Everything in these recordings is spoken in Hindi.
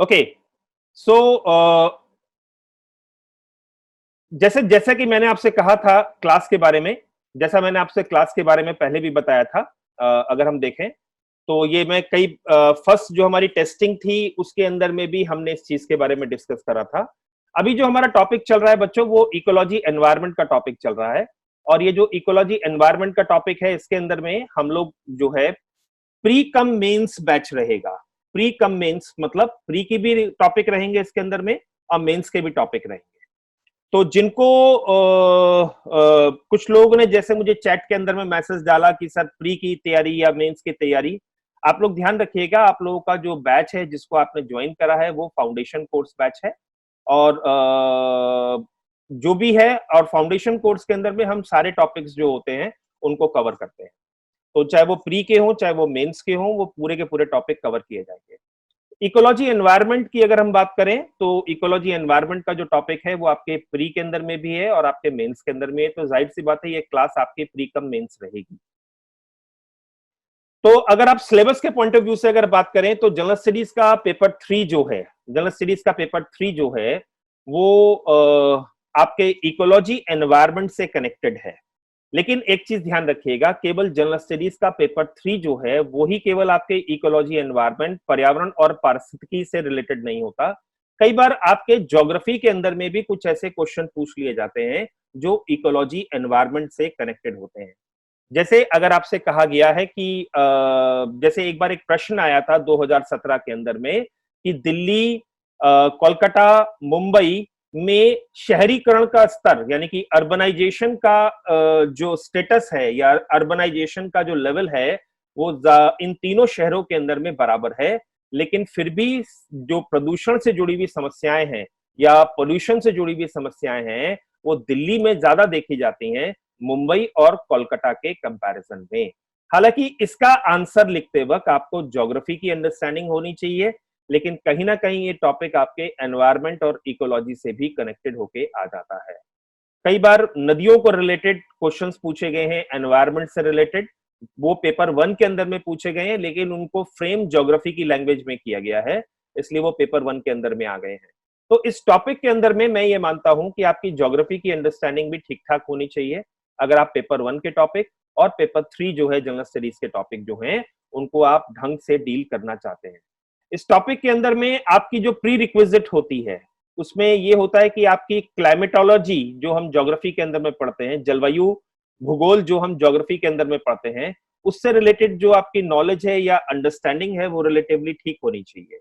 ओके। सो जैसे जैसा कि मैंने आपसे कहा था क्लास के बारे में, जैसा मैंने आपसे क्लास के बारे में पहले भी बताया था, अगर हम देखें तो ये मैं कई फर्स्ट जो हमारी टेस्टिंग थी उसके अंदर में भी हमने इस चीज के बारे में डिस्कस करा था। अभी जो हमारा टॉपिक चल रहा है बच्चों, वो इकोलॉजी एनवायरनमेंट का टॉपिक चल रहा है। और ये जो इकोलॉजी एनवायरनमेंट का टॉपिक है, इसके अंदर में हम लोग जो है प्री कम मेंस बैच रहेगा। प्री कम मेंस मतलब प्री की भी टॉपिक रहेंगे इसके अंदर में, और मेंस के भी टॉपिक रहेंगे। तो जिनको कुछ लोगों ने जैसे मुझे चैट के अंदर में मैसेज डाला कि सर प्री की तैयारी या मेंस की तैयारी, आप लोग ध्यान रखिएगा, आप लोगों का जो बैच है जिसको आपने ज्वाइन करा है वो फाउंडेशन कोर्स बैच है। और जो भी है, और फाउंडेशन कोर्स के अंदर में हम सारे टॉपिक्स जो होते हैं उनको कवर करते हैं। तो चाहे वो प्री के हों चाहे वो मेंस के हों, वो पूरे के पूरे टॉपिक कवर किए जाएंगे। इकोलॉजी एनवायरनमेंट की अगर हम बात करें तो इकोलॉजी एनवायरनमेंट का जो टॉपिक है वो आपके प्री के अंदर में भी है और आपके मेंस के अंदर में है, तो जाहिर सी बात है ये क्लास आपकी प्री कम मेंस रहेगी। तो अगर आप सिलेबस के पॉइंट ऑफ व्यू से अगर बात करें तो जनरल स्टडीज का पेपर 3 जो है, जनरल स्टडीज का पेपर 3 जो है वो आपके इकोलॉजी एनवायरनमेंट से कनेक्टेड है। लेकिन एक चीज ध्यान रखिएगा, केवल जनरल स्टडीज का पेपर 3 जो है वो ही केवल आपके इकोलॉजी एनवायरनमेंट, पर्यावरण और पारिस्थितिकी से रिलेटेड नहीं होता। कई बार आपके ज्योग्राफी के अंदर में भी कुछ ऐसे क्वेश्चन पूछ लिए जाते हैं जो इकोलॉजी एनवायरनमेंट से कनेक्टेड होते हैं। जैसे अगर आपसे कहा गया है कि जैसे एक बार एक प्रश्न आया था 2017 के अंदर में कि दिल्ली, कोलकाता, मुंबई में शहरीकरण का स्तर यानी कि अर्बनाइजेशन का जो स्टेटस है या अर्बनाइजेशन का जो लेवल है वो इन तीनों शहरों के अंदर में बराबर है। लेकिन फिर भी जो प्रदूषण से जुड़ी हुई समस्याएं हैं या पोल्यूशन से जुड़ी हुई समस्याएं हैं वो दिल्ली में ज्यादा देखी जाती हैं मुंबई और कोलकाता के कंपैरिजन में। हालांकि इसका आंसर लिखते वक्त आपको ज्योग्राफी की अंडरस्टैंडिंग होनी चाहिए, लेकिन कहीं ना कहीं ये टॉपिक आपके एनवायरमेंट और इकोलॉजी से भी कनेक्टेड होके आ जाता है। कई बार नदियों को रिलेटेड क्वेश्चंस पूछे गए हैं एनवायरमेंट से रिलेटेड, वो पेपर 1 के अंदर में पूछे गए हैं, लेकिन उनको फ्रेम ज्योग्राफी की लैंग्वेज में किया गया है, इसलिए वो पेपर 1 के अंदर में आ गए हैं। तो इस टॉपिक के अंदर में मैं ये मानता हूं कि आपकी ज्योग्राफी की अंडरस्टैंडिंग भी ठीक ठाक होनी चाहिए अगर आप पेपर 1 के टॉपिक और पेपर 3 जो है जनरल स्टडीज के टॉपिक जो हैं उनको आप ढंग से डील करना चाहते हैं। इस टॉपिक के अंदर में आपकी जो प्री रिक्विजिट होती है उसमें ये होता है कि आपकी क्लाइमेटोलॉजी जो हम ज्योग्राफी के अंदर में पढ़ते हैं, जलवायु भूगोल जो हम ज्योग्राफी के अंदर में पढ़ते हैं, उससे रिलेटेड जो आपकी नॉलेज है या अंडरस्टैंडिंग है वो रिलेटिवली ठीक होनी चाहिए।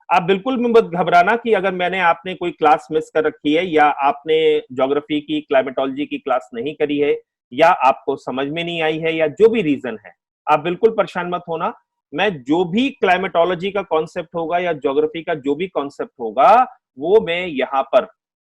आप बिल्कुल भी मत घबराना कि अगर मैंने आपने कोई क्लास मिस कर रखी है या आपने ज्योग्राफी की क्लाइमेटोलॉजी की क्लास नहीं करी है या आपको समझ में नहीं आई है या जो भी रीजन है, आप बिल्कुल परेशान मत होना। मैं जो भी क्लाइमेटोलॉजी का कॉन्सेप्ट होगा या ज्योग्राफी का जो भी कॉन्सेप्ट होगा वो मैं यहाँ पर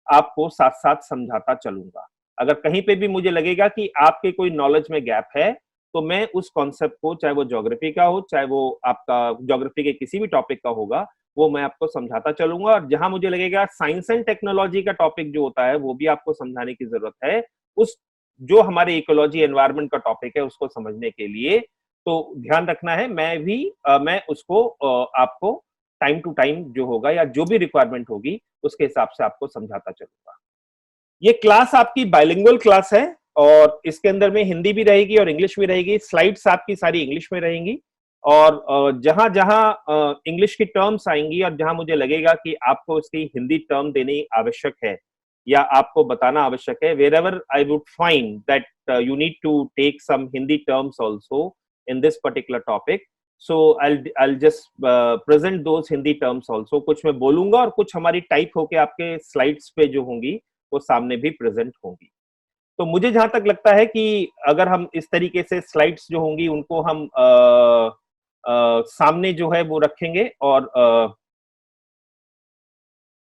आपको साथ साथ समझाता चलूंगा। अगर कहीं पे भी मुझे लगेगा कि आपके कोई नॉलेज में गैप है तो मैं उस कॉन्सेप्ट को, चाहे वो ज्योग्राफी का हो चाहे वो आपका ज्योग्राफी के किसी भी टॉपिक का होगा, वो मैं आपको समझाता चलूंगा। और जहां मुझे लगेगा साइंस एंड टेक्नोलॉजी का टॉपिक जो होता है वो भी आपको समझाने की जरूरत है, उस जो हमारे इकोलॉजी एनवायरनमेंट का टॉपिक है उसको समझने के लिए, तो ध्यान रखना है मैं उसको आपको टाइम टू टाइम जो होगा या जो भी रिक्वायरमेंट होगी उसके हिसाब से आपको समझाता चलूंगा। ये क्लास आपकी बाइलिंगुअल क्लास है और इसके अंदर में हिंदी भी रहेगी और इंग्लिश भी रहेगी। स्लाइड्स आपकी सारी इंग्लिश में रहेंगी और जहां जहां इंग्लिश की टर्म्स आएंगी और जहां मुझे लगेगा कि आपको उसकी हिंदी टर्म देनी आवश्यक है या आपको बताना आवश्यक है, wherever I would find that you need to take some Hindi terms also in this particular topic, so I just present those Hindi terms also. कुछ मैं बोलूंगा और कुछ हमारी टाइप होके आपके स्लाइड्स पे जो होंगी वो सामने भी प्रेजेंट होंगी। तो मुझे जहां तक लगता है कि अगर हम इस तरीके से स्लाइड्स जो होंगी उनको हम सामने जो है वो रखेंगे और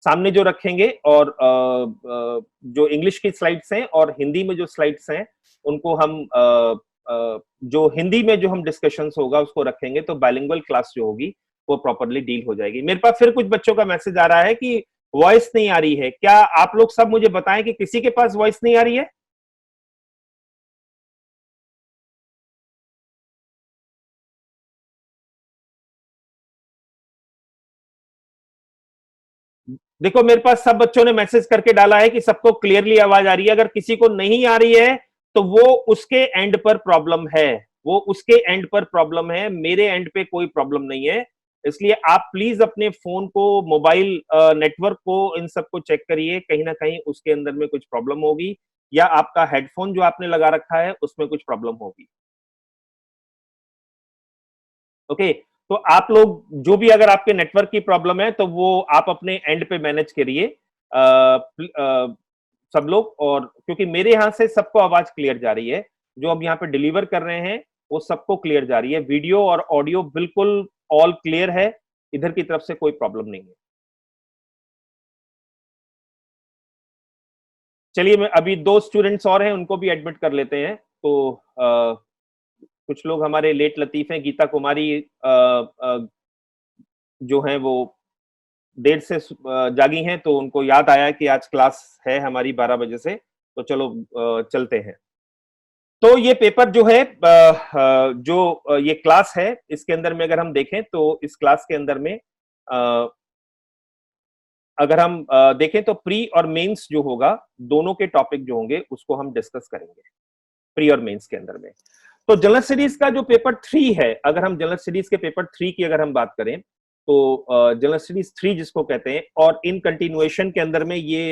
सामने जो रखेंगे और जो इंग्लिश की स्लाइड्स हैं और हिंदी में जो स्लाइड्स हैं उनको हम जो हिंदी में जो हम डिस्कशंस होगा उसको रखेंगे, तो बाइलिंगुअल क्लास जो होगी वो प्रॉपरली डील हो जाएगी। मेरे पास फिर कुछ बच्चों का मैसेज आ रहा है कि वॉइस नहीं आ रही है। क्या आप लोग सब मुझे बताएं कि किसी के पास वॉइस नहीं आ रही है? देखो मेरे पास सब बच्चों ने मैसेज करके डाला है कि सबको क्लियरली आवाज आ रही है। अगर किसी को नहीं आ रही है तो वो उसके एंड पर प्रॉब्लम है, वो उसके एंड पर प्रॉब्लम है, मेरे एंड पे कोई प्रॉब्लम नहीं है। इसलिए आप प्लीज अपने फोन को, मोबाइल नेटवर्क को, इन सबको चेक करिए, कहीं ना कहीं उसके अंदर में कुछ प्रॉब्लम होगी, या आपका हेडफोन जो आपने लगा रखा है उसमें कुछ प्रॉब्लम होगी। ओके, तो आप लोग जो भी, अगर आपके नेटवर्क की प्रॉब्लम है तो वो आप अपने एंड पे मैनेज करिए सब लोग। और क्योंकि मेरे यहां से सबको आवाज क्लियर जा रही है, जो अब यहाँ पे डिलीवर कर रहे हैं वो सबको क्लियर जा रही है, वीडियो और ऑडियो बिल्कुल ऑल क्लियर है, इधर की तरफ से कोई प्रॉब्लम नहीं है। चलिए, मैं अभी दो स्टूडेंट्स और हैं, उनको भी एडमिट कर लेते हैं। तो कुछ लोग हमारे लेट लतीफ हैं, गीता कुमारी जो हैं वो देर से जागी हैं, तो उनको याद आया कि आज क्लास है हमारी 12 बजे से, तो चलो चलते हैं। तो ये पेपर जो है, जो ये क्लास है, इसके अंदर में अगर हम देखें तो इस क्लास के अंदर में अगर हम देखें तो प्री और मेंस जो होगा, दोनों के टॉपिक जो होंगे उसको हम डिस्कस करेंगे प्री और मेंस के अंदर में। तो जनरल स्टडीज का जो पेपर 3 है, अगर हम जनरल स्टडीज के पेपर 3 की अगर हम बात करें तो जनरल स्टडीज 3 जिसको कहते हैं, और इन कंटिन्यूएशन के अंदर में ये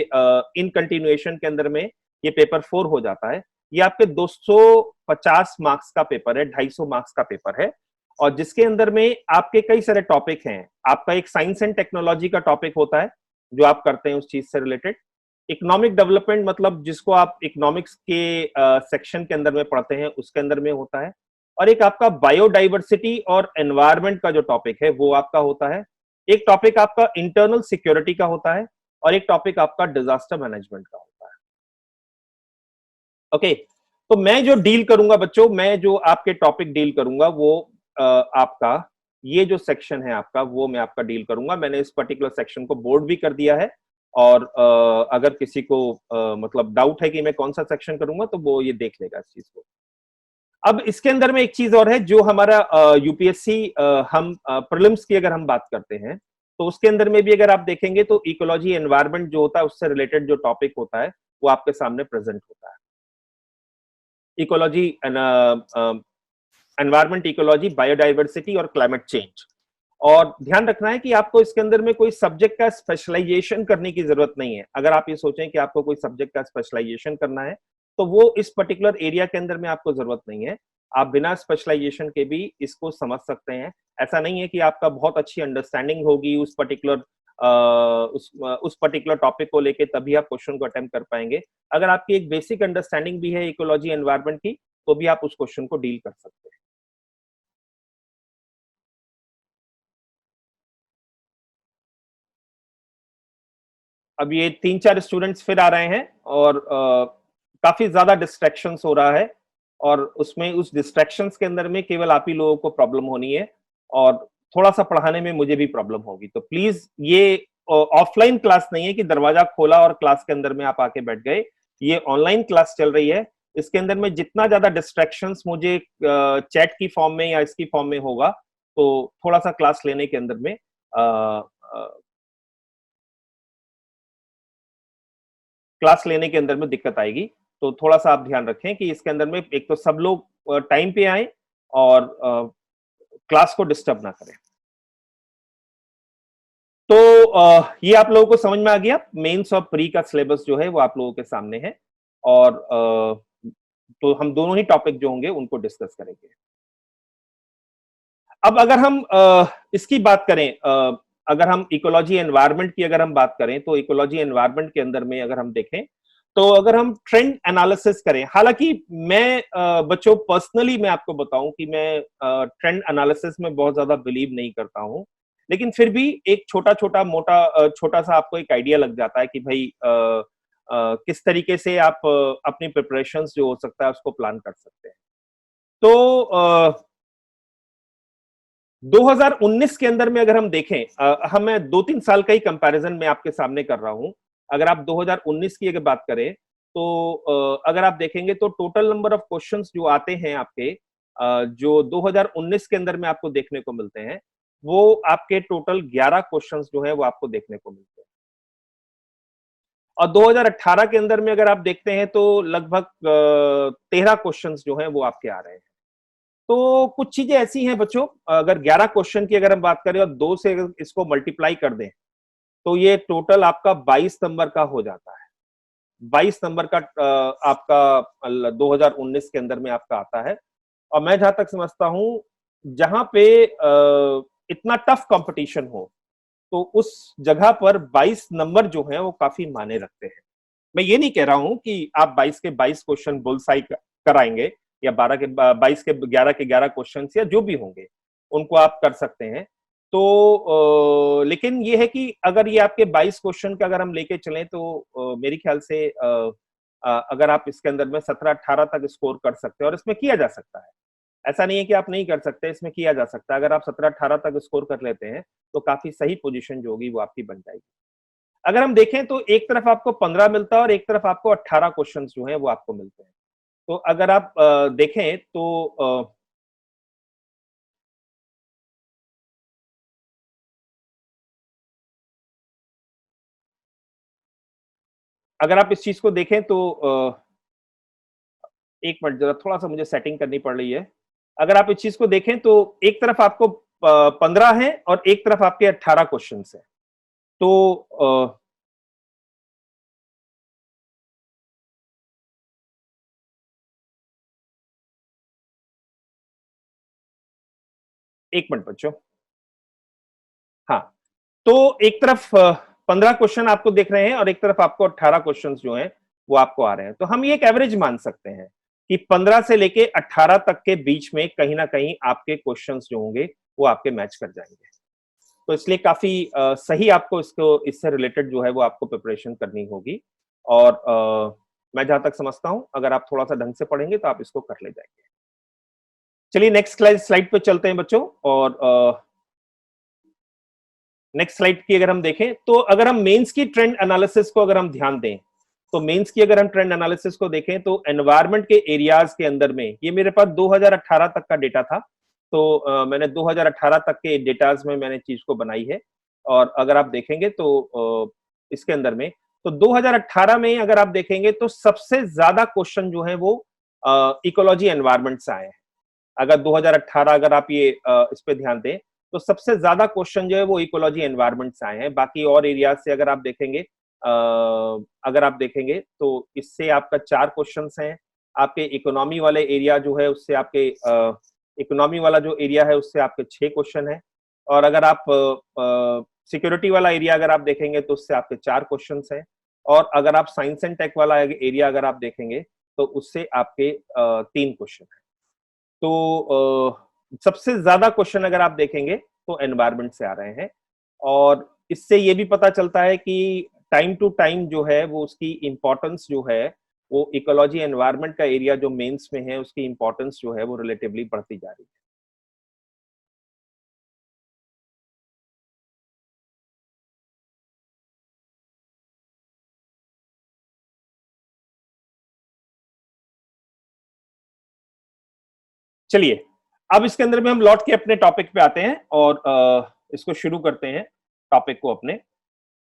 इन कंटिन्यूएशन के अंदर में ये पेपर 4 हो जाता है। ये आपके 250 मार्क्स का पेपर है, 250 मार्क्स का पेपर है, और जिसके अंदर में आपके कई सारे टॉपिक हैं। आपका एक साइंस एंड टेक्नोलॉजी का टॉपिक होता है जो आप करते हैं उस चीज से रिलेटेड। इकोनॉमिक डेवलपमेंट मतलब जिसको आप इकोनॉमिक्स के सेक्शन के अंदर में पढ़ते हैं उसके अंदर में होता है। और एक आपका बायोडाइवर्सिटी और एनवायरनमेंट का जो टॉपिक है वो आपका होता है। एक टॉपिक आपका इंटरनल सिक्योरिटी का होता है, और एक टॉपिक आपका डिजास्टर मैनेजमेंट का होता है। ओके, तो मैं जो डील करूंगा बच्चों, मैं जो आपके टॉपिक डील करूंगा वो आपका ये जो सेक्शन है आपका, वो मैं आपका डील करूंगा। मैंने इस पर्टिकुलर सेक्शन को बोर्ड भी कर दिया है, और अगर किसी को मतलब डाउट है कि मैं कौन सा सेक्शन करूंगा तो वो ये देख लेगा इस चीज को। अब इसके अंदर में एक चीज और है, जो हमारा यूपीएससी, हम प्रीलिम्स की अगर हम बात करते हैं तो उसके अंदर में भी अगर आप देखेंगे तो इकोलॉजी एनवायरनमेंट जो होता है उससे रिलेटेड जो टॉपिक होता है वो आपके सामने प्रेजेंट होता है। इकोलॉजी, एनवायरनमेंट, इकोलॉजी, बायोडाइवर्सिटी और क्लाइमेट चेंज। और ध्यान रखना है कि आपको इसके अंदर में कोई सब्जेक्ट का स्पेशलाइजेशन करने की जरूरत नहीं है। अगर आप ये सोचें कि आपको कोई सब्जेक्ट का स्पेशलाइजेशन करना है तो वो इस पर्टिकुलर एरिया के अंदर में आपको जरूरत नहीं है। आप बिना स्पेशलाइजेशन के भी इसको समझ सकते हैं। ऐसा नहीं है कि आपका बहुत अच्छी अंडरस्टैंडिंग होगी उस पर्टिकुलर उस पर्टिकुलर टॉपिक को लेके तभी आप क्वेश्चन को अटेम्प्ट कर पाएंगे। अगर आपकी एक बेसिक अंडरस्टैंडिंग भी है इकोलॉजी एनवायरनमेंट की तो भी आप उस क्वेश्चन को डील कर सकते हैं। अब ये 3-4 स्टूडेंट्स फिर आ रहे हैं, और काफी ज्यादा डिस्ट्रैक्शंस हो रहा है, और उसमें उस डिस्ट्रैक्शंस के अंदर में केवल आप ही लोगों को प्रॉब्लम होनी है, और थोड़ा सा पढ़ाने में मुझे भी प्रॉब्लम होगी। तो प्लीज, ये ऑफलाइन क्लास नहीं है कि दरवाजा खोला और क्लास के अंदर में आप आके बैठ गए। ये ऑनलाइन क्लास चल रही है। इसके अंदर में जितना ज्यादा डिस्ट्रैक्शंस मुझे चैट की फॉर्म में या इसकी फॉर्म में होगा तो थोड़ा सा क्लास लेने के अंदर में क्लास लेने के अंदर में दिक्कत आएगी। तो थोड़ा सा आप ध्यान रखें कि इसके अंदर में एक तो सब लोग टाइम पे आए, और क्लास को डिस्टर्ब ना करें। तो ये आप लोगों को समझ में आ गया, मेंस और प्री का सिलेबस जो है वो आप लोगों के सामने है, और तो हम दोनों ही टॉपिक जो होंगे उनको डिस्कस करेंगे। अब अगर हम इसकी बात करें, अगर हम इकोलॉजी एनवायरनमेंट की अगर हम बात करें तो इकोलॉजी एनवायरनमेंट के अंदर में अगर हम देखें तो अगर हम ट्रेंड एनालिसिस करें, हालांकि मैं बच्चों पर्सनली मैं आपको बताऊं कि मैं ट्रेंड एनालिसिस में बहुत ज्यादा बिलीव नहीं करता हूं, लेकिन फिर भी एक छोटा छोटा मोटा छोटा सा आपको एक आइडिया लग जाता है कि भाई किस तरीके से आप अपनी प्रिपरेशंस जो हो सकता है उसको प्लान कर सकते हैं। तो 2019 के अंदर में अगर हम देखें, हम मैं 2-3 साल का ही कंपैरिजन में आपके सामने कर रहा हूं। अगर आप 2019 की अगर बात करें तो अगर आप देखेंगे तो टोटल नंबर ऑफ क्वेश्चंस जो आते हैं आपके, जो 2019 के अंदर में आपको देखने को मिलते हैं, वो आपके टोटल 11 क्वेश्चंस जो है वो आपको देखने को मिलते हैं। और 2018 के अंदर में अगर आप देखते हैं तो लगभग 13 क्वेश्चंस जो हैं वो आपके आ रहे हैं। तो कुछ चीजें ऐसी हैं बच्चों, अगर 11 क्वेश्चन की अगर हम बात करें और 2 से अगर इसको मल्टीप्लाई कर दें तो ये टोटल आपका 22 नंबर का हो जाता है। 22 नंबर का आपका 2019 के अंदर में आपका आता है। और मैं जहां तक समझता हूं, जहां पे इतना टफ कंपटीशन हो तो उस जगह पर 22 नंबर जो है वो काफी मायने रखते हैं। मैं ये नहीं कह रहा हूं कि आप 22 के 22 क्वेश्चन बुलसाई कराएंगे, या 12 के 22 के 11 के 11 क्वेश्चन या जो भी होंगे उनको आप कर सकते हैं। तो लेकिन ये है कि अगर ये आपके 22 क्वेश्चन का अगर हम लेके चलें तो मेरे ख्याल से अगर आप इसके अंदर में 17-18 तक स्कोर कर सकते हैं, और इसमें किया जा सकता है, ऐसा नहीं है कि आप नहीं कर सकते, इसमें किया जा सकता है। अगर आप 17-18 तक स्कोर कर लेते हैं तो काफी सही पोजीशन जो होगी वो आपकी बन जाएगी। अगर हम देखें तो एक तरफ आपको 15 मिलता है और एक तरफ आपको 18 क्वेश्चन जो हैं वो आपको मिलते हैं। तो अगर आप देखें तो अगर आप इस चीज को देखें तो एक मिनट, जरा थोड़ा सा मुझे सेटिंग करनी पड़ रही है। अगर आप इस चीज को देखें तो एक तरफ आपको 15 है और एक तरफ आपके 18 क्वेश्चन है। तो एक मिनट बच्चों, हाँ, तो एक तरफ 15 क्वेश्चन आपको दिख रहे हैं और एक तरफ आपको 18 क्वेश्चन जो हैं वो आपको आ रहे हैं। तो हम ये एक एवरेज मान सकते हैं कि 15 से लेके 18 तक के बीच में कहीं ना कहीं आपके क्वेश्चंस जो होंगे वो आपके मैच कर जाएंगे। तो इसलिए काफी सही आपको इसको इससे रिलेटेड जो है वो आपको प्रिपरेशन करनी होगी। और मैं जहां तक समझता हूं, अगर आप थोड़ा सा ढंग से पढ़ेंगे तो आप इसको कर ले जाएंगे। चलिए नेक्स्ट स्लाइड पे चलते हैं बच्चों। और नेक्स्ट स्लाइड की अगर हम देखें तो अगर हम मेंस की ट्रेंड एनालिसिस को अगर हम ध्यान दें तो मेंस की अगर हम ट्रेंड एनालिसिस को देखें तो एनवायरनमेंट के एरियाज के अंदर में, ये मेरे पास 2018 तक का डेटा था, तो मैंने 2018 तक के डेटाज में मैंने चीज को बनाई है। और अगर आप देखेंगे तो इसके अंदर में तो 2018 में अगर आप देखेंगे तो सबसे ज्यादा क्वेश्चन जो है वो इकोलॉजी एनवायरनमेंट से आए हैं। अगर 2018 अगर आप ये इस पे ध्यान दें तो सबसे ज्यादा क्वेश्चन जो है वो इकोलॉजी एनवायरनमेंट से आए हैं। बाकी और एरियाज से अगर आप देखेंगे तो इससे आपका 4 क्वेश्चन हैं। आपके इकोनॉमी वाले एरिया जो है उससे आपके इकोनॉमी वाला जो एरिया है उससे आपके 6 क्वेश्चन है। और अगर आप सिक्योरिटी वाला एरिया अगर आप देखेंगे तो उससे आपके 4 क्वेश्चन हैं। और अगर आप साइंस एंड टेक वाला एरिया अगर आप देखेंगे तो उससे आपके 3 क्वेश्चन है। तो सबसे ज्यादा क्वेश्चन अगर आप देखेंगे तो एनवायरनमेंट से आ रहे हैं। और इससे ये भी पता चलता है कि टाइम टू टाइम जो है वो उसकी इंपॉर्टेंस जो है वो इकोलॉजी एनवायरनमेंट का एरिया जो मेंस में है उसकी इंपॉर्टेंस जो है वो रिलेटिवली बढ़ती जा रही है। चलिए, अब इसके अंदर में हम लौट के अपने टॉपिक पे आते हैं और इसको शुरू करते हैं टॉपिक को अपने।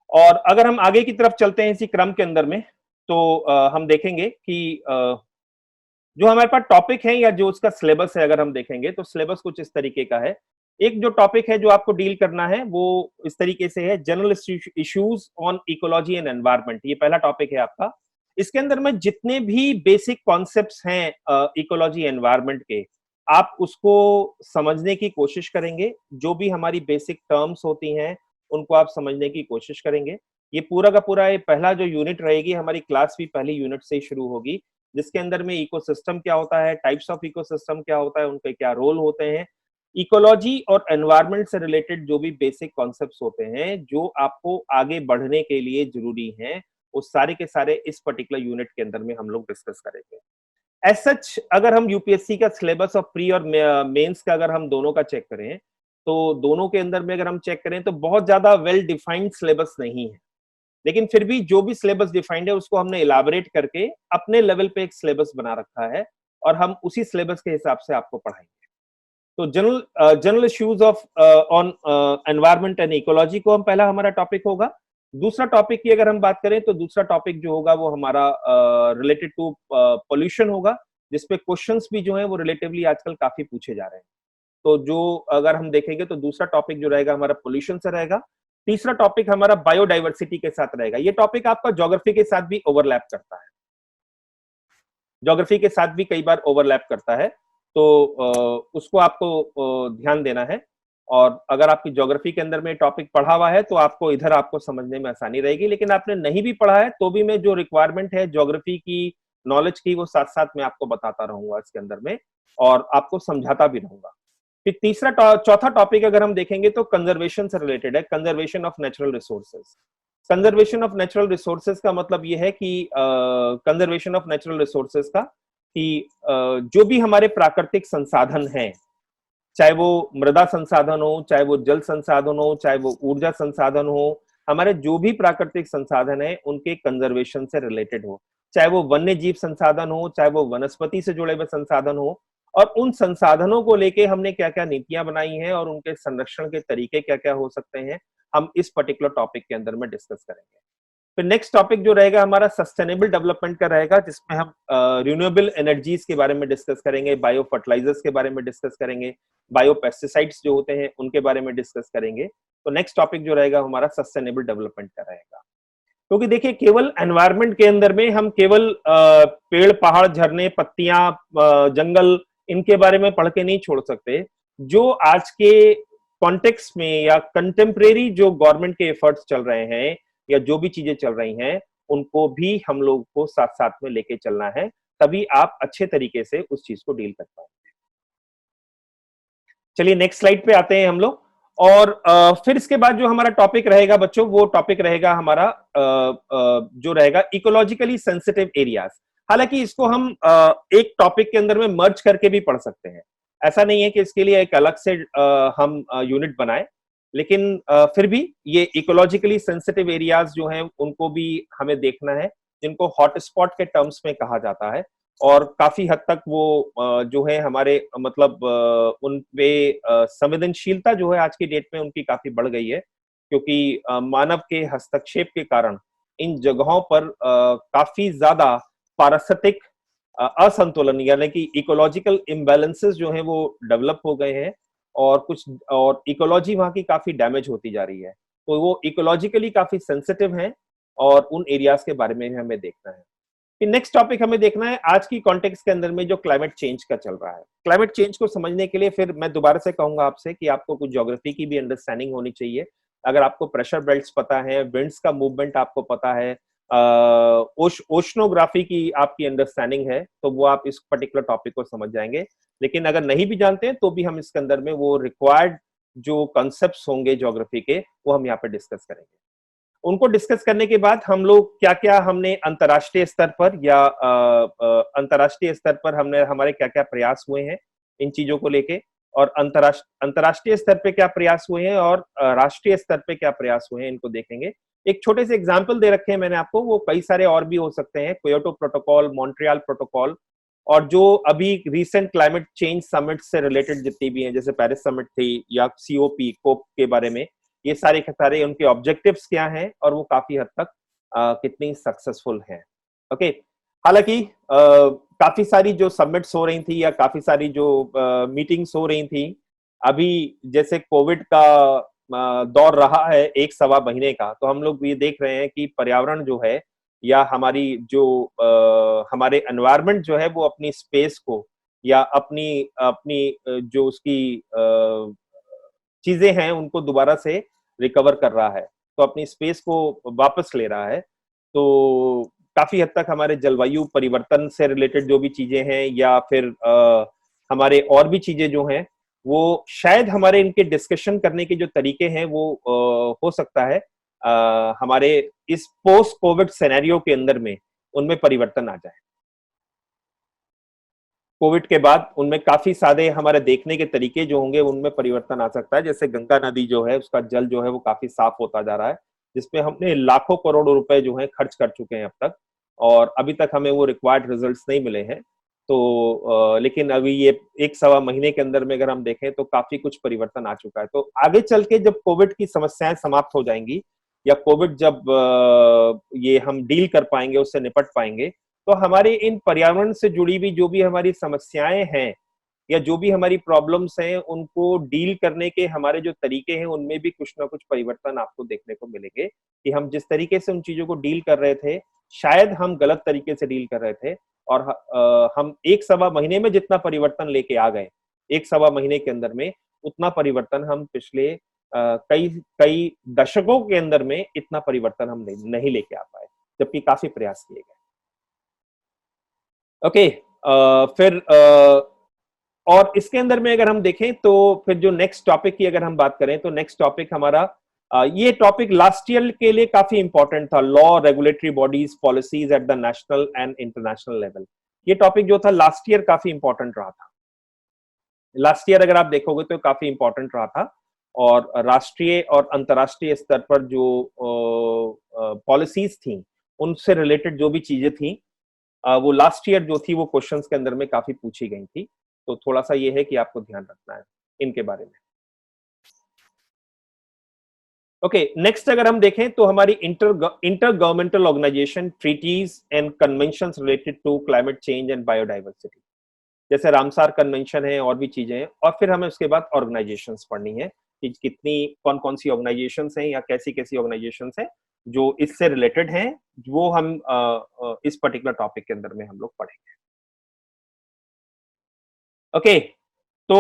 और अगर हम आगे की तरफ चलते हैं इसी क्रम के अंदर में तो हम देखेंगे कि जो हमारे पास टॉपिक है या जो उसका सिलेबस है, अगर हम देखेंगे तो सिलेबस कुछ इस तरीके का है। एक जो टॉपिक है जो आपको डील करना है वो इस तरीके से है, general issues on ecology and environment. ये पहला टॉपिक है आपका। इसके अंदर में जितने भी बेसिक कॉन्सेप्ट्स हैं इकोलॉजी एनवायरनमेंट के, आप उसको समझने की कोशिश करेंगे। जो भी हमारी बेसिक टर्म्स होती हैं उनको आप समझने की कोशिश करेंगे। ये पूरा का पूरा ये पहला जो यूनिट रहेगी, हमारी क्लास भी पहली यूनिट से ही शुरू होगी, जिसके अंदर में इकोसिस्टम क्या होता है, टाइप्स ऑफ इकोसिस्टम क्या होता है, उनके क्या रोल होते हैं, इकोलॉजी और एनवायरनमेंट से रिलेटेड जो भी बेसिक कॉन्सेप्ट्स होते हैं जो आपको आगे बढ़ने के लिए जरूरी हैं, वो सारे के सारे इस पर्टिकुलर यूनिट के अंदर में हम लोग डिस्कस करेंगे। एज सच अगर हम यूपीएससी का सिलेबस और प्री और मेंस का अगर हम दोनों का चेक करें तो दोनों के अंदर में अगर हम चेक करें तो बहुत ज्यादा वेल डिफाइंड सिलेबस नहीं है। लेकिन फिर भी जो भी सिलेबस डिफाइंड है उसको हमने इलाबोरेट करके अपने लेवल पे एक सिलेबस बना रखा है और हम उसी सिलेबस के हिसाब से आपको पढ़ाएंगे। तो general issues of on environment and ecology को हम पहला हमारा टॉपिक होगा। दूसरा टॉपिक की अगर हम बात करें तो दूसरा टॉपिक जो होगा वो हमारा रिलेटेड टू पोल्यूशन होगा, जिसपे क्वेश्चंस भी जो है वो रिलेटिवली आजकल काफी पूछे जा रहे हैं। तो जो अगर हम देखेंगे तो दूसरा टॉपिक जो रहेगा हमारा पोल्यूशन से रहेगा। तीसरा टॉपिक हमारा बायोडाइवर्सिटी के साथ रहेगा। ये टॉपिक आपका ज्योग्राफी के साथ भी ओवरलैप करता है, ज्योग्राफी के साथ भी कई बार ओवरलैप करता है, तो उसको आपको ध्यान देना है। और अगर आपकी ज्योग्राफी के अंदर में टॉपिक पढ़ा हुआ है तो आपको इधर आपको समझने में आसानी रहेगी, लेकिन आपने नहीं भी पढ़ा है तो भी मैं जो रिक्वायरमेंट है ज्योग्राफी की नॉलेज की वो साथ साथ मैं आपको बताता रहूंगा इसके अंदर में, और आपको समझाता भी रहूंगा। फिर चौथा टॉपिक अगर हम देखेंगे तो कंजर्वेशन से रिलेटेड है, conservation of natural resources. Conservation of natural resources का मतलब यह है कि कंजर्वेशन ऑफ नेचुरल रिसोर्सेज का कि जो भी हमारे प्राकृतिक संसाधन हैं, चाहे वो मृदा संसाधन हो, चाहे वो जल संसाधन हो, चाहे वो ऊर्जा संसाधन हो, हमारे जो भी प्राकृतिक संसाधन है उनके कंजर्वेशन से रिलेटेड हो, चाहे वो वन्य जीव संसाधन हो, चाहे वो वनस्पति से जुड़े हुए संसाधन हो, और उन संसाधनों को लेके हमने क्या क्या नीतियां बनाई हैं और उनके संरक्षण के तरीके क्या क्या हो सकते हैं, हम इस पर्टिकुलर टॉपिक के अंदर में डिस्कस करेंगे। फिर नेक्स्ट टॉपिक जो रहेगा हमारा सस्टेनेबल डेवलपमेंट का रहेगा, जिसमें हम रिन्यूएबल एनर्जीज के बारे में डिस्कस करेंगे, बायो फर्टिलाइजर्स के बारे में डिस्कस करेंगे, बायो पेस्टिसाइड्स जो होते हैं उनके बारे में डिस्कस करेंगे। तो नेक्स्ट टॉपिक जो रहेगा हमारा सस्टेनेबल डेवलपमेंट का रहेगा। क्योंकि देखिए केवल एनवायरनमेंट के अंदर में हम केवल पेड़ पहाड़ झरने पत्तियां जंगल इनके बारे में पढ़ के नहीं छोड़ सकते। जो आज के कॉन्टेक्स्ट में या कंटेम्प्रेरी जो गवर्नमेंट के एफर्ट्स चल रहे हैं या जो भी चीजें चल रही हैं उनको भी हम लोग को साथ साथ में लेके चलना है, तभी आप अच्छे तरीके से उस चीज को डील कर पाएंगे। चलिए नेक्स्ट स्लाइड पे आते हैं हम लोग। और फिर इसके बाद जो हमारा टॉपिक रहेगा बच्चों, वो टॉपिक रहेगा हमारा जो रहेगा इकोलॉजिकली सेंसिटिव एरियाज। हालांकि इसको हम एक टॉपिक के अंदर में मर्ज करके भी पढ़ सकते हैं, ऐसा नहीं है कि इसके लिए एक अलग से हम यूनिट बनाए, लेकिन फिर भी ये इकोलॉजिकली सेंसिटिव एरियाज जो हैं उनको भी हमें देखना है, जिनको हॉटस्पॉट के टर्म्स में कहा जाता है। और काफी हद तक वो जो है हमारे मतलब उन पे संवेदनशीलता जो है आज की डेट में उनकी काफी बढ़ गई है, क्योंकि मानव के हस्तक्षेप के कारण इन जगहों पर काफी ज्यादा पारिस्थितिक असंतुलन यानी कि इकोलॉजिकल इम्बैलेंसेस जो हैं वो डेवलप हो गए हैं, और इकोलॉजी वहां की काफी डैमेज होती जा रही है। तो वो इकोलॉजिकली काफी सेंसिटिव हैं और उन एरियाज के बारे में भी हमें देखना है। नेक्स्ट टॉपिक हमें देखना है आज की कॉन्टेक्स्ट के अंदर में जो क्लाइमेट चेंज का चल रहा है। क्लाइमेट चेंज को समझने के लिए फिर मैं दोबारा से कहूंगा आपसे कि आपको कुछ ज्योग्राफी की भी अंडरस्टैंडिंग होनी चाहिए। अगर आपको प्रेशर बेल्ट्स पता है, विंड्स का मूवमेंट आपको पता है, ओशनोग्राफी की आपकी अंडरस्टैंडिंग है, तो वो आप इस पर्टिकुलर टॉपिक को समझ जाएंगे। लेकिन अगर नहीं भी जानते हैं तो भी हम इसके अंदर में वो रिक्वायर्ड जो कॉन्सेप्ट्स होंगे ज्योग्राफी के वो हम यहाँ पे डिस्कस करेंगे। उनको डिस्कस करने के बाद हम लोग क्या क्या हमने अंतर्राष्ट्रीय स्तर पर या अंतर्राष्ट्रीय स्तर पर हमने हमारे क्या क्या प्रयास हुए हैं इन चीजों को लेके, और अंतर्राष्ट्रीय स्तर पे क्या प्रयास हुए हैं और राष्ट्रीय स्तर पे क्या प्रयास हुए हैं, इनको देखेंगे। एक छोटे से एग्जाम्पल दे रखे हैं मैंने आपको, वो कई सारे और भी हो सकते हैं, क्योटो प्रोटोकॉल, मॉन्ट्रियल प्रोटोकॉल, और जो अभी रिसेंट क्लाइमेट चेंज समिट से रिलेटेड जितनी भी हैं, जैसे पेरिस समिट थी या सीओपी कोप के बारे में, ये सारे खतरे उनके ऑब्जेक्टिव्स क्या हैं और वो काफी हद तक कितनी सक्सेसफुल हैं। ओके, हालांकि काफी सारी जो समिट्स हो रही थी या काफी सारी जो मीटिंग्स हो रही थी, अभी जैसे कोविड का दौर रहा है एक सवा महीने का, तो हम लोग ये देख रहे हैं कि पर्यावरण जो है या हमारी जो हमारे एनवायरनमेंट जो है वो अपनी स्पेस को या अपनी अपनी जो उसकी चीजें हैं उनको दोबारा से रिकवर कर रहा है, तो अपनी स्पेस को वापस ले रहा है। तो काफी हद तक हमारे जलवायु परिवर्तन से रिलेटेड जो भी चीजें हैं या फिर हमारे और भी चीजें जो हैं वो शायद हमारे इनके डिस्कशन करने के जो तरीके हैं वो हो सकता है हमारे इस पोस्ट कोविड सिनेरियो के अंदर में उनमें परिवर्तन आ जाए। कोविड के बाद उनमें काफी सारे हमारे देखने के तरीके जो होंगे उनमें परिवर्तन आ सकता है। जैसे गंगा नदी जो है उसका जल जो है वो काफी साफ होता जा रहा है, जिसमें हमने लाखों करोड़ों रुपए जो है खर्च कर चुके हैं अब तक, और अभी तक हमें वो रिक्वायर्ड रिजल्ट्स नहीं मिले हैं। तो लेकिन अभी ये एक सवा महीने के अंदर में अगर हम देखें तो काफी कुछ परिवर्तन आ चुका है। तो आगे चल के जब कोविड की समस्याएं समाप्त हो जाएंगी या कोविड जब ये हम डील कर पाएंगे, उससे निपट पाएंगे, तो हमारे इन पर्यावरण से जुड़ी भी जो भी हमारी समस्याएं हैं या जो भी हमारी प्रॉब्लम्स हैं, उनको डील करने के हमारे जो तरीके हैं उनमें भी कुछ ना कुछ परिवर्तन आपको देखने को मिलेंगे कि हम जिस तरीके से उन चीजों को डील कर रहे थे, शायद हम गलत तरीके से डील कर रहे थे, और हम 1-1.25 महीने में जितना परिवर्तन लेके आ गए, 1-1.25 महीने के अंदर में उतना परिवर्तन हम पिछले कई कई दशकों के अंदर में इतना परिवर्तन हम नहीं लेके आ पाए, जबकि काफी प्रयास किए गए। ओके, फिर और इसके अंदर में अगर हम देखें तो फिर जो नेक्स्ट टॉपिक की अगर हम बात करें तो नेक्स्ट टॉपिक हमारा ये टॉपिक लास्ट ईयर के लिए काफी इंपॉर्टेंट था, law, regulatory bodies, policies at the national and international level. ये टॉपिक जो था लास्ट ईयर काफी इंपॉर्टेंट रहा था। लास्ट ईयर अगर आप देखोगे तो काफी इंपॉर्टेंट रहा था, और राष्ट्रीय और अंतर्राष्ट्रीय स्तर पर जो पॉलिसीज थी, उनसे रिलेटेड जो भी चीजें थी, वो लास्ट ईयर जो थी वो क्वेश्चंस के अंदर में काफी पूछी गई थी। तो थोड़ा सा ये है कि आपको ध्यान रखना है इनके बारे में। ओके, नेक्स्ट अगर हम देखें तो हमारी inter governmental organization treaties and conventions related to climate change and biodiversity, जैसे रामसार कन्वेंशन है और भी चीजें हैं, और फिर हमें उसके बाद ऑर्गेनाइजेशंस पढ़नी है कि कितनी कौन कौन सी ऑर्गेनाइजेशंस हैं या कैसी कैसी ऑर्गेनाइजेशंस हैं जो इससे रिलेटेड हैं, वो हम इस पर्टिकुलर टॉपिक के अंदर में हम लोग पढ़ेंगे। ओके, तो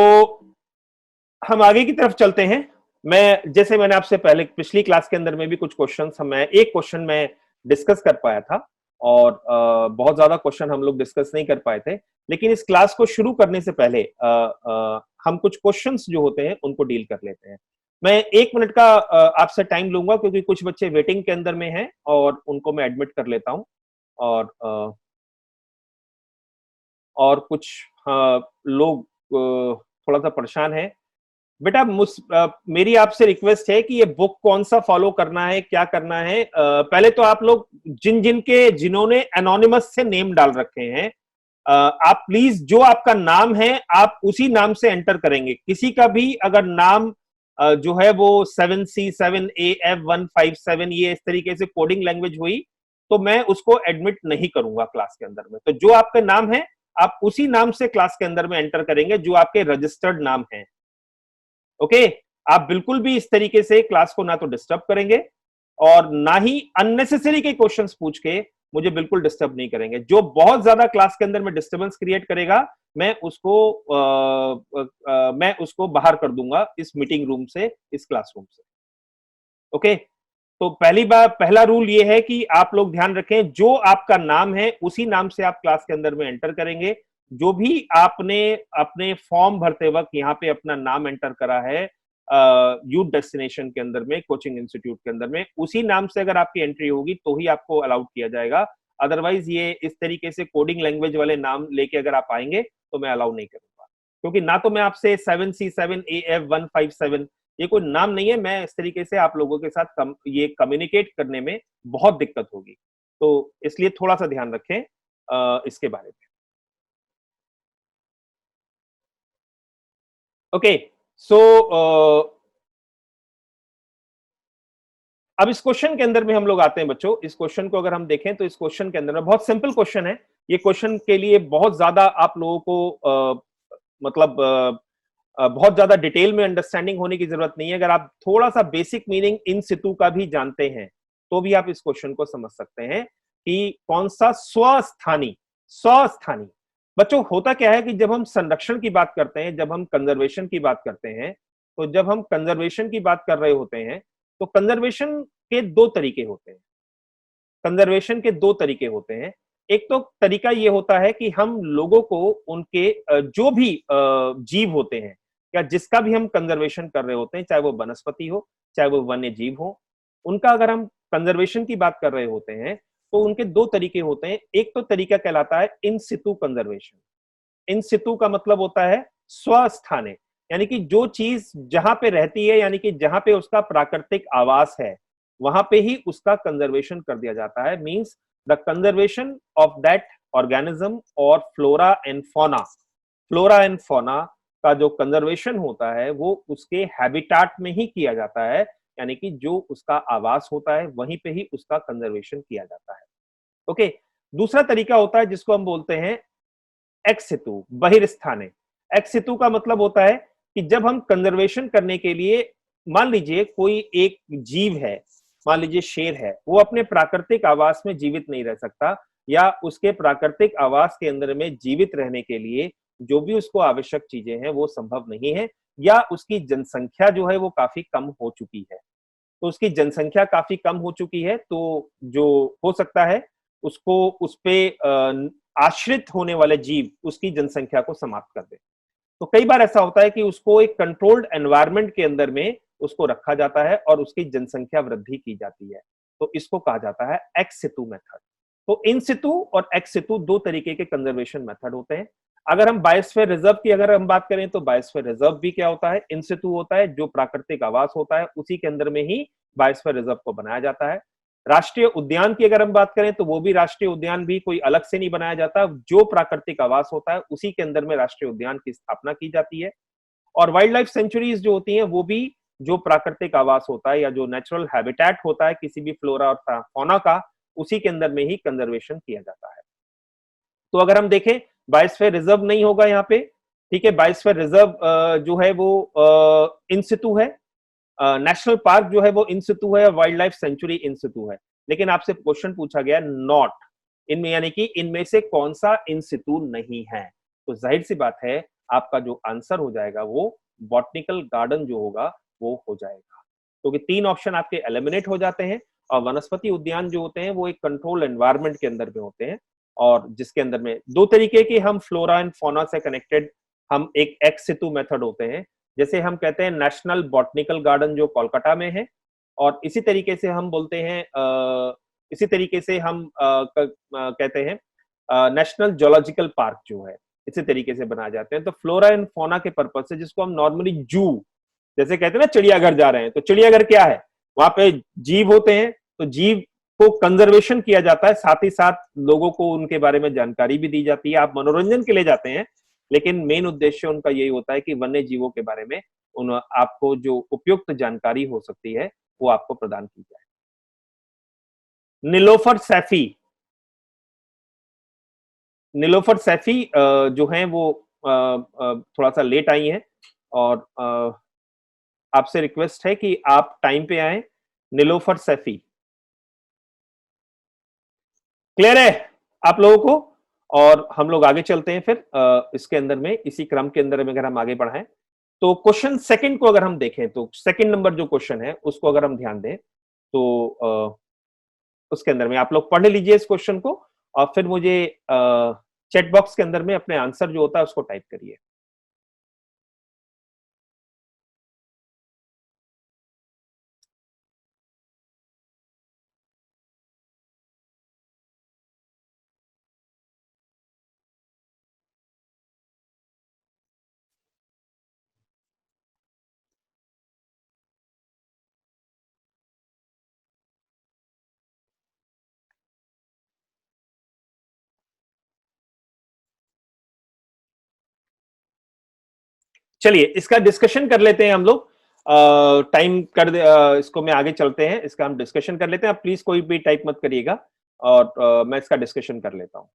हम आगे की तरफ चलते हैं। मैं जैसे मैंने आपसे पहले पिछली क्लास के अंदर में भी कुछ क्वेश्चंस एक क्वेश्चन मैं डिस्कस कर पाया था, और बहुत ज्यादा क्वेश्चन हम लोग डिस्कस नहीं कर पाए थे, लेकिन इस क्लास को शुरू करने से पहले हम कुछ क्वेश्चंस जो होते हैं उनको डील कर लेते हैं। मैं 1 मिनट का आपसे टाइम लूंगा, क्योंकि कुछ बच्चे वेटिंग के अंदर में हैं और उनको मैं एडमिट कर लेता हूं, और कुछ लोग थोड़ा सा परेशान हैं। बेटा मेरी आपसे रिक्वेस्ट है कि ये बुक कौन सा फॉलो करना है, क्या करना है, पहले तो आप लोग जिन्होंने एनोनिमस से नेम डाल रखे हैं, आप प्लीज जो आपका नाम है आप उसी नाम से एंटर करेंगे। किसी का भी अगर नाम जो है वो 7C7AF157 ये इस तरीके से कोडिंग लैंग्वेज हुई तो मैं उसको एडमिट नहीं करूंगा क्लास के अंदर में। तो जो आपका नाम है आप उसी नाम से क्लास के अंदर में एंटर करेंगे जो आपके रजिस्टर्ड नाम है। ओके, आप बिल्कुल भी इस तरीके से क्लास को ना तो डिस्टर्ब करेंगे और ना ही अननेसेसरी के क्वेश्चंस पूछ के मुझे बिल्कुल डिस्टर्ब नहीं करेंगे। जो बहुत ज्यादा क्लास के अंदर में डिस्टर्बेंस क्रिएट करेगा मैं उसको बाहर कर दूंगा इस मीटिंग रूम से, इस क्लासरूम से। ओके, तो पहला रूल ये है कि आप लोग ध्यान रखें, जो आपका नाम है उसी नाम से आप क्लास के अंदर में एंटर करेंगे। जो भी आपने अपने फॉर्म भरते वक्त यहाँ पे अपना नाम एंटर करा है यूथ डेस्टिनेशन के अंदर में, कोचिंग इंस्टीट्यूट के अंदर में, उसी नाम से अगर आपकी एंट्री होगी तो ही आपको अलाउड किया जाएगा। अदरवाइज ये इस तरीके से कोडिंग लैंग्वेज वाले नाम लेके अगर आप आएंगे तो मैं अलाउ नहीं करूंगा, क्योंकि ना तो मैं आपसे 7C7AF157 ये कोई नाम नहीं है। मैं इस तरीके से आप लोगों के साथ ये कम्युनिकेट करने में बहुत दिक्कत होगी, तो इसलिए थोड़ा सा ध्यान रखें इसके बारे में। ओके, सो अब इस क्वेश्चन के अंदर में हम लोग आते हैं बच्चों। इस क्वेश्चन को अगर हम देखें तो इस क्वेश्चन के अंदर में बहुत सिंपल क्वेश्चन है। ये क्वेश्चन के लिए बहुत ज्यादा आप लोगों को बहुत ज्यादा डिटेल में अंडरस्टैंडिंग होने की जरूरत नहीं है। अगर आप थोड़ा सा बेसिक मीनिंग इन सितु का भी जानते हैं तो भी आप इस क्वेश्चन को समझ सकते हैं कि कौन सा स्वस्थानी। बच्चों होता क्या है कि जब हम संरक्षण की बात करते हैं, जब हम कंजर्वेशन की बात करते हैं, तो जब हम कंजर्वेशन की बात कर रहे होते हैं तो कंजर्वेशन के दो तरीके होते हैं। कंजर्वेशन के दो तरीके होते हैं। एक तो तरीका ये होता है कि हम लोगों को उनके जो भी जीव होते हैं या जिसका भी हम कंजर्वेशन कर रहे होते हैं, चाहे वो वनस्पति हो चाहे वो वन्य जीव हो, उनका अगर हम कंजर्वेशन की बात कर रहे होते हैं तो उनके दो तरीके होते हैं। एक तो तरीका कहलाता है इन सितु कंजर्वेशन। इन सितु का मतलब होता है स्वस्थाने, यानी कि जो चीज जहां पे रहती है, यानी कि जहां पे उसका प्राकृतिक आवास है, वहां पे ही उसका कंजर्वेशन कर दिया जाता है। Means the conservation of that organism और फ्लोरा एंड फौना का जो कंजर्वेशन होता है वो उसके हैबिटाट में ही किया जाता है, यानी कि जो उसका आवास होता है वहीं पे ही उसका कंजर्वेशन किया जाता है। ओके, दूसरा तरीका होता है जिसको हम बोलते हैं एक्स सितु, बहिर्स्थाने। एक्स सितु का मतलब होता है कि जब हम कंजर्वेशन करने के लिए, मान लीजिए कोई एक जीव है, मान लीजिए शेर है, वो अपने प्राकृतिक आवास में जीवित नहीं रह सकता, या उसके प्राकृतिक आवास के अंदर में जीवित रहने के लिए जो भी उसको आवश्यक चीजें हैं वो संभव नहीं है, या उसकी जनसंख्या जो है वो काफी कम हो चुकी है। तो उसकी जनसंख्या काफी कम हो चुकी है, तो जो हो सकता है उसको उस पे आश्रित होने वाले जीव उसकी जनसंख्या को समाप्त कर दे। तो कई बार ऐसा होता है कि उसको एक कंट्रोल्ड एनवायरनमेंट के अंदर में उसको रखा जाता है और उसकी जनसंख्या वृद्धि की जाती है। तो इसको कहा जाता है एक्स सितु मेथड। तो इन सितु और एक्स सितु दो तरीके के कंजर्वेशन मेथड होते हैं। अगर हम बायोस्फीयर रिजर्व की अगर हम बात करें तो बायोस्फीयर रिजर्व भी क्या होता है, इन सितु होता है, जो प्राकृतिक आवास होता है उसी के अंदर में ही बायोस्फीयर रिजर्व को बनाया जाता है। राष्ट्रीय उद्यान की अगर हम बात करें तो वो भी राष्ट्रीय उद्यान भी कोई अलग से नहीं बनाया जाता, जो प्राकृतिक आवास होता है उसी के अंदर में राष्ट्रीय उद्यान की स्थापना की जाती है। और वाइल्ड लाइफ सेंचुरीज जो होती हैं वो भी जो प्राकृतिक आवास होता है या जो नेचुरल हैबिटेट होता है किसी भी फ्लोरा और फौना का, उसी के अंदर में ही कंजर्वेशन किया जाता है। तो अगर हम देखें बायोस्फीयर रिजर्व नहीं होगा यहाँ पे, ठीक है, बायोस्फीयर रिजर्व जो है वो इन सितु है, नेशनल पार्क जो है वो इन सितु है, वाइल्ड लाइफ सेंचुरी इन सितु है। लेकिन आपसे क्वेश्चन पूछा गया नॉट इनमें, यानी कि इनमें से कौन सा इन सितु नहीं है। तो जाहिर सी बात है आपका जो आंसर हो जाएगा वो बॉटनिकल गार्डन जो होगा वो हो जाएगा, क्योंकि तो तीन ऑप्शन आपके एलिमिनेट हो जाते हैं। और वनस्पति उद्यान जो होते हैं वो एक कंट्रोल एनवायरनमेंट के अंदर में होते हैं, और जिसके अंदर में दो तरीके के हम फ्लोरा एंड फौना से कनेक्टेड हम एक एक्स सितु मेथड होते हैं, जैसे हम कहते हैं नेशनल बॉटनिकल गार्डन जो कोलकाता में है, और इसी तरीके से हम बोलते हैं इसी तरीके से हम कहते हैं नेशनल जोलॉजिकल पार्क जो है, इसी तरीके से बनाए जाते हैं। तो फ्लोरा एंड फौना के पर्पज से, जिसको हम नॉर्मली जू जैसे कहते हैं ना, चिड़ियाघर जा रहे हैं, तो चिड़ियाघर क्या है, वहां पे जीव होते हैं, तो जीव को कंजर्वेशन किया जाता है, साथ ही साथ लोगों को उनके बारे में जानकारी भी दी जाती है। आप मनोरंजन के लिए जाते हैं, लेकिन मेन उद्देश्य उनका यही होता है कि वन्य जीवों के बारे में उन आपको जो उपयुक्त जानकारी हो सकती है वो आपको प्रदान की जाए। नीलोफर सैफी, नीलोफर सैफी जो है वो थोड़ा सा लेट आई हैं, और आपसे रिक्वेस्ट है कि आप टाइम पे आए। नीलोफर सैफी क्लियर है आप लोगों को? और हम लोग आगे चलते हैं फिर इसके अंदर में, इसी क्रम के अंदर में अगर हम आगे बढ़ाएं तो क्वेश्चन सेकंड को अगर हम देखें तो सेकंड नंबर जो क्वेश्चन है उसको अगर हम ध्यान दें तो उसके अंदर में आप लोग पढ़ लीजिए इस क्वेश्चन को, और फिर मुझे चैट बॉक्स के अंदर में अपने आंसर जो होता है उसको टाइप करिए। चलिए इसका डिस्कशन कर लेते हैं हम लोग, टाइम कर दे, इसको मैं आगे चलते हैं, इसका हम डिस्कशन कर लेते हैं। आप प्लीज कोई भी टाइप मत करिएगा, और मैं इसका डिस्कशन कर लेता हूं।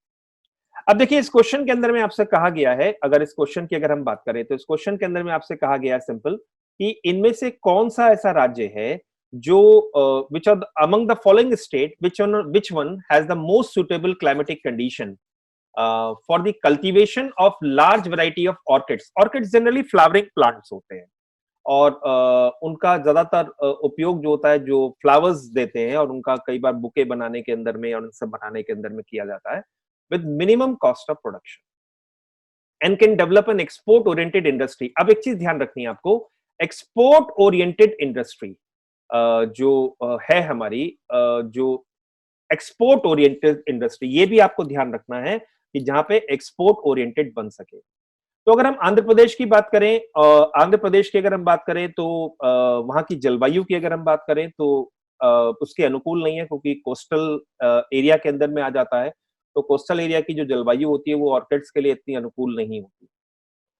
अब देखिए इस क्वेश्चन के अंदर में आपसे कहा गया है, अगर इस क्वेश्चन की अगर हम बात करें तो इस क्वेश्चन के अंदर में आपसे कहा गया है सिंपल कि इनमें से कौन सा ऐसा राज्य है जो which are among the following state which one has the most suitable climatic condition for the cultivation of large variety of orchids. Orchids generally flowering plants होते हैं, और उनका ज्यादातर उपयोग जो होता है जो फ्लावर्स देते हैं, और उनका कई बार बुके बनाने के अंदर में और उन सब बनाने के अंदर में किया जाता है with minimum cost of production and can develop an export oriented industry. अब एक चीज ध्यान रखनी है आपको, एक्सपोर्ट ओरिएंटेड इंडस्ट्री जो है हमारी, जो एक्सपोर्ट ओरिएंटेड इंडस्ट्री, ये भी आपको ध्यान रखना है कि जहां पे एक्सपोर्ट ओरिएंटेड बन सके। तो अगर हम आंध्र प्रदेश की बात करें, आंध्र प्रदेश की अगर हम बात करें तो वहां की जलवायु की अगर हम बात करें तो उसके अनुकूल नहीं है, क्योंकि कोस्टल एरिया के अंदर में आ जाता है। तो कोस्टल एरिया की जो जलवायु होती है वो ऑर्किड्स के लिए इतनी अनुकूल नहीं होती।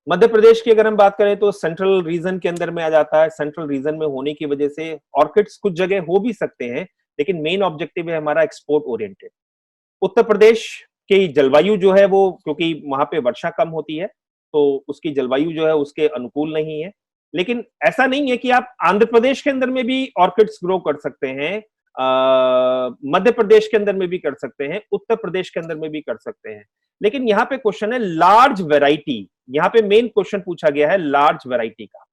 मध्य प्रदेश की अगर हम बात करें तो सेंट्रल रीजन के अंदर में आ जाता है। सेंट्रल रीजन में होने की वजह से ऑर्किड्स कुछ जगह हो भी सकते हैं, लेकिन मेन ऑब्जेक्टिव है हमारा एक्सपोर्ट ओरिएंटेड। उत्तर प्रदेश की जलवायु जो है वो, क्योंकि वहां पे वर्षा कम होती है, तो उसकी जलवायु जो है उसके अनुकूल नहीं है। लेकिन ऐसा नहीं है कि आप आंध्र प्रदेश के अंदर में भी ऑर्किड्स ग्रो कर सकते हैं, मध्य प्रदेश के अंदर में भी कर सकते हैं, उत्तर प्रदेश के अंदर में भी कर सकते हैं। लेकिन यहाँ पे क्वेश्चन है लार्ज वेराइटी, यहाँ पे मेन क्वेश्चन पूछा गया है लार्ज वेराइटी का।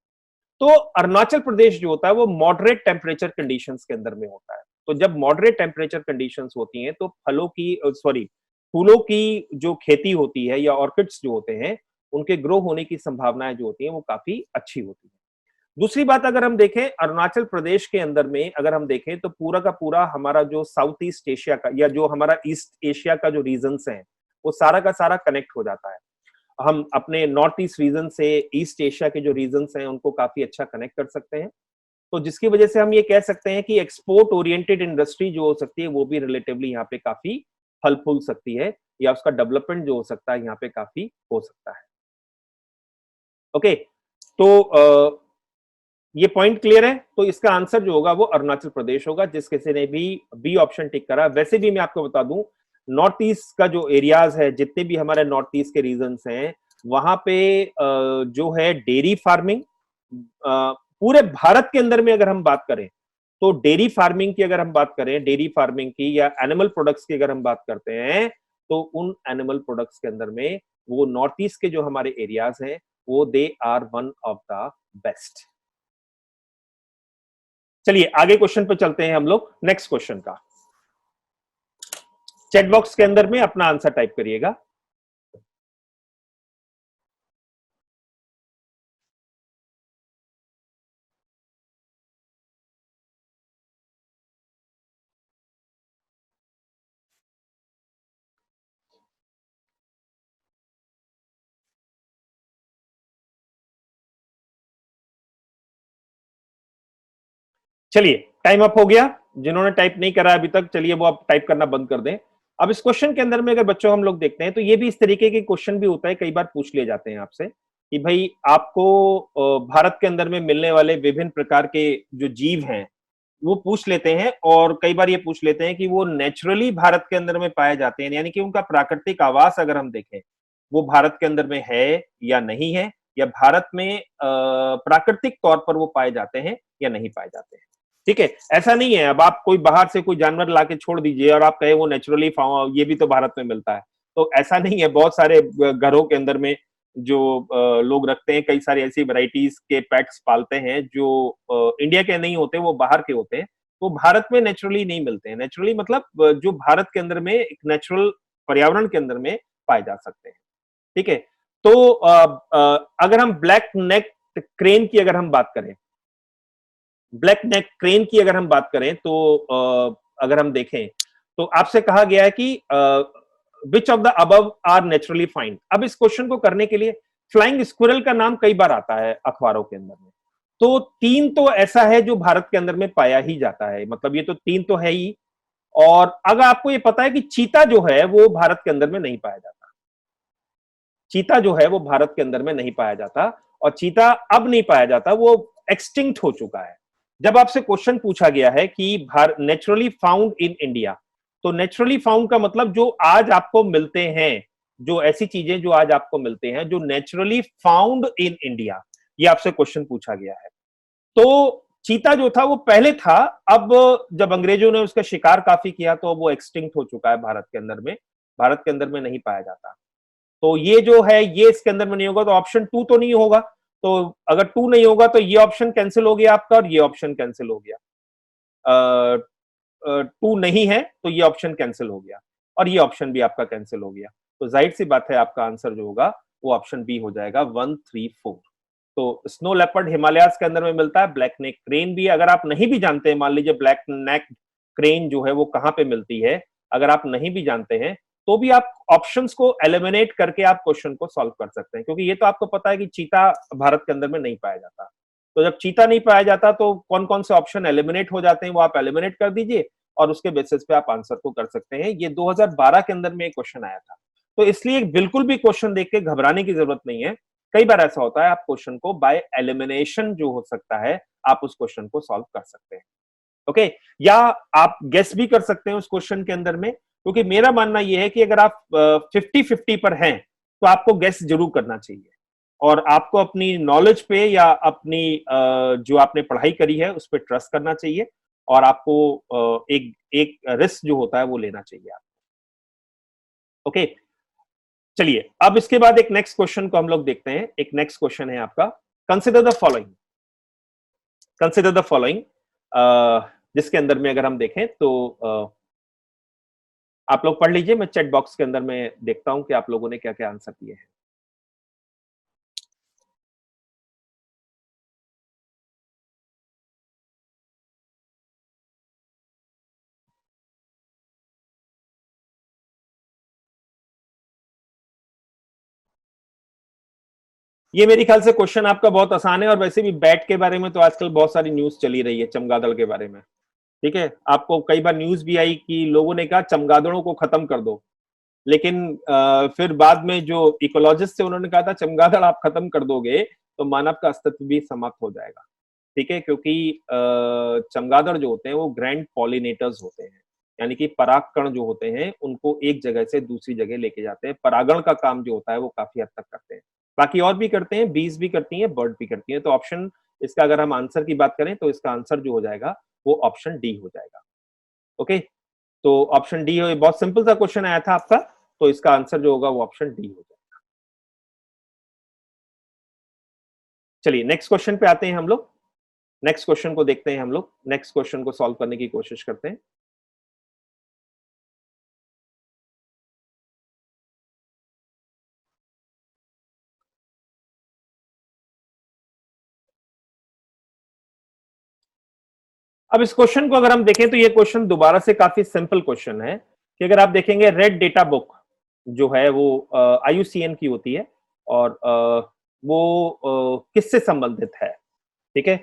तो अरुणाचल प्रदेश जो होता है वो मॉडरेट टेम्परेचर कंडीशंस के अंदर में होता है। तो जब मॉडरेट टेम्परेचर कंडीशंस होती हैं तो फूलों की जो खेती होती है या ऑर्किड्स जो होते हैं उनके ग्रो होने की संभावनाएं जो होती हैं वो काफी अच्छी होती है। दूसरी बात अगर हम देखें अरुणाचल प्रदेश के अंदर में, अगर हम देखें तो पूरा का पूरा हमारा जो साउथ ईस्ट एशिया का या जो हमारा ईस्ट एशिया का जो रीजन्स है वो सारा का सारा कनेक्ट हो जाता है। हम अपने नॉर्थ ईस्ट रीजन से ईस्ट एशिया के जो रीजन्स हैं उनको काफी अच्छा कनेक्ट कर सकते हैं। तो जिसकी वजह से हम ये कह सकते हैं कि एक्सपोर्ट ओरिएंटेड इंडस्ट्री जो हो सकती है वो भी रिलेटिवली यहाँ पे काफी फल फूल सकती है, या उसका डेवलपमेंट जो हो सकता है यहाँ पे काफी हो सकता है। ओके, तो ये पॉइंट क्लियर है। तो इसका आंसर जो होगा वो अरुणाचल प्रदेश होगा, जिस किसी ने भी बी ऑप्शन टिक करा। वैसे भी मैं आपको बता दूं नॉर्थ ईस्ट का जो एरियाज है, जितने भी हमारे नॉर्थ ईस्ट के रीजन्स हैं वहां पे जो है डेयरी फार्मिंग, पूरे भारत के अंदर में अगर हम बात करें तो डेयरी फार्मिंग की अगर हम बात करें, डेयरी फार्मिंग की या एनिमल प्रोडक्ट्स की अगर हम बात करते हैं तो उन एनिमल प्रोडक्ट्स के अंदर में वो नॉर्थ ईस्ट के जो हमारे एरियाज हैं वो they are one of the best. चलिए आगे क्वेश्चन पे चलते हैं हम लोग। नेक्स्ट क्वेश्चन का चैट बॉक्स के अंदर में अपना आंसर टाइप करिएगा। चलिए टाइम अप हो गया। जिन्होंने टाइप नहीं करा अभी तक, चलिए वो आप टाइप करना बंद कर दें। अब इस क्वेश्चन के अंदर में अगर बच्चों हम लोग देखते हैं तो ये भी इस तरीके के क्वेश्चन भी होता है, कई बार पूछ लिए जाते हैं आपसे कि भाई आपको भारत के अंदर में मिलने वाले विभिन्न प्रकार के जो जीव हैं वो पूछ लेते हैं, और कई बार ये पूछ लेते हैं कि वो नेचुरली भारत के अंदर में पाए जाते हैं, यानी कि उनका प्राकृतिक आवास अगर हम देखें वो भारत के अंदर में है या नहीं है, या भारत में प्राकृतिक तौर पर वो पाए जाते हैं या नहीं पाए जाते हैं। ठीक है, ऐसा नहीं है अब आप कोई बाहर से कोई जानवर लाके छोड़ दीजिए और आप कहे वो नेचुरली ये भी तो भारत में मिलता है, तो ऐसा नहीं है। बहुत सारे घरों के अंदर में जो लोग रखते हैं, कई सारी ऐसी वैरायटीज के पेट्स पालते हैं जो इंडिया के नहीं होते, वो बाहर के होते हैं, वो भारत में नेचुरली नहीं मिलते हैं। नेचुरली मतलब जो भारत के अंदर में एक नेचुरल पर्यावरण के अंदर में पाए जा सकते हैं। ठीक है, तो अगर हम ब्लैक नेक क्रेन की अगर हम बात करें, ब्लैक नेक क्रेन की अगर हम बात करें तो अगर हम देखें तो आपसे कहा गया है कि which of the above are naturally find. अब इस क्वेश्चन को करने के लिए फ्लाइंग स्क्विरल का नाम कई बार आता है अखबारों के अंदर में, तो 3 तो ऐसा है जो भारत के अंदर में पाया ही जाता है, मतलब ये तो 3 तो है ही। और अगर आपको ये पता है कि चीता जो है वो भारत के अंदर में नहीं पाया जाता, चीता जो है वो भारत के अंदर में नहीं पाया जाता, और चीता अब नहीं पाया जाता, वो एक्सटिंक्ट हो चुका है। जब आपसे क्वेश्चन पूछा गया है कि नेचुरली फाउंड इन इंडिया, तो नेचुरली फाउंड का मतलब जो आज आपको मिलते हैं, जो ऐसी चीजें जो आज आपको मिलते हैं जो नेचुरली फाउंड इन इंडिया, ये आपसे क्वेश्चन पूछा गया है। तो चीता जो था वो पहले था, अब जब अंग्रेजों ने उसका शिकार काफी किया तो वो एक्सटिंक्ट हो चुका है भारत के अंदर में, भारत के अंदर में नहीं पाया जाता। तो ये जो है ये इसके अंदर में नहीं होगा, तो ऑप्शन 2 तो नहीं होगा। तो अगर 2 नहीं होगा तो ये ऑप्शन कैंसिल हो गया आपका, और ये ऑप्शन कैंसिल हो गया। 2 नहीं है तो ये ऑप्शन कैंसिल हो गया, और ये ऑप्शन भी आपका कैंसिल हो गया। तो जाहिर सी बात है आपका आंसर जो होगा वो ऑप्शन बी हो जाएगा 1, 3, 4। तो स्नो लेपर्ड हिमालयाज के अंदर में मिलता है, ब्लैक नेक क्रेन भी अगर आप नहीं भी जानते हैं, मान लीजिए ब्लैक नेक क्रेन जो है वो कहां पे मिलती है, अगर आप नहीं भी जानते हैं तो भी आप ऑप्शंस को एलिमिनेट करके आप क्वेश्चन को सॉल्व कर सकते हैं, क्योंकि ये तो आपको पता है कि चीता भारत के अंदर में नहीं पाया जाता। तो जब चीता नहीं पाया जाता तो कौन कौन से ऑप्शन एलिमिनेट हो जाते हैं वो आप एलिमिनेट कर दीजिए, और उसके बेसिस पे आप आंसर को कर सकते हैं। ये 2012 के अंदर में एक क्वेश्चन आया था, तो इसलिए बिल्कुल भी क्वेश्चन देख के घबराने की जरूरत नहीं है। कई बार ऐसा होता है आप क्वेश्चन को बाय एलिमिनेशन जो हो सकता है, आप उस क्वेश्चन को सॉल्व कर सकते हैं। ओके, या आप गेस भी कर सकते हैं उस क्वेश्चन के अंदर में, क्योंकि मेरा मानना यह है कि अगर आप 50-50 पर हैं तो आपको गेस जरूर करना चाहिए, और आपको अपनी नॉलेज पे या अपनी जो आपने पढ़ाई करी है उस पर ट्रस्ट करना चाहिए, और आपको एक एक रिस्क जो होता है वो लेना चाहिए आप। ओके, चलिए अब इसके बाद एक नेक्स्ट क्वेश्चन को हम लोग देखते हैं। एक नेक्स्ट क्वेश्चन है आपका, consider the following, consider the following, जिसके अंदर में अगर हम देखें तो आप लोग पढ़ लीजिए, मैं चैट बॉक्स के अंदर में देखता हूं कि आप लोगों ने क्या क्या आंसर दिए हैं। ये मेरे ख्याल से क्वेश्चन आपका बहुत आसान है, और वैसे भी बैट के बारे में तो आजकल बहुत सारी न्यूज चली रही है, चमगादड़ के बारे में। ठीक है, आपको कई बार न्यूज भी आई कि लोगों ने कहा चमगादड़ों को खत्म कर दो, लेकिन फिर बाद में जो इकोलॉजिस्ट थे उन्होंने कहा था चमगादड़ आप खत्म कर दोगे तो मानव का अस्तित्व भी समाप्त हो जाएगा। ठीक है, क्योंकि चमगादड़ जो होते हैं वो ग्रैंड पॉलिनेटर्स होते हैं, यानी कि परागकण जो होते हैं उनको एक जगह से दूसरी जगह लेके जाते हैं। परागण का काम जो होता है वो काफी हद तक करते हैं, बाकी और भी करते हैं, बीज भी करती हैं, बर्ड भी करती हैं। तो ऑप्शन इसका अगर हम आंसर की बात करें तो इसका आंसर जो हो जाएगा वो ऑप्शन डी हो जाएगा। ओके, तो ऑप्शन डी, बहुत सिंपल सा क्वेश्चन आया था आपका, तो इसका आंसर जो होगा वो ऑप्शन डी हो जाएगा। चलिए नेक्स्ट क्वेश्चन पे आते हैं हम लोग, नेक्स्ट क्वेश्चन को देखते हैं हम लोग, नेक्स्ट क्वेश्चन को सॉल्व करने की कोशिश करते हैं। अब इस क्वेश्चन को अगर हम देखें तो ये क्वेश्चन दोबारा से काफी सिंपल क्वेश्चन है, कि अगर आप देखेंगे रेड डेटा बुक जो है वो IUCN की होती है, और वो किससे संबंधित है, ठीक है,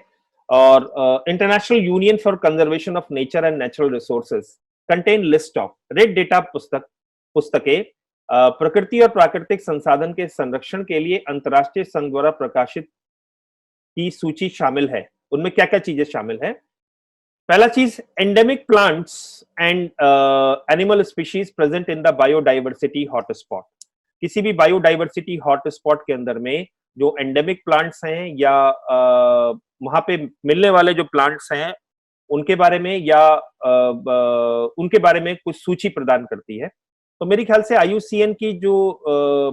और international union for conservation of nature and natural resources contain list of red data पुस्तकें प्रकृति और प्राकृतिक संसाधन के संरक्षण के लिए अंतर्राष्ट्रीय संघ द्वारा प्रकाशित की सूची शामिल है। उनमें क्या क्या चीजें शामिल है? पहला चीज, endemic plants and animal species present in the biodiversity hotspot. किसी भी बायोडाइवर्सिटी हॉटस्पॉट के अंदर में जो एंडेमिक प्लांट्स हैं या वहां पे मिलने वाले जो प्लांट्स हैं उनके बारे में, या उनके बारे में कुछ सूची प्रदान करती है। तो मेरे ख्याल से IUCN की जो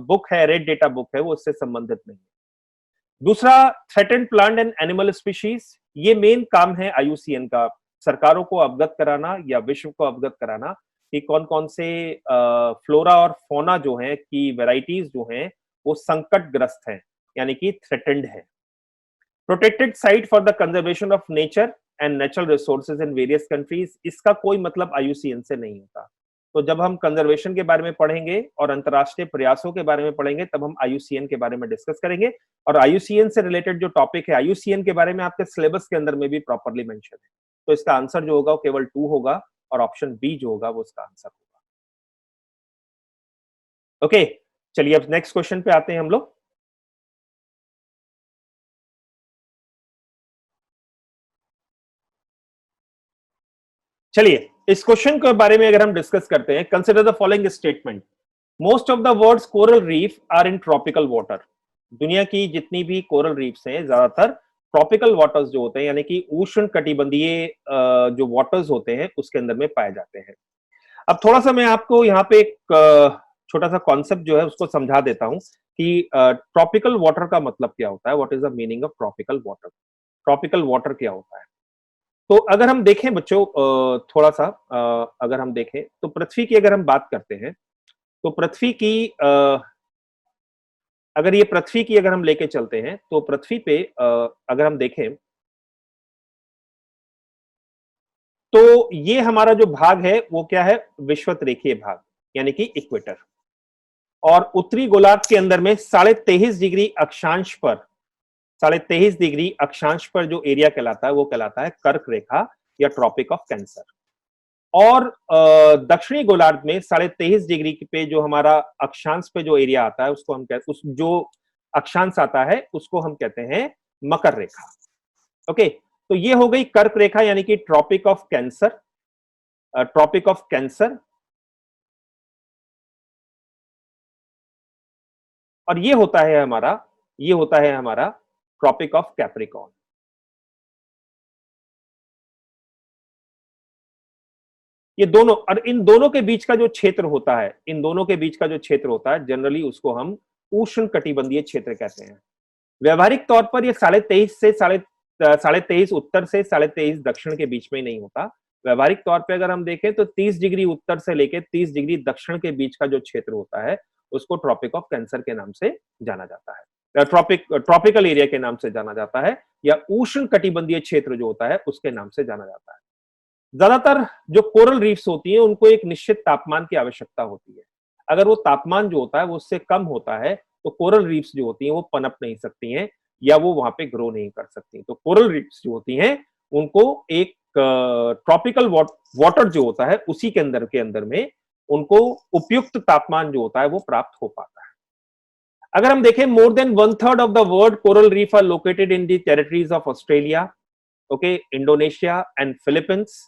बुक है, रेड डेटा बुक है, वो उससे संबंधित नहीं है। दूसरा, threatened plant and animal species, ये मेन काम है IUCN का, सरकारों को अवगत कराना या विश्व को अवगत कराना कि कौन कौन से फ्लोरा और फोना जो है की वैरायटीज जो हैं वो संकटग्रस्त हैं, यानी कि थ्रेटेंड है। Protected site for the conservation of nature and natural resources in various countries, इसका कोई मतलब IUCN से नहीं होता। तो जब हम कंजर्वेशन के बारे में पढ़ेंगे और अंतरराष्ट्रीय प्रयासों के बारे में पढ़ेंगे तब हम IUCN के बारे में डिस्कस करेंगे, और IUCN से रिलेटेड जो टॉपिक है IUCN के बारे में आपके सिलेबस के अंदर में भी प्रॉपरली मेंशन है। तो इसका आंसर जो होगा वो केवल 2 होगा, और ऑप्शन बी जो होगा वो इसका आंसर होगा। ओके, चलिए अब नेक्स्ट क्वेश्चन पे आते हैं हम लोग। चलिए इस क्वेश्चन के बारे में अगर हम डिस्कस करते हैं, consider the following statement, most of the world's coral reef are in tropical water. दुनिया की जितनी भी कोरल रीफ्स हैं ज्यादातर ट्रॉपिकल वाटर्स जो होते हैं, यानी कि उष्ण कटिबंधीय जो वाटर्स होते हैं उसके अंदर में पाए जाते हैं। अब थोड़ा सा मैं आपको यहाँ पे एक छोटा सा कॉन्सेप्ट जो है उसको समझा देता हूँ कि ट्रॉपिकल वाटर का मतलब क्या होता है, what is the meaning of tropical water. Tropical water क्या होता है? तो अगर हम देखें बच्चों, थोड़ा सा अगर हम देखें तो पृथ्वी की अगर हम बात करते हैं तो पृथ्वी की अगर ये पृथ्वी की अगर हम लेके चलते हैं तो पृथ्वी पे अगर हम देखें तो ये हमारा जो भाग है वो क्या है, विषुवत रेखीय भाग, यानी कि इक्वेटर। और उत्तरी गोलार्ध के अंदर में 23.5 डिग्री अक्षांश पर, 23.5 डिग्री अक्षांश पर जो एरिया कहलाता है वो कहलाता है कर्क रेखा या ट्रॉपिक ऑफ कैंसर। और दक्षिणी गोलार्ध में 23.5 डिग्री पे जो हमारा अक्षांश पे जो एरिया आता है उसको हम कहते, उस जो अक्षांश आता है उसको हम कहते हैं मकर रेखा। ओके, तो ये हो गई कर्क रेखा यानी कि tropic of cancer, tropic of cancer. और ये होता है हमारा ट्रॉपिक ऑफ कैप्रिकॉर्न। ये दोनों, और इन दोनों के बीच का जो क्षेत्र होता है, इन दोनों के बीच का जो क्षेत्र होता है, जनरली उसको हम उष्ण कटिबंधीय क्षेत्र कहते हैं। व्यवहारिक तौर पर ये 23.5 से 23.5 उत्तर से 23.5 दक्षिण के बीच में ही नहीं होता। व्यवहारिक तौर पे अगर हम देखें तो 30 डिग्री उत्तर से लेके 30 डिग्री दक्षिण के बीच का जो क्षेत्र होता है उसको ट्रॉपिक ऑफ कैंसर के नाम से जाना जाता है, ट्रॉपिकल एरिया के नाम से जाना जाता है, या उष्ण कटिबंधीय क्षेत्र जो होता है उसके नाम से जाना जाता है। ज्यादातर जो कोरल रीफ्स होती हैं उनको एक निश्चित तापमान की आवश्यकता होती है। अगर वो तापमान जो होता है वो उससे कम होता है तो कोरल रीफ्स जो होती हैं वो पनप नहीं सकती हैं या वो वहां पे ग्रो नहीं कर सकती। तो कोरल रीफ्स जो होती हैं उनको एक ट्रॉपिकल वाटर जो होता है उसी के अंदर में उनको उपयुक्त तापमान जो होता है वो प्राप्त हो पाता है। अगर हम देखें, more than 1/3 of the world coral reef are located in the territories of Australia, okay, Indonesia and Philippines.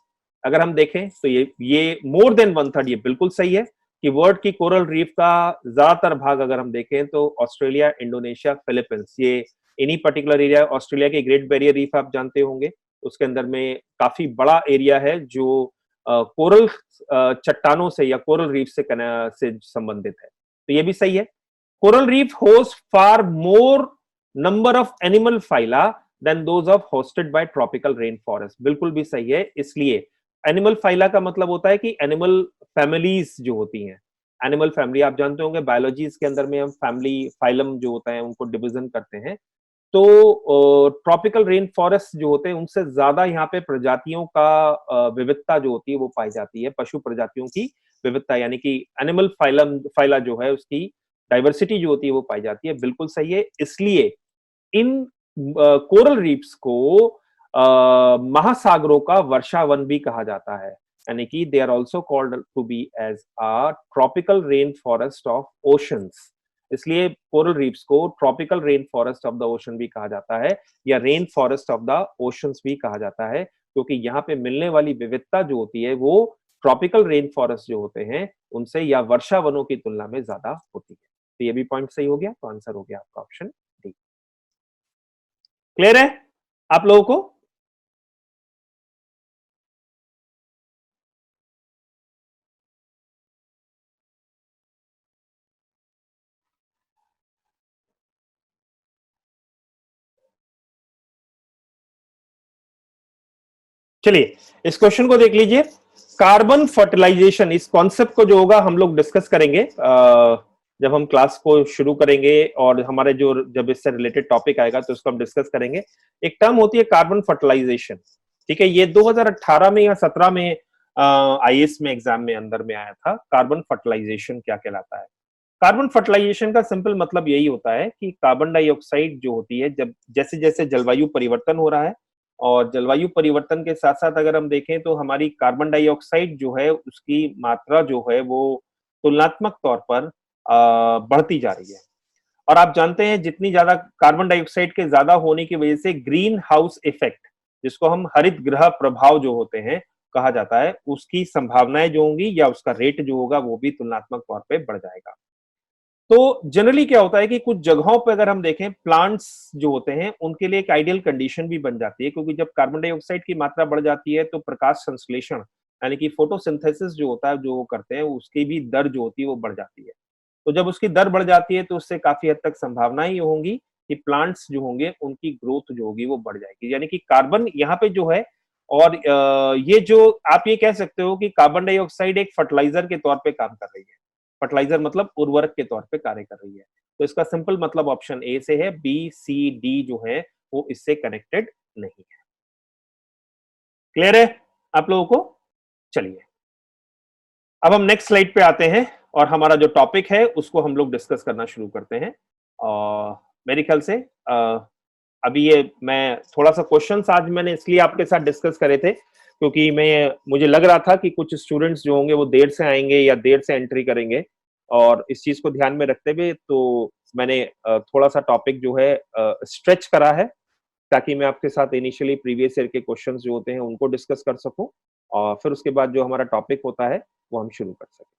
अगर हम देखें तो ये मोर देन 1/3, ये बिल्कुल सही है कि वर्ल्ड की कोरल रीफ का ज्यादातर भाग अगर हम देखें तो ऑस्ट्रेलिया, इंडोनेशिया, फिलीपींस, ये इन्हीं पर्टिकुलर एरिया। ऑस्ट्रेलिया के ग्रेट बैरियर रीफ आप जानते होंगे, उसके अंदर में काफी बड़ा एरिया है जो कोरल चट्टानों से या कोरल रीफ से संबंधित है, तो ये भी सही है। Coral reef host far more number of animal phyla than those of hosted by tropical rain forest, बिल्कुल भी सही है। इसलिए एनिमल फाइला का मतलब होता है कि एनिमल फैमिलीज जो होती हैं, एनिमल फैमिली आप जानते होंगे बायोलॉजी के अंदर में हम फैमिली फाइलम जो होता है उनको डिवीजन करते हैं। तो ट्रॉपिकल रेन फॉरेस्ट जो होते हैं उनसे ज्यादा यहाँ पे प्रजातियों का विविधता जो होती है वो पाई जाती है, पशु प्रजातियों की विविधता, यानी कि एनिमल फाइला जो है उसकी डाइवर्सिटी जो होती है वो पाई जाती है, बिल्कुल सही है। इसलिए इन कोरल रीफ्स को महासागरों का वर्षावन भी कहा जाता है, यानी कि they are also called to be as a tropical rain forest of oceans. इसलिए कोरल रीफ्स को tropical rain forest of the ocean भी कहा जाता है या rain forest of the oceans भी कहा जाता है, क्योंकि यहाँ पे मिलने वाली विविधता जो होती है वो ट्रॉपिकल रेन फॉरेस्ट जो होते हैं उनसे या वर्षा वनों की तुलना में ज्यादा होती है। तो ये भी पॉइंट सही हो गया, तो आंसर हो गया आपका ऑप्शन डी। क्लियर है आप लोगों को? चलिए इस क्वेश्चन को देख लीजिए। कार्बन फर्टिलाइजेशन, इस कॉन्सेप्ट को जो होगा हम लोग डिस्कस करेंगे जब हम क्लास को शुरू करेंगे, और हमारे जो जब इससे रिलेटेड टॉपिक आएगा तो उसको हम डिस्कस करेंगे। एक टर्म होती है कार्बन फर्टिलाइजेशन, ठीक है, ये 2018 में या 17 में आईएएस में एग्जाम में अंदर में आया था। कार्बन फर्टिलाइजेशन क्या कहलाता है? कार्बन फर्टिलाइजेशन का सिंपल मतलब यही होता है कि कार्बन डाइऑक्साइड जो होती है, जब जैसे जैसे जलवायु परिवर्तन हो रहा है, और जलवायु परिवर्तन के साथ साथ अगर हम देखें तो हमारी कार्बन डाइऑक्साइड जो है उसकी मात्रा जो है वो तुलनात्मक तौर पर बढ़ती जा रही है। और आप जानते हैं जितनी ज्यादा कार्बन डाइऑक्साइड के ज्यादा होने की वजह से ग्रीन हाउस इफेक्ट, जिसको हम हरित गृह प्रभाव जो होते हैं कहा जाता है, उसकी संभावनाएं जो होंगी या उसका रेट जो होगा वो भी तुलनात्मक तौर पर बढ़ जाएगा। तो जनरली क्या होता है कि कुछ जगहों पे अगर हम देखें प्लांट्स जो होते हैं उनके लिए एक आइडियल कंडीशन भी बन जाती है, क्योंकि जब कार्बन डाइऑक्साइड की मात्रा बढ़ जाती है तो प्रकाश संश्लेषण यानी कि फोटोसिंथेसिस जो होता है, जो वो करते हैं, उसकी भी दर जो होती है वो बढ़ जाती है। तो जब उसकी दर बढ़ जाती है तो उससे काफी हद तक संभावनाएं ये होंगी कि प्लांट्स जो होंगे उनकी ग्रोथ जो होगी वो बढ़ जाएगी। यानी कि कार्बन यहाँ पे जो है, और ये जो आप ये कह सकते हो कि कार्बन डाइऑक्साइड एक फर्टिलाइजर के तौर पे काम कर रही है। फर्टिलाइजर मतलब उर्वरक के तौर पे कार्य कर रही है। तो इसका सिंपल मतलब ऑप्शन ए से है, बी सी डी जो है वो इससे कनेक्टेड नहीं है। क्लियर है आप लोगों को? चलिए अब हम नेक्स्ट स्लाइड पे आते हैं और हमारा जो टॉपिक है उसको हम लोग डिस्कस करना शुरू करते हैं। और मेरे ख्याल से अभी ये मैं थोड़ा सा क्वेश्चंस आज मैंने इसलिए आपके साथ डिस्कस करे थे क्योंकि मुझे लग रहा था कि कुछ स्टूडेंट्स जो होंगे वो देर से आएंगे या देर से एंट्री करेंगे, और इस चीज को ध्यान में रखते हुए तो मैंने थोड़ा सा टॉपिक जो है स्ट्रेच करा है, ताकि मैं आपके साथ इनिशियली प्रीवियस ईयर के क्वेश्चंस जो होते हैं उनको डिस्कस कर सकूं, और फिर उसके बाद जो हमारा टॉपिक होता है वो हम शुरू कर सकें।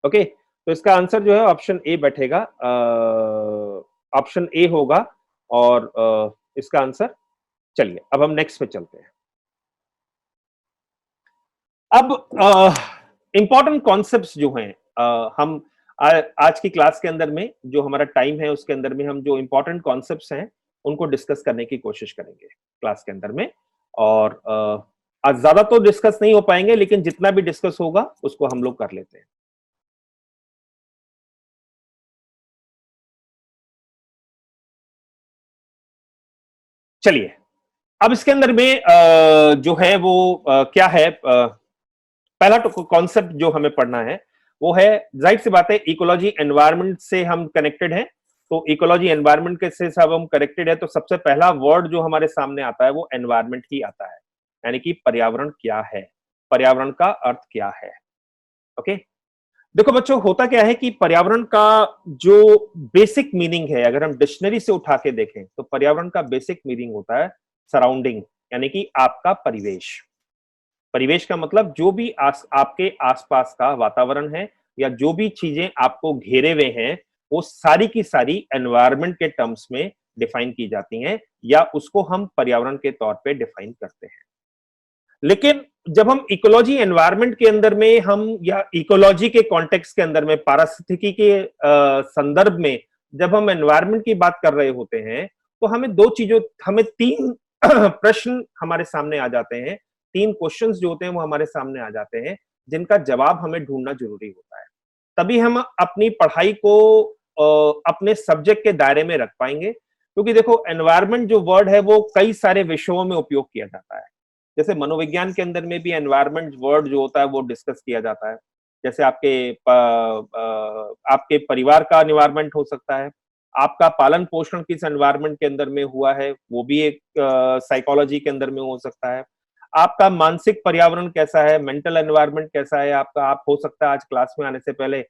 ओके, तो इसका आंसर जो है ऑप्शन ए बैठेगा, ऑप्शन ए होगा। और इसका आंसर, चलिए अब हम नेक्स्ट पे चलते हैं। अब इंपॉर्टेंट कॉन्सेप्ट्स जो हैं, हम आज की क्लास के अंदर में जो हमारा टाइम है उसके अंदर में हम जो इंपॉर्टेंट कॉन्सेप्ट्स हैं उनको डिस्कस करने की कोशिश करेंगे क्लास के अंदर में। और आज ज्यादा तो डिस्कस नहीं हो पाएंगे, लेकिन जितना भी डिस्कस होगा उसको हम लोग कर लेते हैं। चलिए, अब इसके अंदर में जो है वो क्या है, पहला तो कॉन्सेप्ट जो हमें पढ़ना है वो है, जाहिर सी बात है, इकोलॉजी एनवायरनमेंट से हम कनेक्टेड हैं। तो इकोलॉजी एनवायरनमेंट के से सब हम कनेक्टेड है, तो सबसे पहला वर्ड जो हमारे सामने आता है वो एनवायरनमेंट ही आता है, यानी कि पर्यावरण क्या है, पर्यावरण का अर्थ क्या है। ओके, देखो बच्चों, होता क्या है कि पर्यावरण का जो बेसिक मीनिंग है, अगर हम डिक्शनरी से उठा के देखें तो पर्यावरण का बेसिक मीनिंग होता है सराउंडिंग, यानी कि आपका परिवेश। परिवेश का मतलब जो भी आपके आसपास का वातावरण है, या जो भी चीजें आपको घेरे हुए हैं, वो सारी की सारी एनवायरनमेंट के टर्म्स में डिफाइन की जाती हैं, या उसको हम पर्यावरण के तौर पे डिफाइन करते हैं। लेकिन जब हम इकोलॉजी एनवायरनमेंट के अंदर में हम, या इकोलॉजी के कॉन्टेक्स्ट के अंदर में, पारिस्थितिकी के संदर्भ में जब हम एनवायरनमेंट की बात कर रहे होते हैं, तो हमें तीन प्रश्न हमारे सामने आ जाते हैं, तीन क्वेश्चंस जो होते हैं वो हमारे सामने आ जाते हैं, जिनका जवाब हमें ढूंढना जरूरी होता है। तभी हम अपनी पढ़ाई को अपने सब्जेक्ट के दायरे में रख पाएंगे। क्योंकि देखो, एनवायरनमेंट जो वर्ड है वो कई सारे विषयों में उपयोग किया जाता है। जैसे मनोविज्ञान के अंदर में भी एनवायरनमेंट वर्ड जो होता है वो डिस्कस किया जाता है। जैसे आपके परिवार का एनवायरनमेंट हो सकता है, आपका पालन पोषण किस एनवायरनमेंट के अंदर में हुआ है वो भी एक साइकोलॉजी के अंदर में हो सकता है। आपका मानसिक पर्यावरण कैसा है, मेंटल एनवायरनमेंट कैसा है आपका, आप हो सकता है आज क्लास में आने से पहले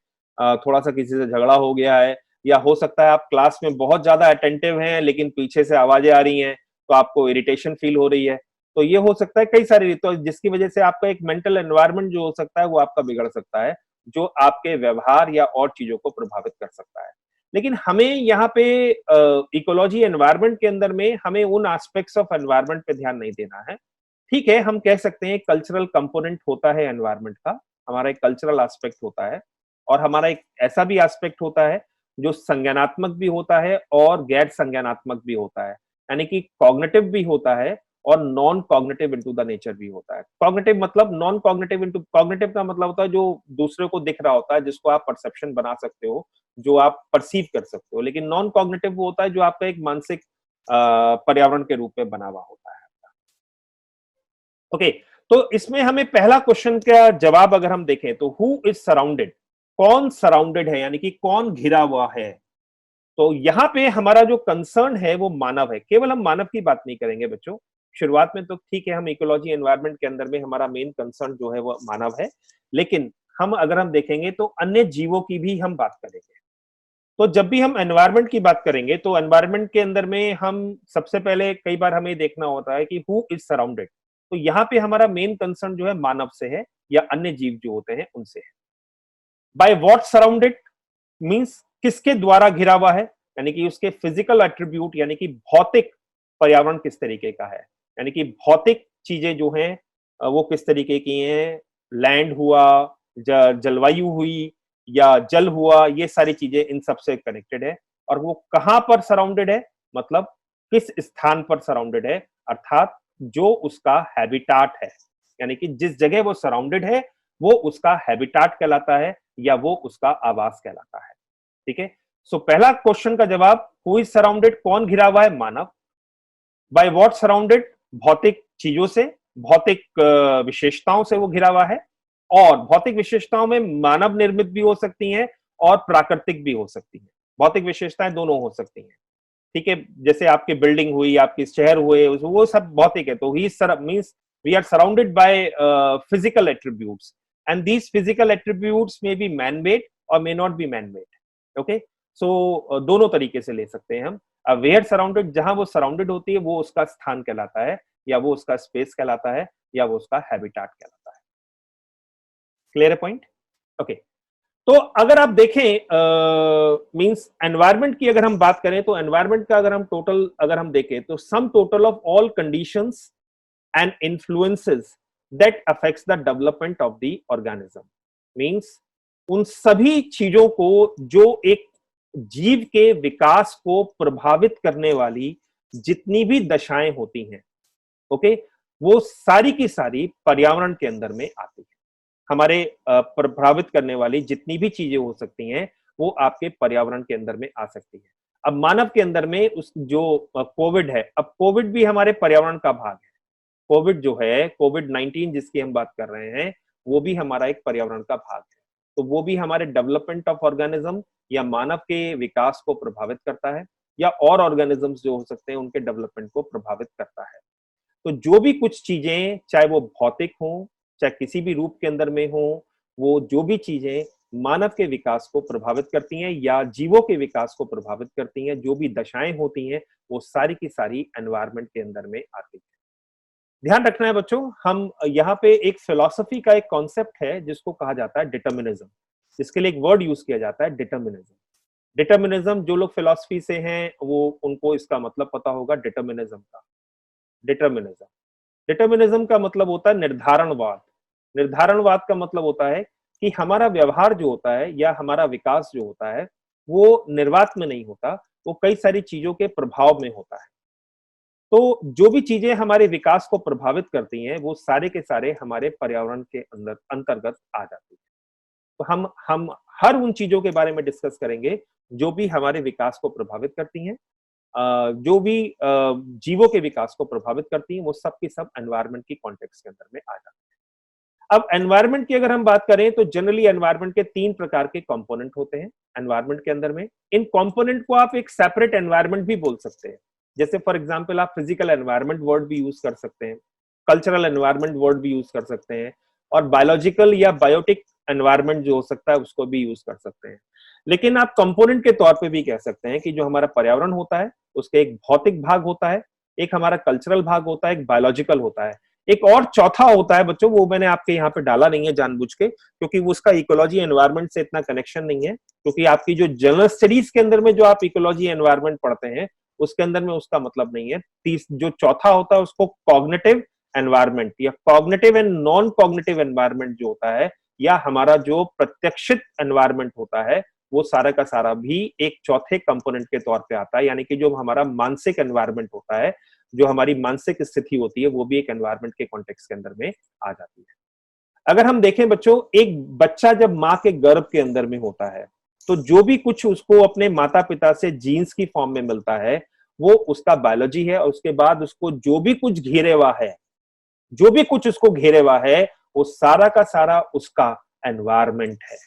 थोड़ा सा किसी से झगड़ा हो गया है, या हो सकता है आप क्लास में बहुत ज्यादा अटेंटिव हैं लेकिन पीछे से आवाजें आ रही हैं तो आपको इरिटेशन फील हो रही है। तो ये हो सकता है कई सारी, तो जिसकी वजह से आपका एक मेंटल एनवायरनमेंट जो हो सकता है वो आपका बिगड़ सकता है, जो आपके व्यवहार या और चीजों को प्रभावित कर सकता है। लेकिन हमें यहाँ पे इकोलॉजी एनवायरनमेंट के अंदर में हमें उन एस्पेक्ट्स ऑफ एनवायरनमेंट पे ध्यान नहीं देना है। ठीक है, हम कह सकते हैं कल्चरल कंपोनेंट होता है एनवायरनमेंट का, हमारा एक कल्चरल एस्पेक्ट होता है, और हमारा एक ऐसा भी एस्पेक्ट होता है जो संज्ञानात्मक भी होता है और गैर संज्ञानात्मक भी होता है, यानी कि कॉग्निटिव भी होता है और non cognitive into the nature भी होता है। कॉग्निटिव मतलब नॉन कॉग्निटिव इनटू, कॉग्निटिव का मतलब होता है जो दूसरे को दिख रहा होता है, जिसको आप परसेप्शन बना सकते हो, जो आप परसीव कर सकते हो। लेकिन नॉन कॉग्निटिव वो होता है जो आपका एक मानसिक पर्यावरण के रूप में बना हुआ होता है। ओके, तो इसमें हमें पहला क्वेश्चन का जवाब अगर हम देखें तो हु इज सराउंडेड, कौन सराउंडेड है, यानी कि कौन घिरा हुआ है। तो यहाँ पे हमारा जो कंसर्न है वो मानव है। केवल हम मानव की बात नहीं करेंगे बच्चों, शुरुआत में तो ठीक है, हम इकोलॉजी एनवायरनमेंट के अंदर में हमारा मेन कंसर्न जो है वो मानव है, लेकिन अगर हम देखेंगे तो अन्य जीवों की भी हम बात करेंगे। तो जब भी हम एनवायरनमेंट की बात करेंगे तो एनवायरनमेंट के अंदर में हम सबसे पहले कई बार हमें देखना होता है कि हु इज सराउंडेड। तो यहाँ पे हमारा मेन कंसर्न जो है मानव से है, या अन्य जीव जो होते हैं उनसे है। बाय व्हाट सराउंडेड मींस किसके द्वारा घिरा हुआ है, यानी कि उसके फिजिकल एट्रीब्यूट, यानी कि भौतिक पर्यावरण किस तरीके का है, यानी कि भौतिक चीजें जो हैं वो किस तरीके की हैं। लैंड हुआ, जलवायु हुई, या जल हुआ, ये सारी चीजें इन सबसे कनेक्टेड है। और वो कहां पर सराउंडेड है, मतलब किस स्थान पर सराउंडेड है, अर्थात जो उसका हैबिटाट है, यानी कि जिस जगह वो सराउंडेड है वो उसका हैबिटाट कहलाता है, या वो उसका आवास कहलाता है। ठीक है, सो पहला क्वेश्चन का जवाब, हु इज सराउंडेड, कौन घिरा हुआ है, मानव। बाय व्हाट सराउंडेड, भौतिक चीजों से, भौतिक विशेषताओं से वो घिरा हुआ है। और भौतिक विशेषताओं में मानव निर्मित भी हो सकती हैं और प्राकृतिक भी हो सकती हैं। भौतिक विशेषताएं दोनों हो सकती हैं। ठीक है, जैसे आपकी बिल्डिंग हुई, आपके शहर हुए, वो सब भौतिक है। तो ही means we are surrounded by physical attributes, and these physical attributes may be man made और may not be man made. Okay, so दोनों तरीके से ले सकते हैं हम। वेयर सराउंडेड, जहां वो सराउंडेड होती है वो उसका स्थान कहलाता है, या वो उसका स्पेस कहलाता है, या वो उसका हैबिटाट कहलाता है। क्लियर है पॉइंट? ओके। तो अगर आप देखें मींस एनवायरनमेंट की अगर हम बात करें, तो एनवायरनमेंट का अगर हम टोटल अगर हम देखें, तो sum total of all conditions and influences that affects the development of the organism. Means उन सभी चीजों को जो एक जीव के विकास को प्रभावित करने वाली जितनी भी दशाएं होती हैं, ओके, वो सारी की सारी पर्यावरण के अंदर में आती है। हमारे प्रभावित करने वाली जितनी भी चीजें हो सकती हैं, वो आपके पर्यावरण के अंदर में आ सकती है। अब मानव के अंदर में उस जो कोविड है, अब कोविड भी हमारे पर्यावरण का भाग है। कोविड जो है, कोविड-19 जिसकी हम बात कर रहे हैं, वो भी हमारा एक पर्यावरण का भाग है। तो वो भी हमारे डेवलपमेंट ऑफ ऑर्गेनिज्म या मानव के विकास को प्रभावित करता है, या और ऑर्गेनिजम्स जो हो सकते हैं उनके डेवलपमेंट को प्रभावित करता है। तो जो भी कुछ चीजें, चाहे वो भौतिक हो, चाहे किसी भी रूप के अंदर में हो, वो जो भी चीजें मानव के विकास को प्रभावित करती हैं या जीवों के विकास को प्रभावित करती हैं, जो भी दशाएं होती हैं, वो सारी की सारी एनवायरनमेंट के अंदर में आती है। ध्यान रखना है बच्चों, हम यहाँ पे एक फिलॉसफी का एक कॉन्सेप्ट है जिसको कहा जाता है डिटर्मिनिज्म, जिसके लिए एक वर्ड यूज किया जाता है डिटर्मिनिज्म। डिटर्मिनिज्म, जो लोग फिलॉसफी से हैं वो उनको इसका मतलब पता होगा डिटर्मिनिज्म का। डिटर्मिनिज्म, डिटर्मिनिज्म का मतलब होता है निर्धारणवाद। निर्धारणवाद का मतलब होता है कि हमारा व्यवहार जो होता है या हमारा विकास जो होता है, वो निर्वात में नहीं होता, वो कई सारी चीजों के प्रभाव में होता है। तो जो भी चीजें हमारे विकास को प्रभावित करती हैं, वो सारे के सारे हमारे पर्यावरण के अंदर अंतर्गत आ जाती है। तो हम हर उन चीजों के बारे में डिस्कस करेंगे जो भी हमारे विकास को प्रभावित करती हैं, जो भी जीवों के विकास को प्रभावित करती हैं, वो सब की सब एनवायरनमेंट की कॉन्टेक्स्ट के अंदर में आ जाती है। अब एनवायरनमेंट की अगर हम बात करें, तो जनरली एनवायरनमेंट के 3 प्रकार के कंपोनेंट होते हैं एनवायरनमेंट के अंदर में। इन कंपोनेंट को आप एक सेपरेट एनवायरनमेंट भी बोल सकते हैं। जैसे फॉर एग्जांपल आप फिजिकल एनवायरनमेंट वर्ड भी यूज कर सकते हैं, कल्चरल एनवायरनमेंट वर्ड भी यूज कर सकते हैं, और बायोलॉजिकल या बायोटिक एनवायरनमेंट जो हो सकता है उसको भी यूज कर सकते हैं। लेकिन आप कंपोनेंट के तौर पे भी कह सकते हैं कि जो हमारा पर्यावरण होता है उसके एक भौतिक भाग होता है, एक हमारा कल्चरल भाग होता है, एक बायोलॉजिकल होता है, एक और चौथा होता है बच्चों, वो मैंने आपके यहाँ पे डाला नहीं है जानबूझ के, क्योंकि वो उसका इकोलॉजी एनवायरनमेंट से इतना कनेक्शन नहीं है। क्योंकि आपकी जो जनरल स्टडीज के अंदर में जो आप इकोलॉजी एनवायरनमेंट पढ़ते हैं, उसके अंदर में उसका मतलब नहीं है। जो चौथा होता है उसको कॉग्निटिव एनवायरनमेंट या cognitive and non cognitive environment जो होता है, या हमारा जो प्रत्यक्षित एनवायरनमेंट होता है, वो सारा का सारा भी एक चौथे कंपोनेंट के तौर पे आता है। यानी कि जो हमारा मानसिक एनवायरनमेंट होता है, जो हमारी मानसिक स्थिति होती है, वो भी एक एनवायरनमेंट के कॉन्टेक्स्ट के अंदर में आ जाती है। अगर हम देखें बच्चों, एक बच्चा जब माँ के गर्भ के अंदर में होता है, तो जो भी कुछ उसको अपने माता पिता से जीन्स की फॉर्म में मिलता है, वो उसका बायोलॉजी है। और उसके बाद उसको जो भी कुछ घेरे हुआ है, जो भी कुछ उसको घेरे हुआ है, वो सारा का सारा उसका एनवायरनमेंट है।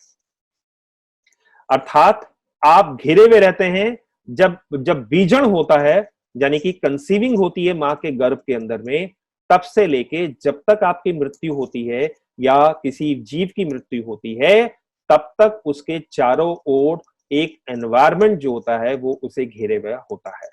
अर्थात आप घिरे हुए रहते हैं। जब जब बीजन होता है, यानी कि कंसीविंग होती है मां के गर्भ के अंदर में, तब से लेके जब तक आपकी मृत्यु होती है या किसी जीव की मृत्यु होती है, तब तक उसके चारों ओर एक एनवायरनमेंट जो होता है वो उसे घेरे हुआ होता है।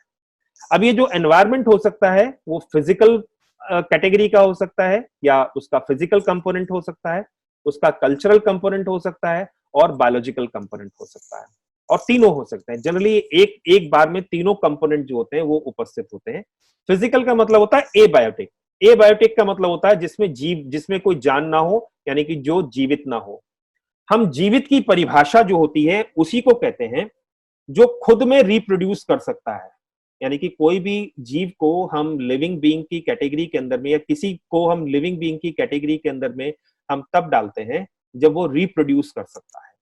अब ये जो एनवायरनमेंट हो सकता है वो फिजिकल कैटेगरी का हो सकता है, या उसका फिजिकल कंपोनेंट हो सकता है, उसका कल्चरल कंपोनेंट हो सकता है, और बायोलॉजिकल कंपोनेंट हो सकता है, और तीनों हो सकते हैं। जनरली एक एक बार में तीनों कंपोनेंट जो होते हैं वो उपस्थित होते हैं। फिजिकल का मतलब होता है एबायोटिक। एबायोटिक का मतलब होता है जिसमें कोई जान ना हो, यानी कि जो जीवित ना हो। हम जीवित की परिभाषा जो होती है उसी को कहते हैं जो खुद में रिप्रोड्यूस कर सकता है। यानी कि कोई भी जीव को हम लिविंग बीइंग की कैटेगरी के अंदर में, या किसी को हम लिविंग बीइंग की कैटेगरी के अंदर में हम तब डालते हैं जब वो रिप्रोड्यूस कर सकता है।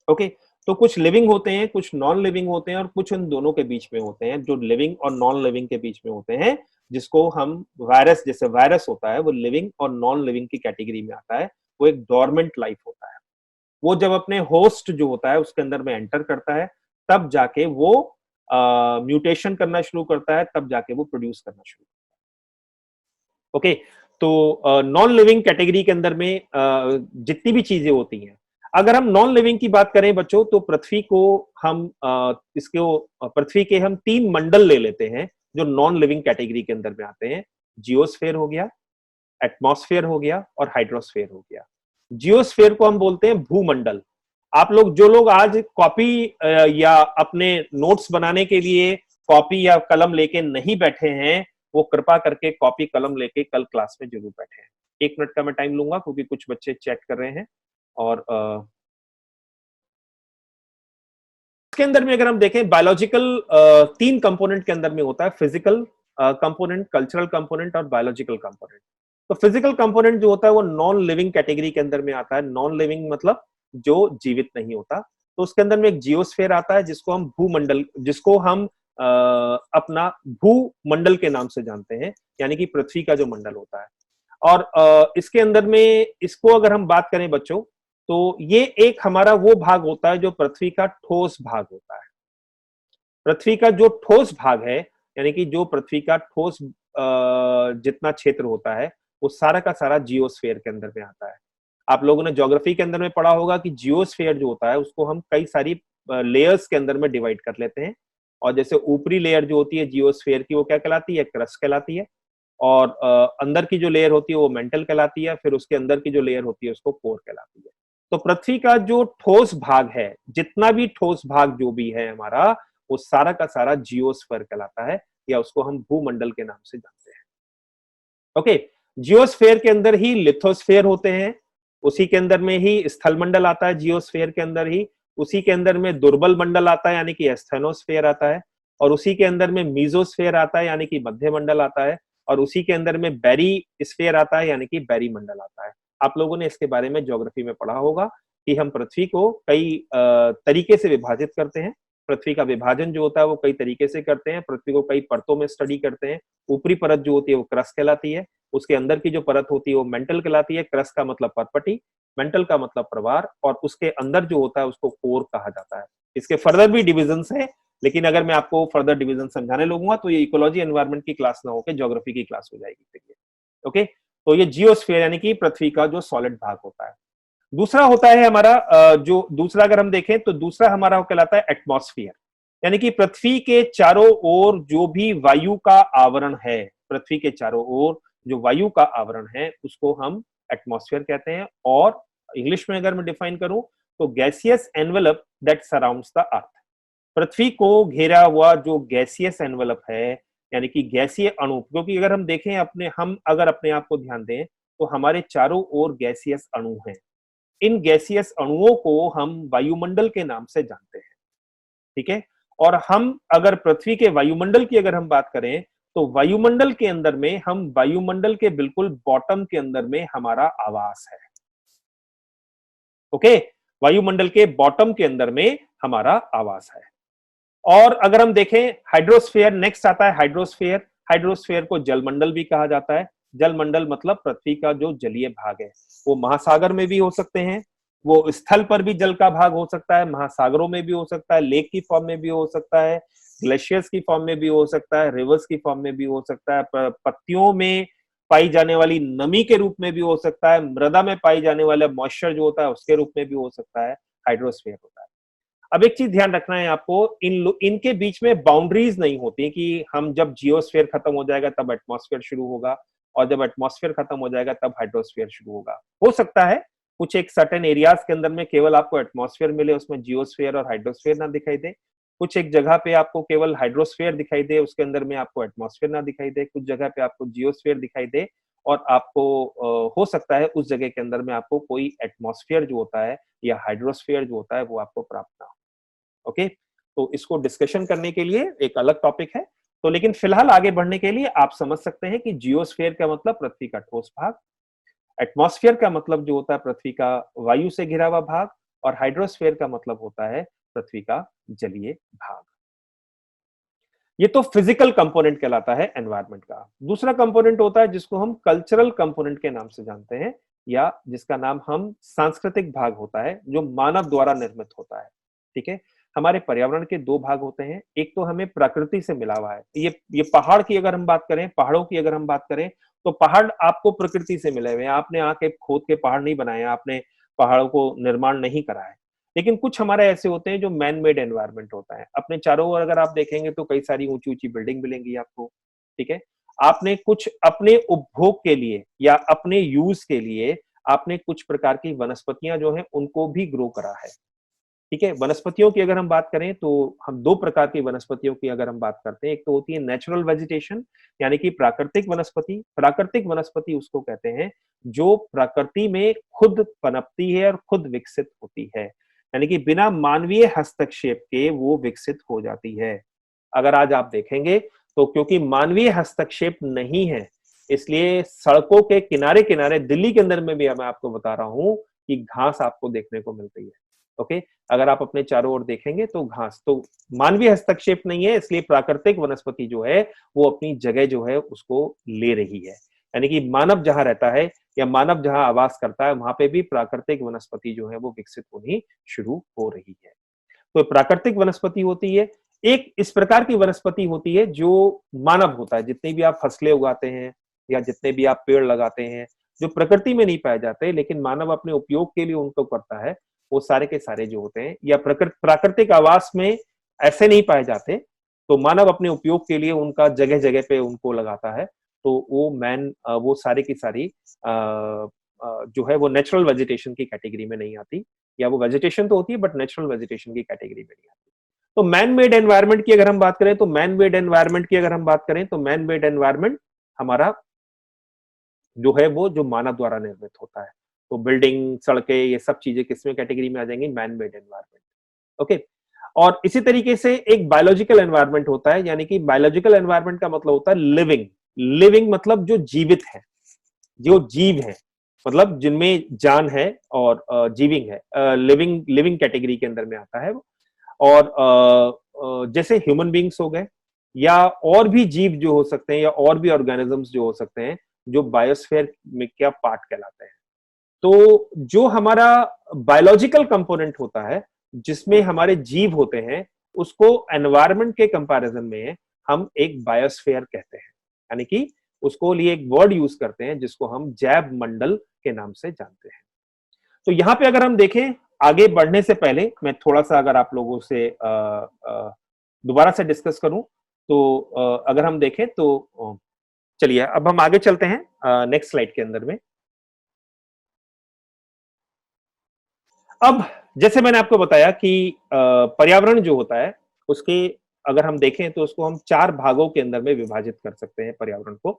ओके, तो कुछ लिविंग होते हैं, कुछ नॉन लिविंग होते हैं, और कुछ इन दोनों के बीच में होते हैं, जो लिविंग और नॉन लिविंग के बीच में होते हैं, जिसको हम वायरस, जैसे वायरस होता है वो लिविंग और नॉन लिविंग की कैटेगरी में आता है। वो एक डोरमेंट लाइफ होता है। वो जब अपने होस्ट जो होता है उसके अंदर में एंटर करता है, तब जाके वो म्यूटेशन करना शुरू करता है, तब जाके वो प्रोड्यूस करना शुरू करता है। ओके, तो नॉन लिविंग कैटेगरी के अंदर में जितनी भी चीजें होती हैं, अगर हम नॉन लिविंग की बात करें बच्चों, तो पृथ्वी को हम इसको पृथ्वी के हम 3 मंडल ले लेते हैं जो नॉन लिविंग कैटेगरी के अंदर में आते हैं। जियोस्फेयर हो गया, एटमॉस्फेयर हो गया और हाइड्रोस्फेयर हो गया। जियोस्फेयर को हम बोलते हैं भूमंडल। आप लोग जो लोग आज कॉपी या अपने नोट्स बनाने के लिए कॉपी या कलम लेके नहीं बैठे हैं, वो कृपा करके कॉपी कलम लेके कल क्लास में जरूर बैठे हैं। 1 मिनट का मैं टाइम लूंगा क्योंकि कुछ बच्चे चेक कर रहे हैं। और इसके अंदर में अगर हम देखें, बायोलॉजिकल 3 कंपोनेंट के अंदर में होता है, फिजिकल कंपोनेंट, कल्चरल कंपोनेंट और बायोलॉजिकल कंपोनेंट। तो फिजिकल कंपोनेंट जो होता है वो नॉन लिविंग कैटेगरी के अंदर में आता है। नॉन लिविंग मतलब जो जीवित नहीं होता। तो उसके अंदर में एक जियोस्फेयर आता है जिसको हम भूमंडल, जिसको हम अपना भूमंडल के नाम से जानते हैं, यानी कि पृथ्वी का जो मंडल होता है। और इसके अंदर में इसको अगर हम बात करें बच्चों, तो ये एक हमारा वो भाग होता है जो पृथ्वी का ठोस भाग होता है। पृथ्वी का जो ठोस भाग है, यानी कि जो पृथ्वी का ठोस जितना क्षेत्र होता है, वो सारा का सारा जियोस्फेयर के अंदर में आता है। आप लोगों ने ज्योग्राफी के अंदर में पढ़ा होगा कि जियोस्फेयर जो होता है उसको हम कई सारी लेयर्स के अंदर में डिवाइड कर लेते हैं। और जैसे ऊपरी लेयर जो होती है जियोस्फेयर की, वो क्या कहलाती है? क्रस्ट कहलाती है। और अंदर की जो लेयर होती है वो मेंटल कहलाती है। फिर उसके अंदर की जो लेयर होती है उसको कोर कहलाती है। तो पृथ्वी का जो ठोस भाग है, जितना भी ठोस भाग जो भी है हमारा, वो सारा का सारा जियोस्फीयर कहलाता है, या उसको हम भूमंडल के नाम से जानते हैं। ओके, जियोस्फीयर के अंदर ही लिथोस्फीयर होते हैं, उसी के अंदर में ही स्थल मंडल आता है, जियोस्फीयर के अंदर ही उसी के अंदर में दुर्बल मंडल आता है यानी कि एस्थेनोस्फीयर आता है, और उसी के अंदर में मीजोस्फीयर आता है यानी कि मध्य मंडल आता है, और उसी के अंदर में बैरी स्फीयर आता है यानी कि बैरी मंडल आता है। आप लोगों ने इसके बारे में ज्योग्राफी में पढ़ा होगा कि हम पृथ्वी को कई तरीके से विभाजित करते हैं। पृथ्वी का विभाजन जो होता है वो कई तरीके से करते हैं। पृथ्वी को कई परतों में स्टडी करते हैं। ऊपरी परत जो होती है वो क्रस्ट कहलाती है, उसके अंदर की जो परत होती है वो मेंटल कहलाती है। क्रस्ट का मतलब परपटी, मेंटल का मतलब प्रवार, और उसके अंदर जो होता है उसको कोर कहा जाता है। इसके फर्दर भी डिविजन्स हैं, लेकिन अगर मैं आपको फर्दर डिवीजन समझाने लगूंगा तो ये इकोलॉजी एनवायरनमेंट की क्लास ना होकर ज्योग्राफी की क्लास हो जाएगी। ओके, तो ये जियोस्फीयर यानी कि पृथ्वी का जो सॉलिड भाग होता है। दूसरा होता है हमारा जो दूसरा अगर हम देखें तो दूसरा हमारा कहलाता है एटमॉस्फेयर, यानी कि पृथ्वी के चारों ओर जो भी वायु का आवरण है, पृथ्वी के चारों ओर जो वायु का आवरण है उसको हम एटमॉस्फेयर कहते हैं। और इंग्लिश में अगर मैं डिफाइन करूं तो gaseous envelope that surrounds the earth. पृथ्वी को घेरा हुआ जो गैसियस एनवेलप है, यानी कि गैसीय अणु, क्योंकि अगर हम देखें हम अगर अपने आप को ध्यान दें तो हमारे चारों ओर गैसियस अणु हैं। इन गैसियस अणुओं को हम वायुमंडल के नाम से जानते हैं। ठीक है, और हम अगर पृथ्वी के वायुमंडल की अगर हम बात करें तो वायुमंडल के अंदर में हम वायुमंडल के बिल्कुल बॉटम के अंदर में हमारा आवास है। ओके, वायुमंडल के बॉटम के अंदर में हमारा आवास है। और अगर हम देखें हाइड्रोस्फीयर, नेक्स्ट आता है हाइड्रोस्फीयर। हाइड्रोस्फीयर को जलमंडल भी कहा जाता है। जलमंडल मतलब पृथ्वी का जो जलीय भाग है, वो महासागर में भी हो सकते हैं, वो स्थल पर भी जल का भाग हो सकता है, महासागरों में भी हो सकता है, लेक की फॉर्म में भी हो सकता है, ग्लेशियर्स की फॉर्म में भी हो सकता है, रिवर्स की फॉर्म में भी हो सकता है, पत्तियों में पाई जाने वाली नमी के रूप में भी हो सकता है, मृदा में पाई जाने वाला मॉइस्चर जो होता है उसके रूप में भी हो सकता है। हाइड्रोस्फीयर होता है। अब एक चीज ध्यान रखना है आपको, इनके बीच में बाउंड्रीज नहीं होती कि हम जब जियोस्फीयर खत्म हो जाएगा तब एटमॉस्फेयर शुरू होगा, और जब एटमॉस्फेयर खत्म हो जाएगा तब हाइड्रोस्फीयर शुरू होगा। हो सकता है कुछ एक सर्टेन एरियाज के अंदर में केवल आपको एटमॉस्फेयर मिले, उसमें जियोस्फीयर और हाइड्रोस्फीयर ना दिखाई दे। कुछ एक जगह पे आपको केवल हाइड्रोस्फीयर दिखाई दे, उसके अंदर में आपको एटमॉस्फेयर ना दिखाई दे। कुछ जगह पे आपको जियोस्फीयर दिखाई दे, और आपको हो सकता है उस जगह के अंदर में आपको कोई एटमॉस्फेयर जो होता है या हाइड्रोस्फीयर जो होता है वो आपको प्राप्त ना हो। ओके, तो इसको डिस्कशन करने के लिए एक अलग टॉपिक है। तो लेकिन फिलहाल आगे बढ़ने के लिए आप समझ सकते हैं कि जियोस्फीयर का मतलब पृथ्वी का ठोस भाग, एटमॉस्फेयर का मतलब जो होता है पृथ्वी का वायु से घिरा हुआ भाग, और हाइड्रोस्फीयर का मतलब होता है पृथ्वी का जलीय भाग। ये तो फिजिकल कंपोनेंट कहलाता है एनवायरनमेंट का। दूसरा कंपोनेंट होता है जिसको हम कल्चरल कंपोनेंट के नाम से जानते हैं, या जिसका नाम हम सांस्कृतिक भाग होता है, जो मानव द्वारा निर्मित होता है। ठीक है, हमारे पर्यावरण के 2 भाग होते हैं। एक तो हमें प्रकृति से मिला हुआ है, ये पहाड़ की अगर हम बात करें, पहाड़ों की अगर हम बात करें तो पहाड़ आपको प्रकृति से मिले हुए हैं। आपने आके खोद के पहाड़ नहीं बनाए, आपने पहाड़ों को निर्माण नहीं करा है। लेकिन कुछ हमारे ऐसे होते हैं जो मैन मेड एनवायरनमेंट होता है। अपने चारों ओर अगर आप देखेंगे तो कई सारी ऊंची-ऊंची बिल्डिंग मिलेंगी आपको, ठीक है? आपने कुछ अपने उपभोग के लिए या अपने यूज़ के लिए आपने कुछ प्रकार की वनस्पतियाँ जो हैं उनको भी ग्रो करा है। ठीक है, वनस्पतियों की अगर हम बात करें तो हम 2 प्रकार की वनस्पतियों की अगर हम बात करते हैं, एक तो होती है नेचुरल वेजिटेशन यानी कि प्राकृतिक वनस्पति। प्राकृतिक वनस्पति उसको कहते हैं जो प्रकृति में खुद पनपती है और खुद विकसित होती है, यानी कि बिना मानवीय हस्तक्षेप के वो विकसित हो जाती है। अगर आज आप देखेंगे तो क्योंकि मानवीय हस्तक्षेप नहीं है, इसलिए सड़कों के किनारे-किनारे दिल्ली के अंदर में भी मैं आपको बता रहा हूँ कि घास आपको देखने को मिलती है। ओके, अगर आप अपने चारों ओर देखेंगे तो घास तो मानवीय हस्तक्षेप नहीं है, इसलिए प्राकृतिक वनस्पति जो है वो अपनी जगह जो है उसको ले रही है। यानी कि मानव जहां रहता है या मानव जहां आवास करता है वहां पे भी प्राकृतिक वनस्पति जो है वो विकसित होनी शुरू हो रही है। तो प्राकृतिक वनस्पति होती है, एक इस प्रकार की वनस्पति होती है जो मानव होता है। जितनी भी आप फसलें उगाते हैं या जितने भी आप पेड़ लगाते हैं, जो प्रकृति में नहीं पाए जाते लेकिन मानव अपने उपयोग के लिए उनको करता है, वो सारे के सारे जो होते हैं या प्राकृतिक आवास में ऐसे नहीं पाए जाते, तो मानव अपने उपयोग के लिए उनका जगह-जगह पे उनको लगाता है। तो वो सारी की सारी जो है वो नेचुरल वेजिटेशन की कैटेगरी में नहीं आती या वो वेजिटेशन तो होती है बट नेचुरल वेजिटेशन की कैटेगरी में नहीं आती। तो मैन मेड एनवायरनमेंट की अगर हम बात करें तो मैन मेड एनवायरनमेंट की अगर हम बात करें तो मैन मेड एनवायरनमेंट हमारा जो है वो जो मानव द्वारा निर्मित होता है। तो बिल्डिंग, सड़कें ये सब चीजें किसमें कैटेगरी में आ जाएंगी? Man made environment. ओके, और इसी तरीके से एक बायोलॉजिकल एनवायरनमेंट होता है, यानी कि बायोलॉजिकल एनवायरनमेंट का मतलब होता है लिविंग। लिविंग मतलब जो जीवित है, जो जीव है, मतलब जिनमें जान है और जीविंग है, लिविंग लिविंग कैटेगरी के अंदर में आता है वो। और जैसे ह्यूमन बींग्स हो गए या और भी जीव जो हो सकते हैं या और भी ऑर्गेनिजम्स जो हो सकते हैं जो बायोस्फीयर में क्या पार्ट कहलाते हैं। तो जो हमारा बायोलॉजिकल कंपोनेंट होता है जिसमें हमारे जीव होते हैं उसको एनवायरनमेंट के कंपैरिजन में हम एक बायोस्फीयर कहते हैं, यानी कि उसको लिए एक वर्ड यूज करते हैं जिसको हम जैव मंडल के नाम से जानते हैं। तो यहां पे अगर हम देखें, आगे बढ़ने से पहले मैं थोड़ा सा अगर आप लोगों से दोबारा से डिस्कस करूं तो अगर हम देखें तो चलिए अब हम आगे चलते हैं नेक्स्ट स्लाइड के अंदर में। अब जैसे मैंने आपको बताया कि पर्यावरण जो होता है उसके अगर हम देखें तो उसको हम 4 भागों के अंदर में विभाजित कर सकते हैं पर्यावरण को।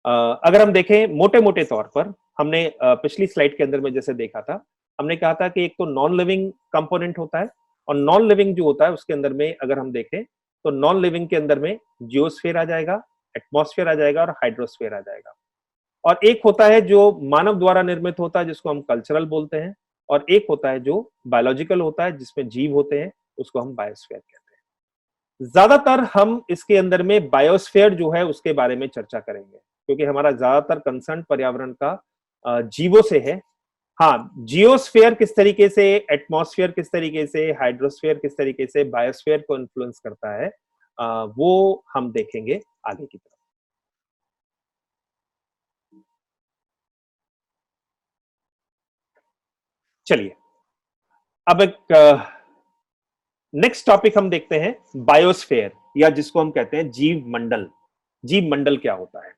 अ, अगर हम देखें मोटे-मोटे तौर पर हमने पिछली स्लाइड के अंदर में जैसे देखा था, हमने कहा था कि एक तो नॉन लिविंग कंपोनेंट होता है और नॉन लिविंग जो होता है उसके अंदर में अगर हम देखें तो नॉन लिविंग के अंदर में जियोस्फीयर आ जाएगा, एटमॉस्फेयर आ जाएगा और हाइड्रोस्फीयर आ जाएगा। और एक होता है जो मानव द्वारा निर्मित होता है जिसको हम कल्चरल बोलते हैं और एक होता है जो बायोलॉजिकल होता है जिसमें जीव होते हैं, उसको हम बायोस्फीयर कहते हैं। ज्यादातर हम इसके अंदर में बायोस्फीयर जो है उसके बारे में चर्चा करेंगे क्योंकि हमारा ज्यादातर कंसर्न पर्यावरण का जीवों से है। हाँ, जियोस्फीयर किस तरीके से, एटमॉस्फेयर किस तरीके से, हाइड्रोस्फीयर किस तरीके से बायोस्फीयर को इन्फ्लुएंस करता है, वो हम देखेंगे आगे की तरफ। चलिए अब एक नेक्स्ट टॉपिक हम देखते हैं, बायोस्फीयर या जिसको हम कहते हैं जीव मंडल। जीव मंडल क्या होता है?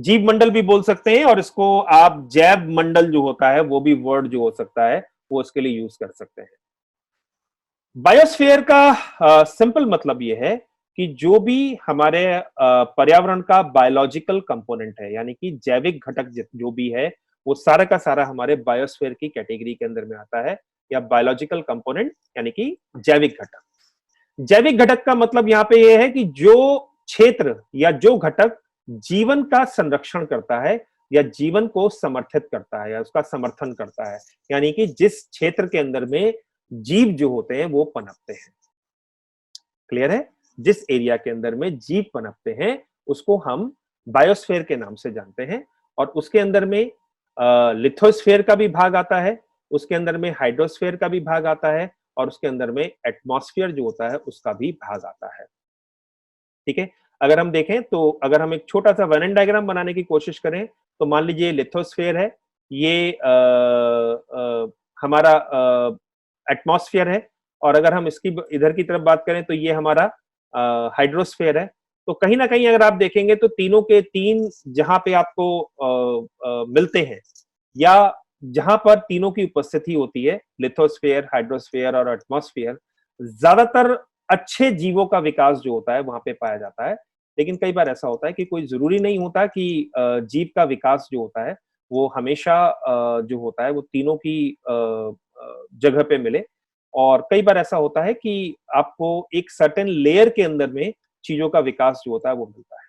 जीव मंडल भी बोल सकते हैं और इसको आप जैव मंडल जो होता है वो भी वर्ड जो हो सकता है वो इसके लिए यूज कर सकते हैं। बायोस्फीयर का सिंपल मतलब ये है कि जो भी हमारे पर्यावरण का बायोलॉजिकल कंपोनेंट है, यानी कि जैविक घटक जो भी है वो सारा का सारा हमारे बायोस्फीयर की कैटेगरी के अंदर में आता है, या बायोलॉजिकल कंपोनेंट यानी कि जैविक घटक। जैविक घटक का मतलब यहाँ पे ये है कि जो क्षेत्र या जो घटक जीवन का संरक्षण करता है या जीवन को समर्थित करता है या उसका समर्थन करता है, यानी कि जिस क्षेत्र के अंदर में जीव जो होते हैं वो पनपते हैं। क्लियर है? जिस एरिया के अंदर में जीव पनपते हैं उसको हम बायोस्फीयर के नाम से जानते हैं और उसके अंदर में लिथोस्फीयर का भी भाग आता है, उसके अंदर में हाइड्रोस्फीयर का भी भाग आता है और उसके अंदर में एटमॉस्फेयर जो होता है उसका भी भाग आता है। ठीक है, अगर हम देखें तो अगर हम एक छोटा सा वेन डायग्राम बनाने की कोशिश करें तो मान लीजिए लिथोस्फीयर है, ये हमारा एटमॉस्फेयर है, और अगर हम इसकी इधर की तरफ बात करें तो ये हमारा हाइड्रोस्फेयर है। तो कहीं ना कहीं अगर आप देखेंगे तो तीनों के तीन जहां पे आपको मिलते हैं, या जहां पर तीनों की उपस्थिति होती है, लिथोस्फेयर, हाइड्रोस्फेयर और एटमॉस्फेयर, ज्यादातर अच्छे जीवों का विकास जो होता है वहां पे पाया जाता है। लेकिन कई बार ऐसा होता है कि कोई जरूरी नहीं होता कि जीव का विकास जो होता है वो हमेशा जो होता है वो तीनों की जगह पे मिले। और कई बार ऐसा होता है कि आपको एक सर्टेन लेयर के अंदर में चीजों का विकास जो होता है वो मिलता है।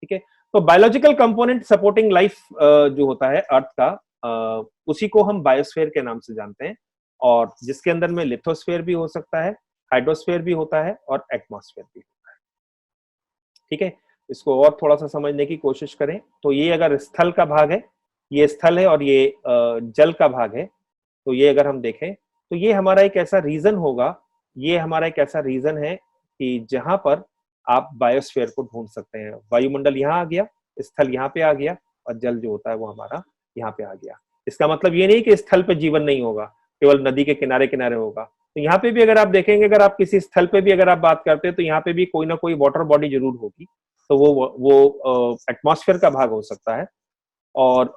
ठीक है, तो बायोलॉजिकल कंपोनेंट सपोर्टिंग लाइफ जो होता है अर्थ का, उसी को हम बायोस्फीयर के नाम से जानते हैं, और जिसके अंदर में लिथोस्फीयर भी हो सकता है, हाइड्रोस्फीयर भी होता है और एटमॉस्फेयर भी होता है। ठीक है, इसको और थोड़ा सा समझने की कोशिश करें तो ये अगर स्थल का भाग है, ये स्थल है, और ये जल का भाग है, तो ये अगर हम देखें तो ये हमारा एक ऐसा रीजन होगा, ये हमारा एक ऐसा रीजन है कि जहां पर आप बायोस्फीयर को ढूंढ सकते हैं। वायुमंडल यहाँ आ गया, स्थल यहाँ पे आ गया, और जल जो होता है वो हमारा यहाँ पे आ गया। इसका मतलब ये नहीं कि स्थल पे जीवन नहीं होगा, केवल नदी के किनारे किनारे होगा। तो यहाँ पे भी अगर आप देखेंगे, अगर आप किसी स्थल पे भी अगर आप बात करते हैं तो यहाँ पे भी कोई ना कोई वाटर बॉडी जरूर होगी, तो वो एटमॉस्फेयर का भाग हो सकता है। और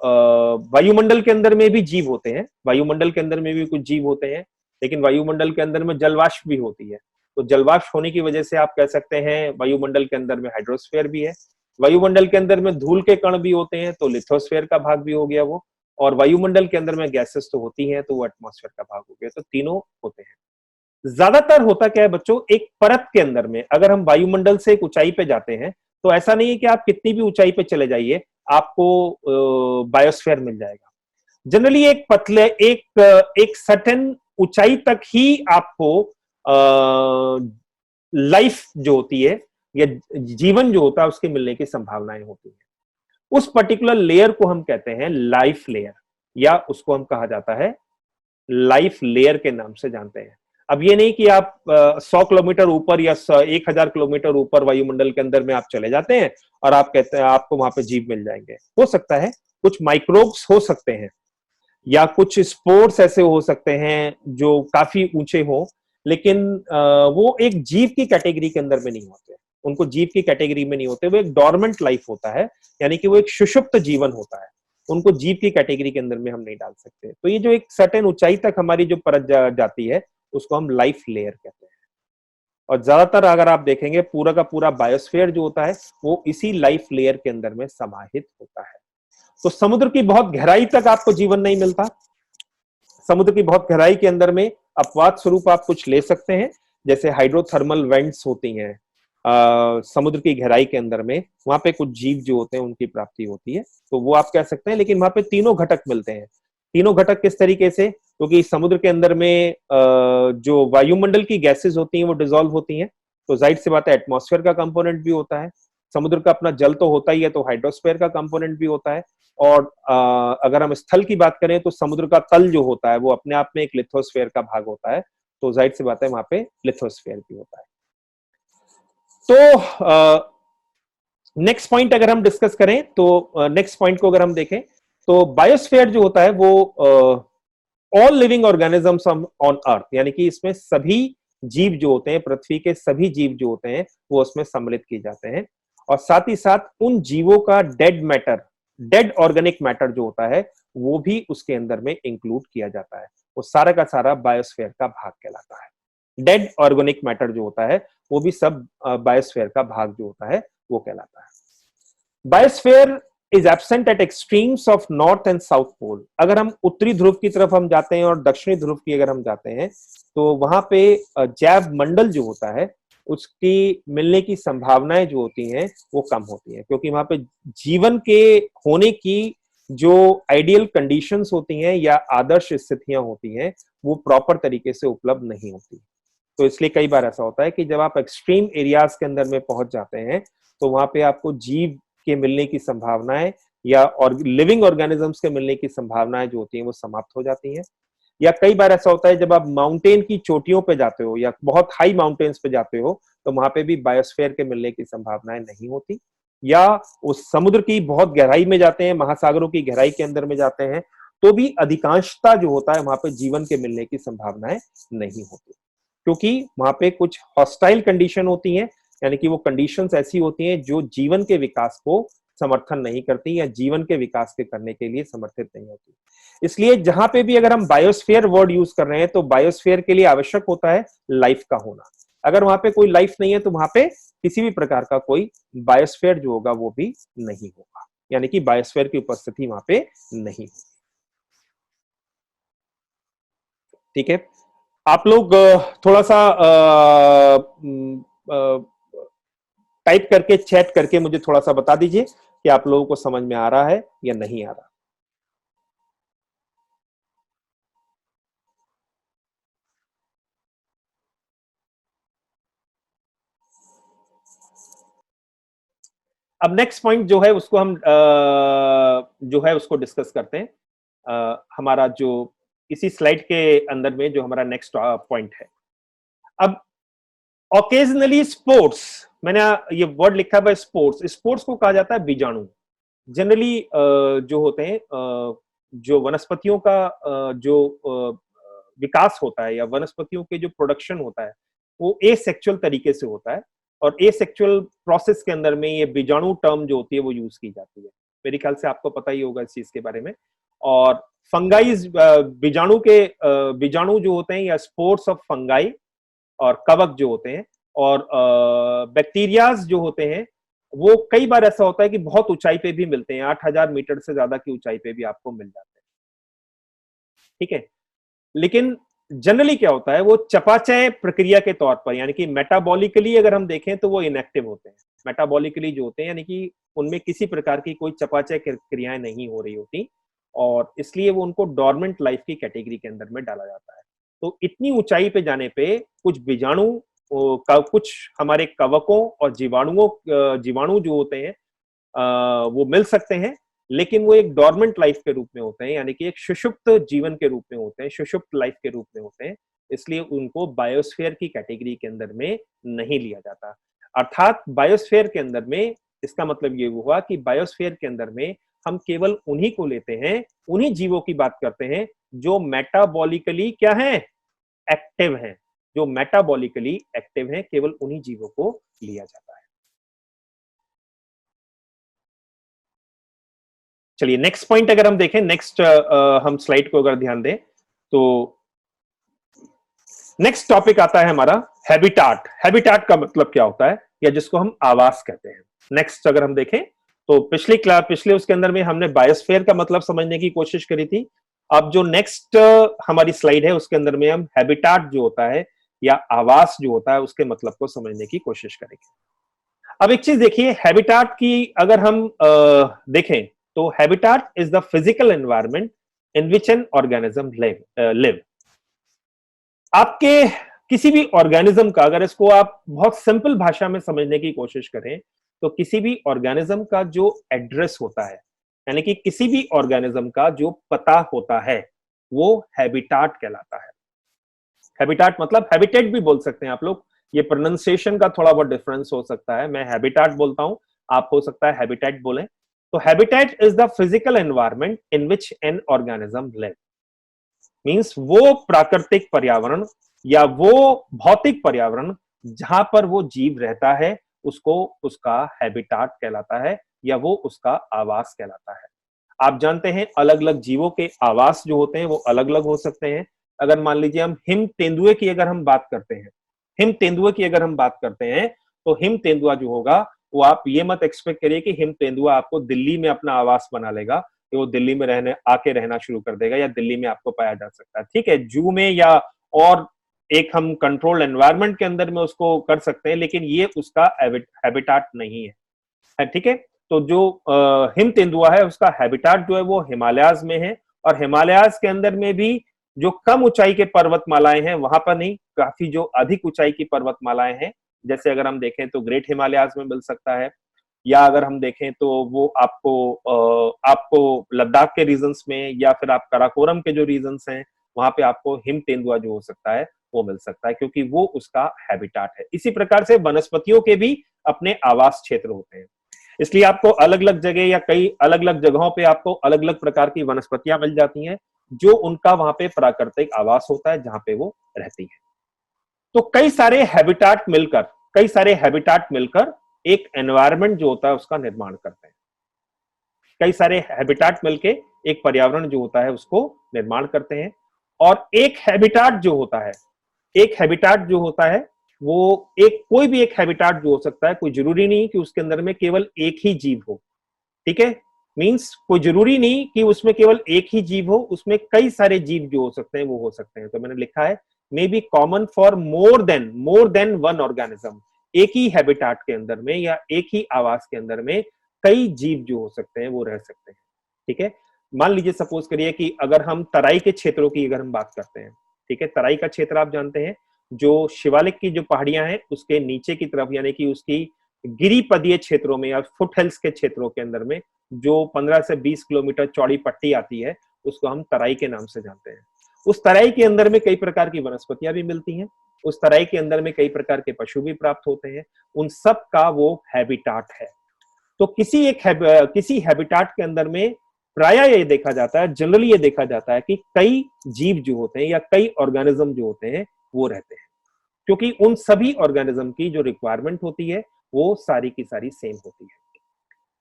वायुमंडल के अंदर में भी जीव होते हैं, वायुमंडल के अंदर में भी कुछ जीव होते हैं, लेकिन वायुमंडल के अंदर में जलवाष्प भी होती है। तो जलवाष्प होने की वजह से आप कह सकते हैं वायुमंडल के अंदर में हाइड्रोस्फीयर भी है। वायुमंडल के अंदर में धूल के कण भी होते हैं, तो लिथोस्फीयर का भाग भी हो गया वो। और वायुमंडल के अंदर में गैसेस तो होती हैं, तो वो एटमॉस्फेयर का भाग हो गया। तो तीनों होते हैं। ज्यादातर होता क्या है बच्चों, एक परत के अंदर में अगर हम वायुमंडल से एक ऊंचाई पे जाते हैं, तो ऐसा नहीं है कि आप कितनी भी ऊंचाई पे चले जाइए आपको बायोस्फीयर मिल जाएगा। जनरली एक पतले एक सर्टेन ऊंचाई तक ही आपको लाइफ जो होती है या जीवन जो होता है उसके मिलने की संभावनाएं होती है। उस पर्टिकुलर लेयर को हम कहते हैं लाइफ लेयर, या उसको हम कहा जाता है लाइफ लेयर के नाम से जानते हैं। अब ये नहीं कि आप 100 किलोमीटर ऊपर या 1000 किलोमीटर ऊपर वायुमंडल के अंदर में आप चले जाते हैं और आप कहते हैं आपको वहां पे जीव मिल जाएंगे। हो सकता है कुछ माइक्रोब्स हो सकते हैं, या कुछ स्पोर्स ऐसे हो सकते हैं जो काफी ऊंचे हो, लेकिन वो एक जीव की कैटेगरी के अंदर में नहीं होते, उनको जीव की कैटेगरी में नहीं होते, वो एक डोरमेंट लाइफ होता है, यानी कि वो एक सुषुप्त जीवन होता है, उनको जीव की कैटेगरी के अंदर में हम नहीं डाल सकते। तो ये जो एक सर्टेन ऊंचाई तक हमारी जो परत जाती है उसको हम लाइफ लेयर कहते हैं। और ज्यादातर अगर आप देखेंगे पूरा का पूरा बायोस्फीयर जो होता है वो इसी लाइफ लेयर के अंदर में समाहित होता है। तो समुद्र की बहुत गहराई तक आपको जीवन नहीं मिलता, समुद्र की बहुत गहराई के अंदर में अपवाद स्वरूप आप कुछ ले सकते हैं, जैसे हाइड्रोथर्मल वेंट्स होती हैं समुद्र की गहराई के अंदर में, वहां पे कुछ जीव जो होते हैं उनकी प्राप्ति होती है, तो वो आप कह सकते हैं। लेकिन वहां पे तीनों घटक मिलते हैं। तीनों घटक किस तरीके से, क्योंकि समुद्र के अंदर में जो वायुमंडल की गैसेस होती हैं वो डिसॉल्व होती हैं, तो जाहिर सी बात है एटमॉस्फेयर का कंपोनेंट भी होता है। समुद्र का अपना जल तो होता ही है, तो हाइड्रोस्फेयर का कंपोनेंट भी होता है। और अगर हम स्थल की बात करें तो समुद्र का तल जो होता है वो अपने आप में एक लिथोस्फेयर का भाग होता है, तो जाहिर सी बात है वहां पे लिथोस्फेयर भी होता है। तो नेक्स्ट पॉइंट अगर हम डिस्कस करें तो नेक्स्ट पॉइंट को अगर हम देखें तो बायोस्फीयर जो होता है वो all living organisms on earth, यानी कि इसमें सभी जीव जो होते हैं, पृथ्वी के सभी जीव जो होते हैं वो उसमें सम्मिलित किए जाते हैं। और साथ ही साथ उन जीवों का dead matter, dead organic matter जो होता है वो भी उसके अंदर में इंक्लूड किया जाता है। वो सारा का सारा बायोस्फीयर का भाग कहलाता है। डेड ऑर्गेनिक मैटर जो होता है वो भी सब बायोस्फीयर का भाग जो होता है वो कहलाता है। Biosphere is absent at extremes of north and south pole. अगर हम उत्तरी ध्रुव की तरफ हम जाते हैं और दक्षिणी ध्रुव की अगर हम जाते हैं तो वहां पे जैव मंडल जो होता है उसकी मिलने की संभावनाएं जो होती हैं वो कम होती हैं, क्योंकि वहां पे जीवन के होने की जो आइडियल कंडीशंस होती हैं या आदर्श स्थितियां होती हैं वो प्रॉपर तरीके से उपलब्ध नहीं होती। तो इसलिए कई बार ऐसा होता है कि जब आप एक्सट्रीम एरियाज के अंदर में पहुंच जाते हैं तो वहां पे आपको जीव के मिलने की संभावनाएं या और लिविंग ऑर्गेनिजम्स के मिलने की संभावनाएं जो होती हैं वो समाप्त हो जाती हैं। या कई बार ऐसा होता है जब आप माउंटेन की चोटियों पे जाते हो या बहुत हाई माउंटेन्स पे जाते हो तो वहां पे भी बायोस्फीयर के मिलने की संभावनाएं नहीं होती। या उस समुद्र की बहुत गहराई में जाते हैं, महासागरों की गहराई के अंदर में जाते हैं, तो भी अधिकांशता जो होता है वहां पे जीवन के मिलने की संभावनाएं नहीं होती, क्योंकि वहां पे कुछ हॉस्टाइल कंडीशन होती हैं, यानी कि वो कंडीशंस ऐसी होती हैं जो जीवन के विकास को समर्थन नहीं करती या जीवन के विकास के करने के लिए समर्थित नहीं होती। इसलिए जहां पे भी अगर हम बायोस्फीयर वर्ड यूज कर रहे हैं तो बायोस्फीयर के लिए आवश्यक होता है लाइफ का होना। अगर वहां पे कोई लाइफ नहीं है तो वहां पे किसी भी प्रकार का कोई बायोस्फीयर जो होगा वो भी नहीं होगा, यानी कि बायोस्फीयर की उपस्थिति वहां पे नहीं होगी। ठीक है, आप लोग थोड़ा सा टाइप करके चैट करके मुझे थोड़ा सा बता दीजिए कि आप लोगों को समझ में आ रहा है या नहीं आ रहा। अब नेक्स्ट पॉइंट जो है उसको हम जो है उसको डिस्कस करते हैं। हमारा जो इसी स्लाइड के अंदर में जो हमारा नेक्स्ट पॉइंट है, अब ओकेजनली स्पोर्ट्स, मैंने ये वर्ड लिखा हुआ है स्पोर्ट्स, स्पोर्ट्स को कहा जाता है बीजाणु। जनरली जो होते हैं जो वनस्पतियों का जो विकास होता है या वनस्पतियों के जो प्रोडक्शन होता है वो एसेक्सुअल तरीके से होता है, और एसेक्सुअल प्रोसेस के अंदर में ये बीजाणु टर्म जो होती है वो यूज की जाती है। मेरे ख्याल से आपको पता ही होगा इस चीज के बारे में। और फंगाइज, बीजाणु के बीजाणु जो होते हैं या स्पोर्स ऑफ फंगाई और कवक जो होते हैं, और बैक्टीरियाज जो होते हैं वो कई बार ऐसा होता है कि बहुत ऊंचाई पे भी मिलते हैं, 8000 मीटर से ज्यादा की ऊंचाई पे भी आपको मिल जाते हैं। ठीक है, लेकिन जनरली क्या होता है वो चपाचय प्रक्रिया के तौर पर, यानी कि मेटाबॉलिकली अगर हम देखें तो वो इनएक्टिव होते हैं। मेटाबॉलिकली जो होते हैं यानी कि उनमें किसी प्रकार की कोई चपाचय क्रियाएं नहीं हो रही होती, और इसलिए वो उनको डोरमेंट लाइफ की कैटेगरी के अंदर में डाला जाता है। तो इतनी ऊंचाई पे जाने पे कुछ बीजाणु कुछ हमारे कवकों और जीवाणु जो होते हैं वो मिल सकते हैं, लेकिन वो एक डोरमेंट लाइफ के रूप में होते हैं, यानी कि एक सुषुप्त जीवन के रूप में होते हैं, सुषुप्त लाइफ के रूप में होते हैं। इसलिए उनको बायोस्फीयर की कैटेगरी के अंदर में नहीं लिया जाता। अर्थात बायोस्फीयर के अंदर में इसका मतलब ये हुआ कि बायोस्फीयर के अंदर में हम केवल उन्हीं को लेते हैं, उन्हीं जीवों की बात करते हैं जो मेटाबॉलिकली क्या है, एक्टिव हैं। जो मेटाबॉलिकली एक्टिव हैं केवल उन्हीं जीवों को लिया जाता है। चलिए नेक्स्ट पॉइंट अगर हम देखें, नेक्स्ट हम स्लाइड को अगर ध्यान दें तो नेक्स्ट टॉपिक आता है हमारा हैबिटाट। हैबिटाट का मतलब क्या होता है, या जिसको हम आवास कहते हैं। नेक्स्ट अगर हम देखें तो पिछले उसके अंदर में हमने बायोस्फीयर का मतलब समझने की कोशिश करी थी। अब जो नेक्स्ट हमारी स्लाइड है उसके अंदर में हम हैबिटाट जो होता है या आवास जो होता है उसके मतलब को समझने की कोशिश करेंगे। अब एक चीज देखिए, हैबिटाट की अगर हम देखें तो habitat is the physical environment in which an organism live. आपके किसी भी ऑर्गेनिज्म का अगर इसको आप बहुत सिंपल भाषा में समझने की कोशिश करें तो किसी भी ऑर्गेनिज्म का जो एड्रेस होता है, यानी कि किसी भी ऑर्गेनिज्म का जो पता होता है वो हैबिटाट कहलाता है। हैबिटाट मतलब हैबिटेट भी बोल सकते हैं आप लोग, ये प्रोनाउंसिएशन का थोड़ा बहुत डिफरेंस हो सकता है। मैं हैबिटाट बोलता हूं, आप हो सकता है हैबिटेट बोलें। तो habitat is the physical environment in which an organism live. Means वो प्राकृतिक पर्यावरण या वो भौतिक पर्यावरण जहां पर वो जीव रहता है उसको उसका हैबिटाट कहलाता है, या वो उसका आवास कहलाता है। आप जानते हैं अलग अलग जीवों के आवास जो होते हैं वो अलग अलग हो सकते हैं। अगर मान लीजिए हम हिम तेंदुए की अगर हम बात करते हैं, हिम तेंदुए की अगर हम बात करते हैं तो हिम तेंदुआ जो होगा वो आप ये मत एक्सपेक्ट करिए कि हिम तेंदुआ आपको दिल्ली में अपना आवास बना लेगा, कि वो दिल्ली में रहना शुरू कर देगा या दिल्ली में आपको पाया जा सकता है। ठीक है, जू में या और एक हम कंट्रोल्ड एनवायरनमेंट के अंदर में उसको कर सकते हैं, लेकिन ये उसका हैबिटाट नहीं है। ठीक है, तो जो हिम तेंदुआ है उसका हैबिटाट जो है वो हिमालयाज में है, और हिमालयाज के अंदर में भी जो कम ऊंचाई के पर्वतमालाएं हैं वहां पर नहीं, काफी जो अधिक ऊंचाई की पर्वतमालाएं हैं, जैसे अगर हम देखें तो ग्रेट हिमालयाज में मिल सकता है, या अगर हम देखें तो वो आपको लद्दाख के रीजन्स में या फिर आप काराकोरम के जो रीजन्स हैं वहां पे आपको हिम तेंदुआ जो हो सकता है वो मिल सकता है, क्योंकि वो उसका हैबिटाट है। इसी प्रकार से वनस्पतियों के भी अपने आवास क्षेत्र होते हैं। इसलिए आपको अलग अलग जगह या कई अलग अलग जगहों पे आपको अलग अलग प्रकार की वनस्पतियां मिल जाती हैं जो उनका वहां पे प्राकृतिक आवास होता है जहां पे वो रहती है। तो कई सारे हैबिटाट मिलकर एक एनवायरनमेंट जो होता है उसका निर्माण करते हैं। कई सारे हैबिटाट मिलके एक पर्यावरण जो होता है उसको निर्माण करते हैं। और एक हैबिटाट जो होता है वो कोई भी एक हैबिटाट जो हो सकता है, कोई जरूरी नहीं कि उसके अंदर में केवल एक ही जीव हो। ठीक है, मींस कोई जरूरी नहीं कि उसमें केवल एक ही जीव हो, उसमें कई सारे जीव जो हो सकते हैं वो हो सकते हैं। तो मैंने लिखा है may be common for more than one organism. एक ही हैबिटाट के अंदर में या एक ही आवास के अंदर में कई जीव जो हो सकते हैं वो रह सकते हैं। ठीक है, मान लीजिए सपोज करिए कि अगर हम तराई के क्षेत्रों की अगर हम बात करते हैं, ठीक है, तराई का क्षेत्र आप जानते हैं जो शिवालिक की जो पहाड़ियां हैं उसके नीचे की तरफ, यानी कि उसकी गिरिपदीय क्षेत्रों में या फुट हिल्स के क्षेत्रों के अंदर में जो 15 से 20 किलोमीटर चौड़ी पट्टी आती है उसको हम तराई के नाम से जानते हैं। उस तराई के अंदर में कई प्रकार की वनस्पतियां भी मिलती हैं, उस तराई के अंदर में कई प्रकार के पशु भी प्राप्त होते हैं, उन सब का वो हैबिटाट है। तो किसी हैबिटाट के अंदर में प्रायः ये देखा जाता है, जनरली ये देखा जाता है कि कई जीव जो होते हैं या कई ऑर्गेनिज्म जो होते हैं वो रहते हैं, क्योंकि उन सभी ऑर्गेनिज्म की जो रिक्वायरमेंट होती है वो सारी की सारी सेम होती है।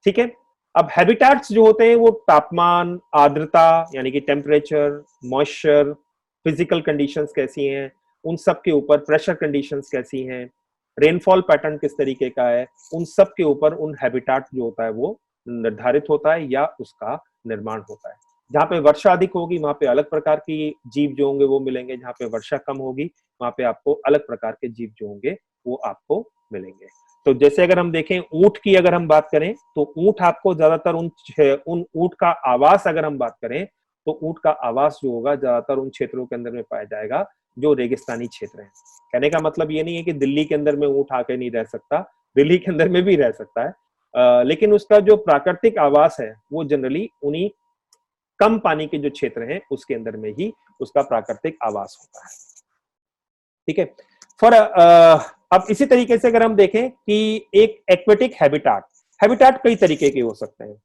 ठीक है, अब हैबिटाट्स जो होते हैं वो तापमान, आर्द्रता यानी कि टेम्परेचर, मॉइस्चर, फिजिकल कंडीशंस कैसी हैं, उन सब के ऊपर प्रेशर कंडीशंस कैसी हैं, रेनफॉल पैटर्न किस तरीके का है, उन सब के ऊपर उन हैबिटाट जो होता है वो निर्धारित होता है या उसका निर्माण होता है। जहां पे वर्षा अधिक होगी वहां पे अलग प्रकार की जीव जो होंगे वो मिलेंगे, जहां पे वर्षा कम होगी वहां पे आपको अलग प्रकार के जीव जो होंगे वो आपको मिलेंगे। तो जैसे अगर हम देखें ऊंट की अगर हम बात करें तो ऊंट आपको ज्यादातर उन ऊंट का आवास अगर हम बात करें तो ऊंट का आवास जो होगा ज्यादातर उन क्षेत्रों के अंदर में पाया जाएगा जो रेगिस्तानी क्षेत्र है। कहने का मतलब ये नहीं है कि दिल्ली के अंदर में ऊंट आके नहीं रह सकता, दिल्ली के अंदर में भी रह सकता है, लेकिन उसका जो प्राकृतिक आवास है वो जनरली उन्हीं कम पानी के जो क्षेत्र हैं उसके अंदर में ही उसका प्राकृतिक आवास होता है। ठीक है, अब इसी तरीके से अगर हम देखें कि एक एक्वेटिक हैबिटाट कई तरीके के हो सकते हैं।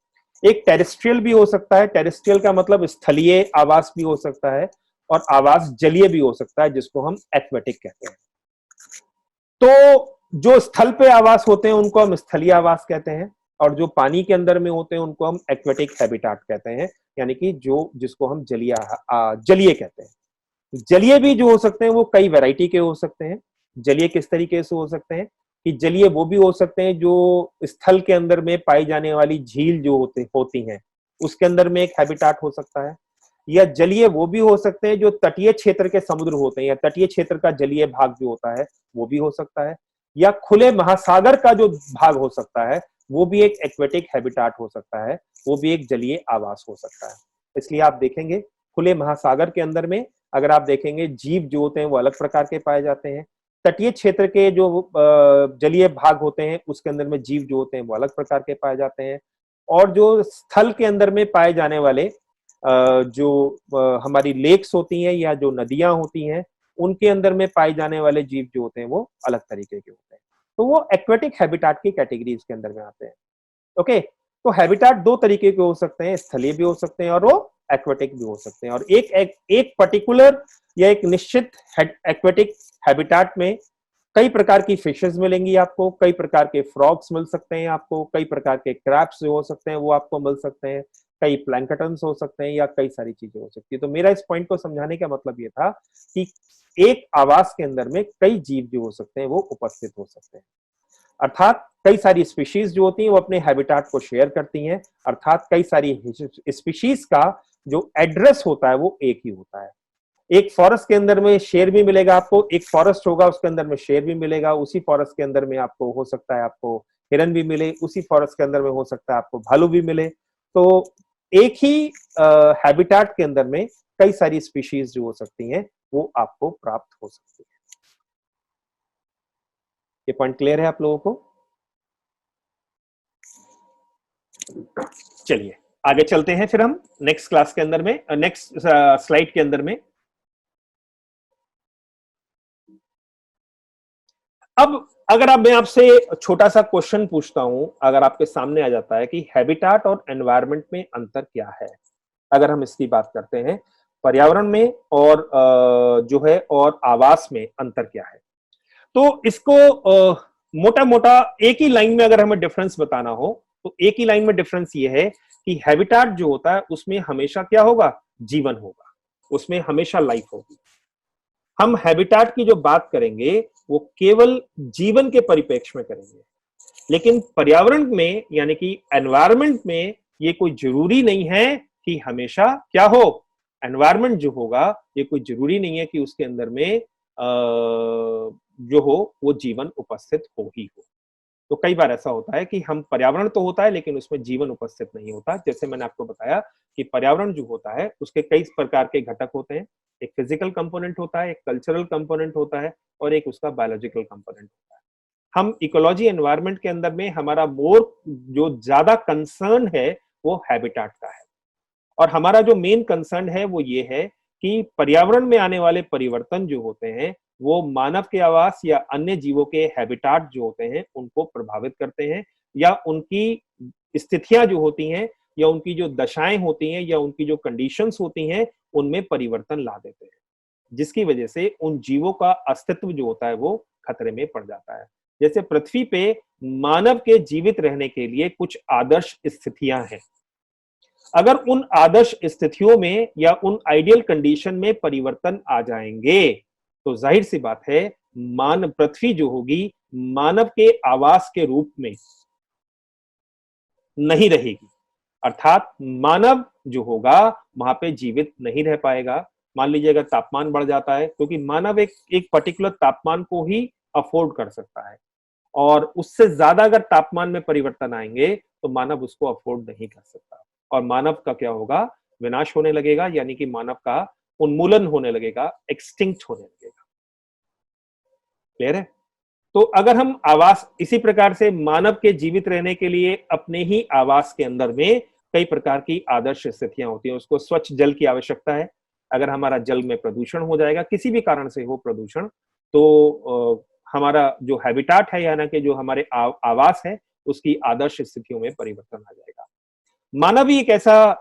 एक टेरेस्ट्रियल भी हो सकता है, टेरेस्ट्रियल का मतलब स्थलीय आवास भी हो सकता है, और आवास जलीय भी हो सकता है जिसको हम एक्वेटिक कहते हैं। तो जो स्थल पे आवास होते हैं उनको हम स्थलीय आवास कहते हैं, और जो पानी के अंदर में होते हैं उनको हम एक्वेटिक हैबिटाट कहते हैं, यानी कि जिसको हम जलीय कहते हैं। जलीय भी जो हो सकते हैं वो कई वैरायटी के हो सकते हैं। जलीय किस तरीके से हो सकते हैं कि जलीय वो भी हो सकते हैं जो स्थल के अंदर में पाई जाने वाली झील जो होती हैं उसके अंदर में एक हैबिटाट हो सकता है, या जलीय वो भी हो सकते हैं जो तटीय क्षेत्र के समुद्र होते हैं या तटीय क्षेत्र का जलीय भाग जो होता है वो भी हो सकता है, या खुले महासागर का जो भाग हो सकता है वो भी एक एक्वेटिक हैबिटाट हो सकता है, वो भी एक जलीय आवास हो सकता है। इसलिए आप देखेंगे खुले महासागर के अंदर में अगर आप देखेंगे जीव जो होते हैं वो अलग प्रकार के पाए जाते हैं, तटीय क्षेत्र के जो जलीय भाग होते हैं उसके अंदर में जीव जो होते हैं वो अलग प्रकार के पाए जाते हैं, और जो स्थल के अंदर में पाए जाने वाले जो हमारी लेक्स होती हैं या जो नदियां होती हैं उनके अंदर में पाए जाने वाले जीव जो होते हैं वो अलग तरीके के होते हैं। तो वो एक्वेटिक हैबिटाट की कैटेगरीज के अंदर में आते हैं। ओके, तो हैबिटाट दो तरीके के हो सकते हैं, स्थलीय भी हो सकते हैं और वो एक्वेटिक भी हो सकते हैं। और एक पर्टिकुलर या एक निश्चित एक्वेटिक हैबिटाट में कई प्रकार की फिशेस मिलेंगी आपको, कई प्रकार के फ्रॉग्स मिल सकते हैं आपको, कई प्रकार के क्रैब्स जो हो सकते हैं वो आपको मिल सकते हैं, कई प्लैंकटन्स हो सकते हैं या कई सारी चीजें हो सकती है। तो मेरा इस पॉइंट को समझाने का मतलब ये था कि एक आवास के अंदर में कई जीव जो हो सकते हैं वो उपस्थित हो सकते हैं, अर्थात कई सारी स्पीशीज जो होती हैं वो अपने हैबिटाट को शेयर करती हैं, अर्थात कई सारी स्पीशीज का जो एड्रेस होता है वो एक ही होता है। एक फॉरेस्ट के अंदर में शेर भी मिलेगा आपको, एक फॉरेस्ट होगा उसके अंदर में शेर भी मिलेगा, उसी फॉरेस्ट के अंदर में आपको हो सकता है आपको हिरन भी मिले, उसी फॉरेस्ट के अंदर में हो सकता है आपको भालू भी मिले। तो एक ही हैबिटाट के अंदर में कई सारी स्पीशीज जो हो सकती हैं वो आपको प्राप्त हो सकती है। ये पॉइंट क्लियर है आप लोगों को? चलिए आगे चलते हैं फिर हम नेक्स्ट क्लास के अंदर में, नेक्स्ट स्लाइड के अंदर में। अब अगर अब मैं आपसे छोटा सा क्वेश्चन पूछता हूं, अगर आपके सामने आ जाता है कि हैबिटाट और एनवायरनमेंट में अंतर क्या है, अगर हम इसकी बात करते हैं, पर्यावरण में और जो है और आवास में अंतर क्या है, तो इसको मोटा मोटा एक ही लाइन में अगर हमें डिफरेंस बताना हो तो एक ही लाइन में डिफरेंस ये है कि हैबिटाट जो होता है उसमें हमेशा क्या होगा, जीवन होगा, उसमें हमेशा लाइफ होगी। हम हैबिटाट की जो बात करेंगे वो केवल जीवन के परिप्रेक्ष्य में करेंगे, लेकिन पर्यावरण में यानी कि एनवायरमेंट में ये कोई जरूरी नहीं है कि हमेशा क्या हो, एनवायरमेंट जो होगा ये कोई जरूरी नहीं है कि उसके अंदर में जो हो वो जीवन उपस्थित हो ही हो। तो कई बार ऐसा होता है कि हम पर्यावरण तो होता है लेकिन उसमें जीवन उपस्थित नहीं होता। जैसे मैंने आपको बताया कि पर्यावरण जो होता है उसके कई प्रकार के घटक होते हैं, एक फिजिकल कंपोनेंट होता है, एक कल्चरल कंपोनेंट होता है और एक उसका बायोलॉजिकल कंपोनेंट होता है। हम इकोलॉजी एनवायरनमेंट के अंदर में हमारा मोर जो ज्यादा कंसर्न है वो हैबिटाट का है, और हमारा जो मेन कंसर्न है वो ये है कि पर्यावरण में आने वाले परिवर्तन जो होते हैं वो मानव के आवास या अन्य जीवों के हैबिटाट जो होते हैं उनको प्रभावित करते हैं, या उनकी स्थितियां जो होती हैं या उनकी जो दशाएं होती हैं या उनकी जो कंडीशंस होती हैं उनमें परिवर्तन ला देते हैं, जिसकी वजह से उन जीवों का अस्तित्व जो होता है वो खतरे में पड़ जाता है। जैसे पृथ्वी पे मानव के जीवित रहने के लिए कुछ आदर्श स्थितियां हैं, अगर उन आदर्श स्थितियों में या उन आइडियल कंडीशन में परिवर्तन आ जाएंगे तो जाहिर सी बात है मानव पृथ्वी जो होगी मानव के आवास के रूप में नहीं रहेगी, अर्थात मानव जो होगा वहां पे जीवित नहीं रह पाएगा। मान लीजिए अगर तापमान बढ़ जाता है, क्योंकि मानव एक एक पर्टिकुलर तापमान को ही अफोर्ड कर सकता है, और उससे ज्यादा अगर तापमान में परिवर्तन आएंगे तो मानव उसको अफोर्ड नहीं कर सकता, और मानव का क्या होगा, विनाश होने लगेगा, यानी कि मानव का उन्मूलन होने लगेगा, एक्सटिंक्ट होने लगेगा। क्लियर है? तो अगर हम आवास, इसी प्रकार से मानव के जीवित रहने के लिए अपने ही आवास के अंदर में कई प्रकार की आदर्श स्थितियां होती हैं। उसको स्वच्छ जल की आवश्यकता है। अगर हमारा जल में प्रदूषण हो जाएगा, किसी भी कारण से हो प्रदूषण, तो हमारा जो हैबिटाट है यानी कि जो हमारे आवास है उसकी आदर्श स्थितियों में परिवर्तन आ जाएगा। मानव ही एक ऐसा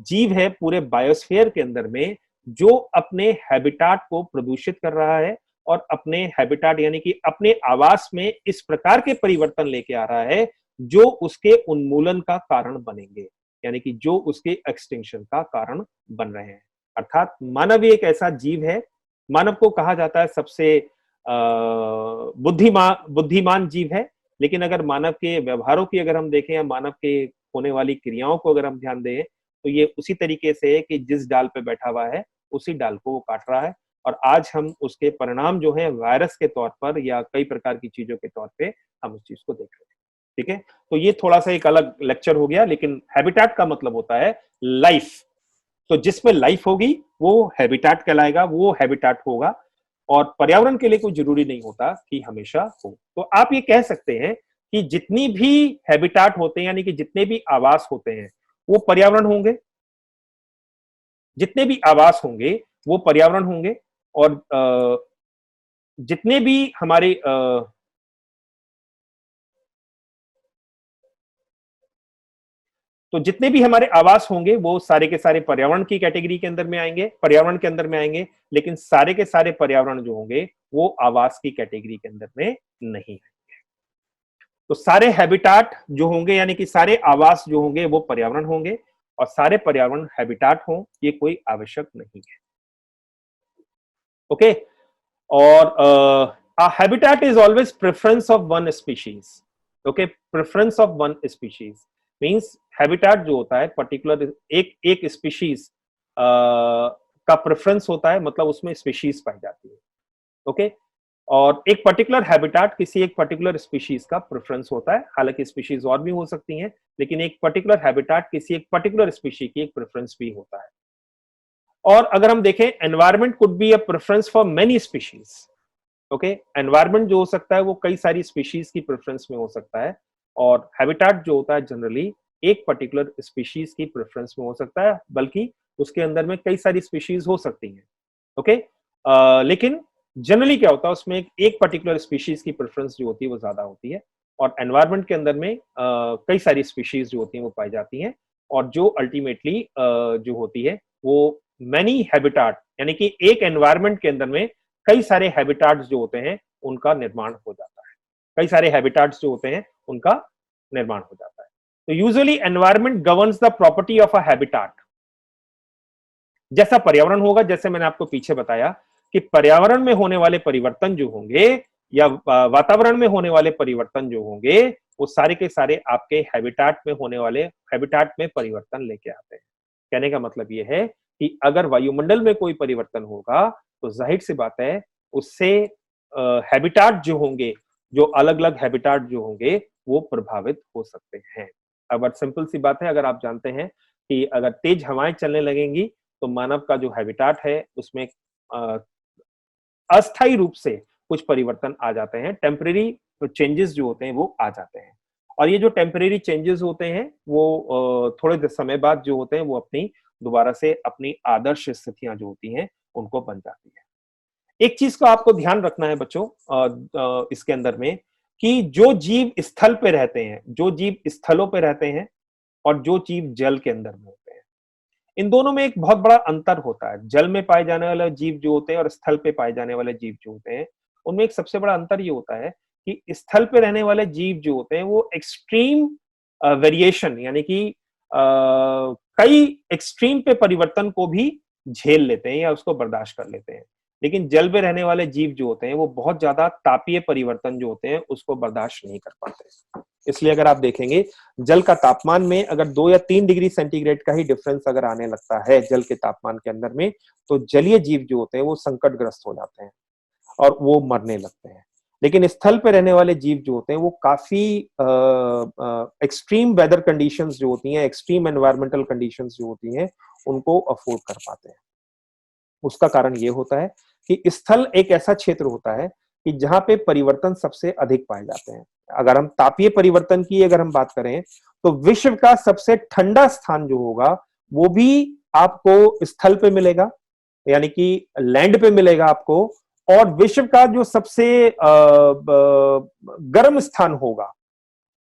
जीव है पूरे बायोस्फीयर के अंदर में जो अपने हैबिटाट को प्रदूषित कर रहा है और अपने हैबिटाट यानी कि अपने आवास में इस प्रकार के परिवर्तन लेके आ रहा है जो उसके उन्मूलन का कारण बनेंगे, यानी कि जो उसके एक्सटिंक्शन का कारण बन रहे हैं। अर्थात मानव ही एक ऐसा जीव है, मानव को कहा जाता है सबसे बुद्धिमान जीव है, लेकिन अगर मानव के व्यवहारों की अगर हम देखें या मानव के होने वाली क्रियाओं को अगर हम ध्यान दें तो ये उसी तरीके से है कि जिस डाल पे बैठा हुआ है उसी डाल को वो काट रहा है, और आज हम उसके परिणाम जो है वायरस के तौर पर या कई प्रकार की चीजों के तौर पे हम उस चीज को देख रहे हैं। ठीक है, तो ये थोड़ा सा एक अलग लेक्चर हो गया, लेकिन हैबिटाट का मतलब होता है लाइफ। तो जिसमें लाइफ होगी वो हैबिटाट कहलाएगा, वो हैबिटाट होगा, और पर्यावरण के लिए कोई जरूरी नहीं होता कि हमेशा हो। तो आप ये कह सकते हैं कि जितनी भी हैबिटाट होते हैं यानी कि जितने भी आवास होते हैं वो पर्यावरण होंगे, जितने भी आवास होंगे वो पर्यावरण होंगे, और जितने भी हमारे तो जितने भी हमारे आवास होंगे वो सारे के सारे पर्यावरण की कैटेगरी के अंदर में आएंगे, पर्यावरण के अंदर में आएंगे, लेकिन सारे के सारे पर्यावरण जो होंगे वो आवास की कैटेगरी के अंदर में नहीं है। तो सारे हैबिटाट जो होंगे यानी कि सारे आवास जो होंगे वो पर्यावरण होंगे, और सारे पर्यावरण हैबिटाट हों ये कोई आवश्यक नहीं है। ओके, और habitat is always preference of one species. Okay, preference of one species means habitat जो होता है पर्टिकुलर एक स्पीशीज का प्रेफरेंस होता है, मतलब उसमें स्पीशीज पाई जाती है। ओके, और एक पर्टिकुलर हैबिटाट किसी एक पर्टिकुलर स्पीशीज का प्रेफरेंस होता है, हालांकि स्पीशीज और भी हो सकती हैं, लेकिन एक पर्टिकुलर हैबिटाट किसी एक पर्टिकुलर स्पीशीज की एक प्रेफरेंस भी होता है। और अगर हम देखें environment could be a preference for many species. Okay, environment जो हो सकता है वो कई सारी स्पीशीज की प्रेफरेंस में हो सकता है, और हैबिटाट जो होता है जनरली एक पर्टिकुलर स्पीशीज की प्रेफरेंस में हो सकता है, बल्कि उसके अंदर में कई सारी स्पीशीज हो सकती हैं। ओके, लेकिन जनरली क्या होता है उसमें एक पर्टिकुलर स्पीशीज की प्रेफरेंस जो होती है वो ज्यादा होती है, और एनवायरनमेंट के अंदर में कई सारी स्पीशीज जो होती हैं वो पाई जाती हैं, और जो अल्टीमेटली जो होती है वो मैनी हैबिटाट, यानी कि एक एनवायरनमेंट के अंदर में कई सारे हैबिटाट्स जो होते हैं उनका निर्माण हो जाता है, कई सारे हैबिटाट्स जो होते हैं उनका निर्माण हो जाता है। तो usually environment governs the property of a habitat. जैसा पर्यावरण होगा, जैसे मैंने आपको पीछे बताया कि पर्यावरण में होने वाले परिवर्तन जो होंगे या वातावरण में होने वाले परिवर्तन जो होंगे वो सारे के सारे आपके हैबिटाट में होने वाले हैबिटाट में परिवर्तन लेके आते हैं। कहने का मतलब ये है कि अगर वायुमंडल में कोई परिवर्तन होगा तो जाहिर सी बात है उससे हैबिटाट जो होंगे, जो अलग अलग हैबिटाट जो होंगे वो प्रभावित हो सकते हैं। अब सिंपल सी बात है, अगर आप जानते हैं कि अगर तेज हवाएं चलने लगेंगी तो मानव का जो हैबिटाट है उसमें अस्थायी रूप से कुछ परिवर्तन आ जाते हैं, टेम्परेरी चेंजेस जो होते हैं वो आ जाते हैं। और ये जो टेम्परेरी चेंजेस होते हैं वो थोड़े समय बाद जो होते हैं वो अपनी दोबारा से अपनी आदर्श स्थितियां जो होती हैं उनको बन जाती है। एक चीज का आपको ध्यान रखना है बच्चों इसके अंदर में, कि जो जीव स्थल पे रहते हैं, जो जीव स्थलों पे रहते हैं और जो जीव जल के अंदर में होते हैं, इन दोनों में एक बहुत बड़ा अंतर होता है। जल में पाए जाने वाले जीव जो होते हैं और स्थल पे पाए जाने वाले जीव जो होते हैं, उनमें एक सबसे बड़ा अंतर ये होता है कि स्थल पे रहने वाले जीव जो होते हैं वो एक्सट्रीम वेरिएशन, यानी कि कई एक्सट्रीम पे परिवर्तन को भी झेल लेते हैं या उसको बर्दाश्त कर लेते हैं। लेकिन जल में रहने वाले जीव जो होते हैं वो बहुत ज्यादा तापीय परिवर्तन जो होते हैं उसको बर्दाश्त नहीं कर पाते। इसलिए अगर आप देखेंगे जल का तापमान में अगर 2 या 3 डिग्री सेंटीग्रेड का ही डिफरेंस अगर आने लगता है जल के तापमान के अंदर में, तो जलीय जीव जो होते हैं वो संकटग्रस्त हो जाते हैं और वो मरने लगते हैं। लेकिन स्थल पे रहने वाले जीव जो होते हैं वो काफी एक्सट्रीम वेदर कंडीशंस जो होती हैं, एक्सट्रीम एनवायरमेंटल कंडीशंस जो होती हैं, उनको अफोर्ड कर पाते हैं। उसका कारण ये होता है कि स्थल एक ऐसा क्षेत्र होता है कि जहां पे परिवर्तन सबसे अधिक पाए जाते हैं। अगर हम तापीय परिवर्तन की अगर हम बात करें तो विश्व का सबसे ठंडा स्थान जो होगा वो भी आपको स्थल पे मिलेगा, यानी कि लैंड पे मिलेगा आपको, और विश्व का जो सबसे गर्म स्थान होगा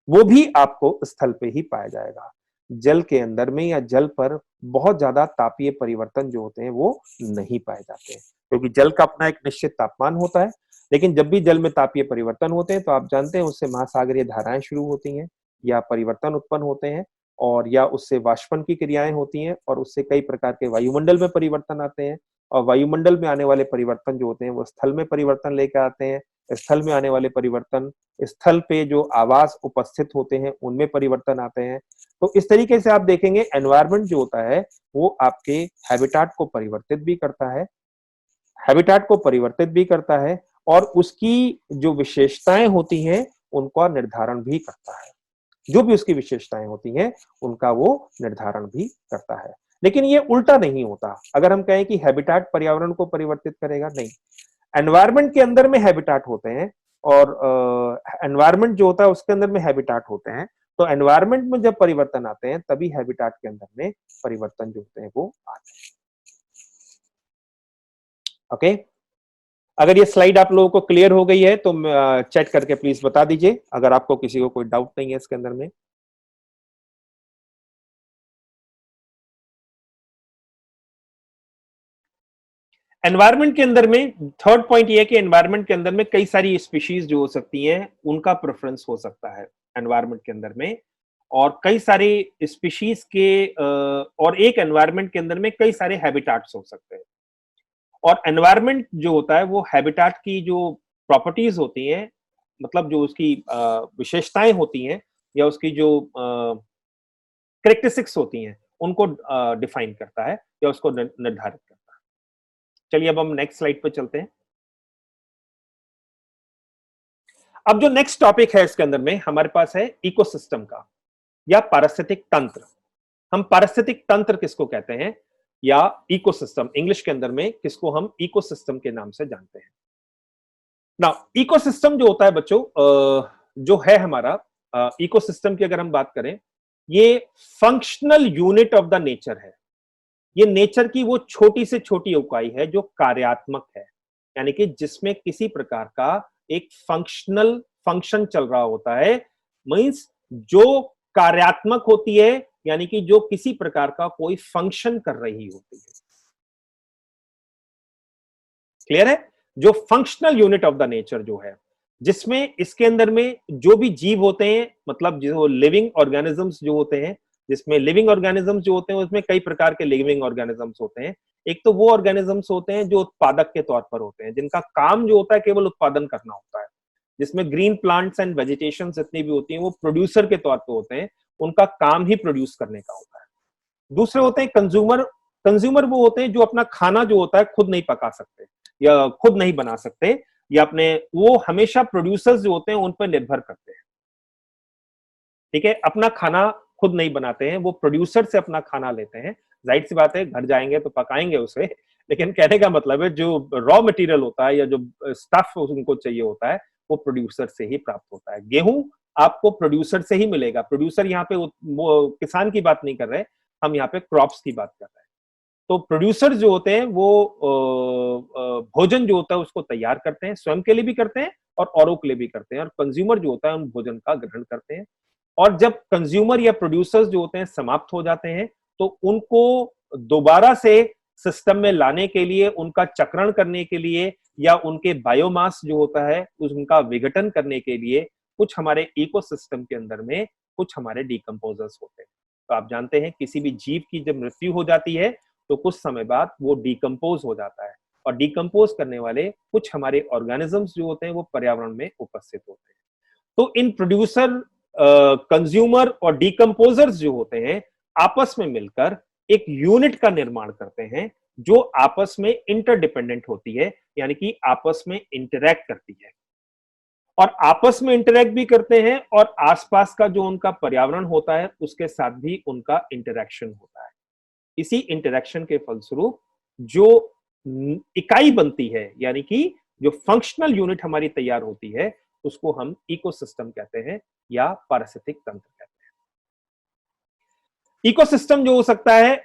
वो भी आपको स्थल पे ही पाया जाएगा। जल के अंदर में या जल पर बहुत ज्यादा तापीय परिवर्तन जो होते हैं वो नहीं पाए जाते हैं, क्योंकि जल का अपना एक निश्चित तापमान होता है। लेकिन जब भी जल में तापीय परिवर्तन होते हैं तो आप जानते हैं उससे महासागरीय धाराएं शुरू होती हैं या परिवर्तन उत्पन्न होते हैं, और या उससे वाष्पन की क्रियाएं होती हैं और उससे कई प्रकार के वायुमंडल में परिवर्तन आते हैं। और वायुमंडल में आने वाले परिवर्तन जो होते हैं वो स्थल में परिवर्तन लेकर आते हैं। स्थल में आने वाले परिवर्तन स्थल पे जो आवास उपस्थित होते हैं उनमें परिवर्तन आते हैं। तो इस तरीके से आप देखेंगे एनवायरनमेंट जो होता है वो आपके हैबिटाट को परिवर्तित भी करता है, हैबिटाट को परिवर्तित भी करता है और उसकी जो विशेषताएं होती हैं उनका निर्धारण भी करता है। जो भी उसकी विशेषताएं होती हैं उनका वो निर्धारण भी करता है। लेकिन ये उल्टा नहीं होता। अगर हम कहें कि हैबिटाट पर्यावरण को परिवर्तित करेगा, नहीं, एनवायरनमेंट के अंदर में हैबिटाट होते हैं और एनवायरनमेंट जो होता है उसके अंदर में हैबिटाट होते हैं। तो एनवायरनमेंट में जब परिवर्तन आते हैं तभी हैबिटाट के अंदर में परिवर्तन जो होते हैं वो आते हैं। ओके, अगर ये स्लाइड आप लोगों को क्लियर हो गई है तो चेक करके प्लीज बता दीजिए अगर आपको किसी को कोई डाउट नहीं है इसके अंदर में। एनवायरनमेंट के अंदर में थर्ड पॉइंट ये है कि एनवायरनमेंट के अंदर में कई सारी स्पीशीज जो हो सकती हैं उनका प्रेफरेंस हो सकता है एनवायरनमेंट के अंदर में, और कई सारे स्पीशीज के और एक एनवायरनमेंट के अंदर में कई सारे हैबिटाट्स हो सकते हैं। और एनवायरनमेंट जो होता है वो हैबिटाट की जो प्रॉपर्टीज होती हैं, मतलब जो उसकी विशेषताएं होती हैं या उसकी जो करेक्टरिस्टिक्स होती हैं उनको डिफाइन करता है या उसको निर्धारित करता है। चलिए अब हम नेक्स्ट स्लाइड पर चलते हैं। अब जो नेक्स्ट टॉपिक है इसके अंदर में हमारे पास है इकोसिस्टम का या पारिस्थितिक तंत्र। हम पारिस्थितिक तंत्र किसको कहते हैं या इकोसिस्टम इंग्लिश के अंदर में किसको हम इकोसिस्टम के नाम से जानते हैं। ना इकोसिस्टम जो होता है बच्चों जो है हमारा इकोसिस्टम की अगर हम बात करें, ये functional unit of the nature है। ये नेचर की वो छोटी से छोटी इकाई है जो कार्यात्मक है। यानी कि जिसमें किसी प्रकार का एक फंक्शन चल रहा होता है, मींस जो कार्यात्मक होती है, यानी कि जो किसी प्रकार का कोई फंक्शन कर रही होती है। क्लियर है? जो functional unit of the nature जो है, जिसमें इसके अंदर में जो भी जीव होते हैं, मतलब जो लिविंग ऑर्गेनिजम्स जो होते हैं, जिसमें लिविंग ऑर्गेनिजम्स जो होते हैं उसमें कई प्रकार के लिविंग ऑर्गेनिजम्स होते हैं। एक तो वो ऑर्गेनिजम्स होते हैं जो उत्पादक के तौर पर होते हैं, जिनका काम जो होता है केवल उत्पादन करना होता है, जिसमें ग्रीन प्लांट्स एंड वेजिटेशन जितनी भी होती हैं वो प्रोड्यूसर के तौर पर होते हैं, उनका काम ही प्रोड्यूस करने का होता है। दूसरे होते हैं कंज्यूमर। कंज्यूमर वो होते हैं जो अपना खाना जो होता है खुद नहीं पका सकते या खुद नहीं बना सकते, या अपने वो हमेशा प्रोड्यूसर्स जो होते हैं उन पर निर्भर करते हैं। ठीक है, अपना खाना खुद नहीं बनाते हैं, वो प्रोड्यूसर से अपना खाना लेते हैं। जाहिर सी बात है घर जाएंगे तो पकाएंगे उसे, लेकिन कहने का मतलब है जो रॉ मटेरियल होता है या जो स्टफ उनको चाहिए होता है वो प्रोड्यूसर से ही प्राप्त होता है। गेहूं आपको प्रोड्यूसर से ही मिलेगा। प्रोड्यूसर यहाँ पे वो किसान की बात नहीं कर रहे, हम यहाँ पे क्रॉप्स की बात कर रहे हैं। तो प्रोड्यूसर जो होते हैं वो भोजन जो होता है उसको तैयार करते हैं, स्वयं के लिए भी करते हैं और औरों के लिए भी करते हैं, और कंज्यूमर जो होता है उन भोजन का ग्रहण करते हैं। और जब कंज्यूमर या प्रोड्यूसर्स जो होते हैं समाप्त हो जाते हैं तो उनको दोबारा से सिस्टम में लाने के लिए, उनका चक्रण करने के लिए, या उनके बायोमास जो होता है उनका विघटन करने के लिए कुछ हमारे इकोसिस्टम के अंदर में कुछ हमारे डिकम्पोजर्स होते हैं। तो आप जानते हैं किसी भी जीव की जब मृत्यु हो जाती है तो कुछ समय बाद वो डिकम्पोज हो जाता है, और डिकम्पोज करने वाले कुछ हमारे ऑर्गेनिजम्स जो होते हैं वो पर्यावरण में उपस्थित होते हैं। तो इन प्रोड्यूसर, कंज्यूमर और डिकम्पोजर्स जो होते हैं आपस में मिलकर एक यूनिट का निर्माण करते हैं जो आपस में इंटरडिपेंडेंट होती है, यानी कि आपस में इंटरैक्ट करती है, और आपस में इंटरैक्ट भी करते हैं और आसपास का जो उनका पर्यावरण होता है उसके साथ भी उनका इंटरैक्शन होता है। इसी इंटरैक्शन के फलस्वरूप जो इकाई बनती है, यानी कि जो फंक्शनल यूनिट हमारी तैयार होती है, उसको हम इकोसिस्टम कहते हैं या पारिस्थितिक तंत्र कहते हैं। इकोसिस्टम जो हो सकता है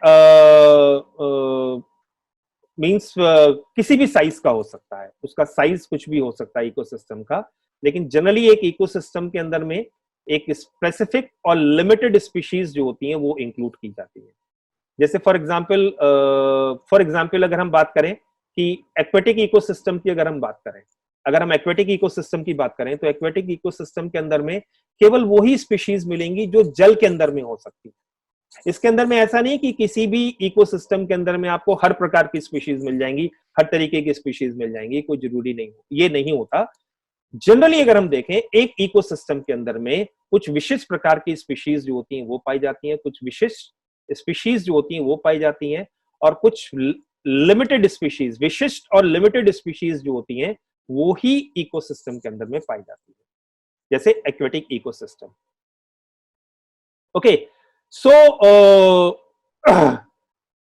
मींस किसी भी साइज का हो सकता है, उसका साइज कुछ भी हो सकता है इकोसिस्टम का, लेकिन जनरली एक इकोसिस्टम के अंदर में एक स्पेसिफिक और लिमिटेड स्पीशीज जो होती हैं वो इंक्लूड की जाती है। जैसे फॉर एग्जाम्पल अगर हम बात करें कि एक्वेटिक इकोसिस्टम की अगर हम बात करें, अगर हम एक्वेटिक इकोसिस्टम की बात करें तो एक्वेटिक इकोसिस्टम के अंदर में केवल वही स्पीशीज मिलेंगी जो जल के अंदर में हो सकती है। इसके अंदर में ऐसा नहीं कि किसी भी इकोसिस्टम के अंदर में आपको हर प्रकार की स्पीशीज मिल जाएंगी, हर तरीके की स्पीशीज मिल जाएंगी, कोई जरूरी नहीं, ये नहीं होता। जनरली अगर हम देखें एक इकोसिस्टम के अंदर में कुछ विशिष्ट प्रकार की स्पीशीज जो होती हैं वो पाई जाती हैं, कुछ विशिष्ट स्पीशीज जो होती हैं वो पाई जाती हैं, और कुछ लिमिटेड स्पीशीज, विशिष्ट और लिमिटेड स्पीशीज जो होती हैं वो ही इकोसिस्टम के अंदर में पाई जाती है, जैसे एक्वेटिक इकोसिस्टम। ओके, सो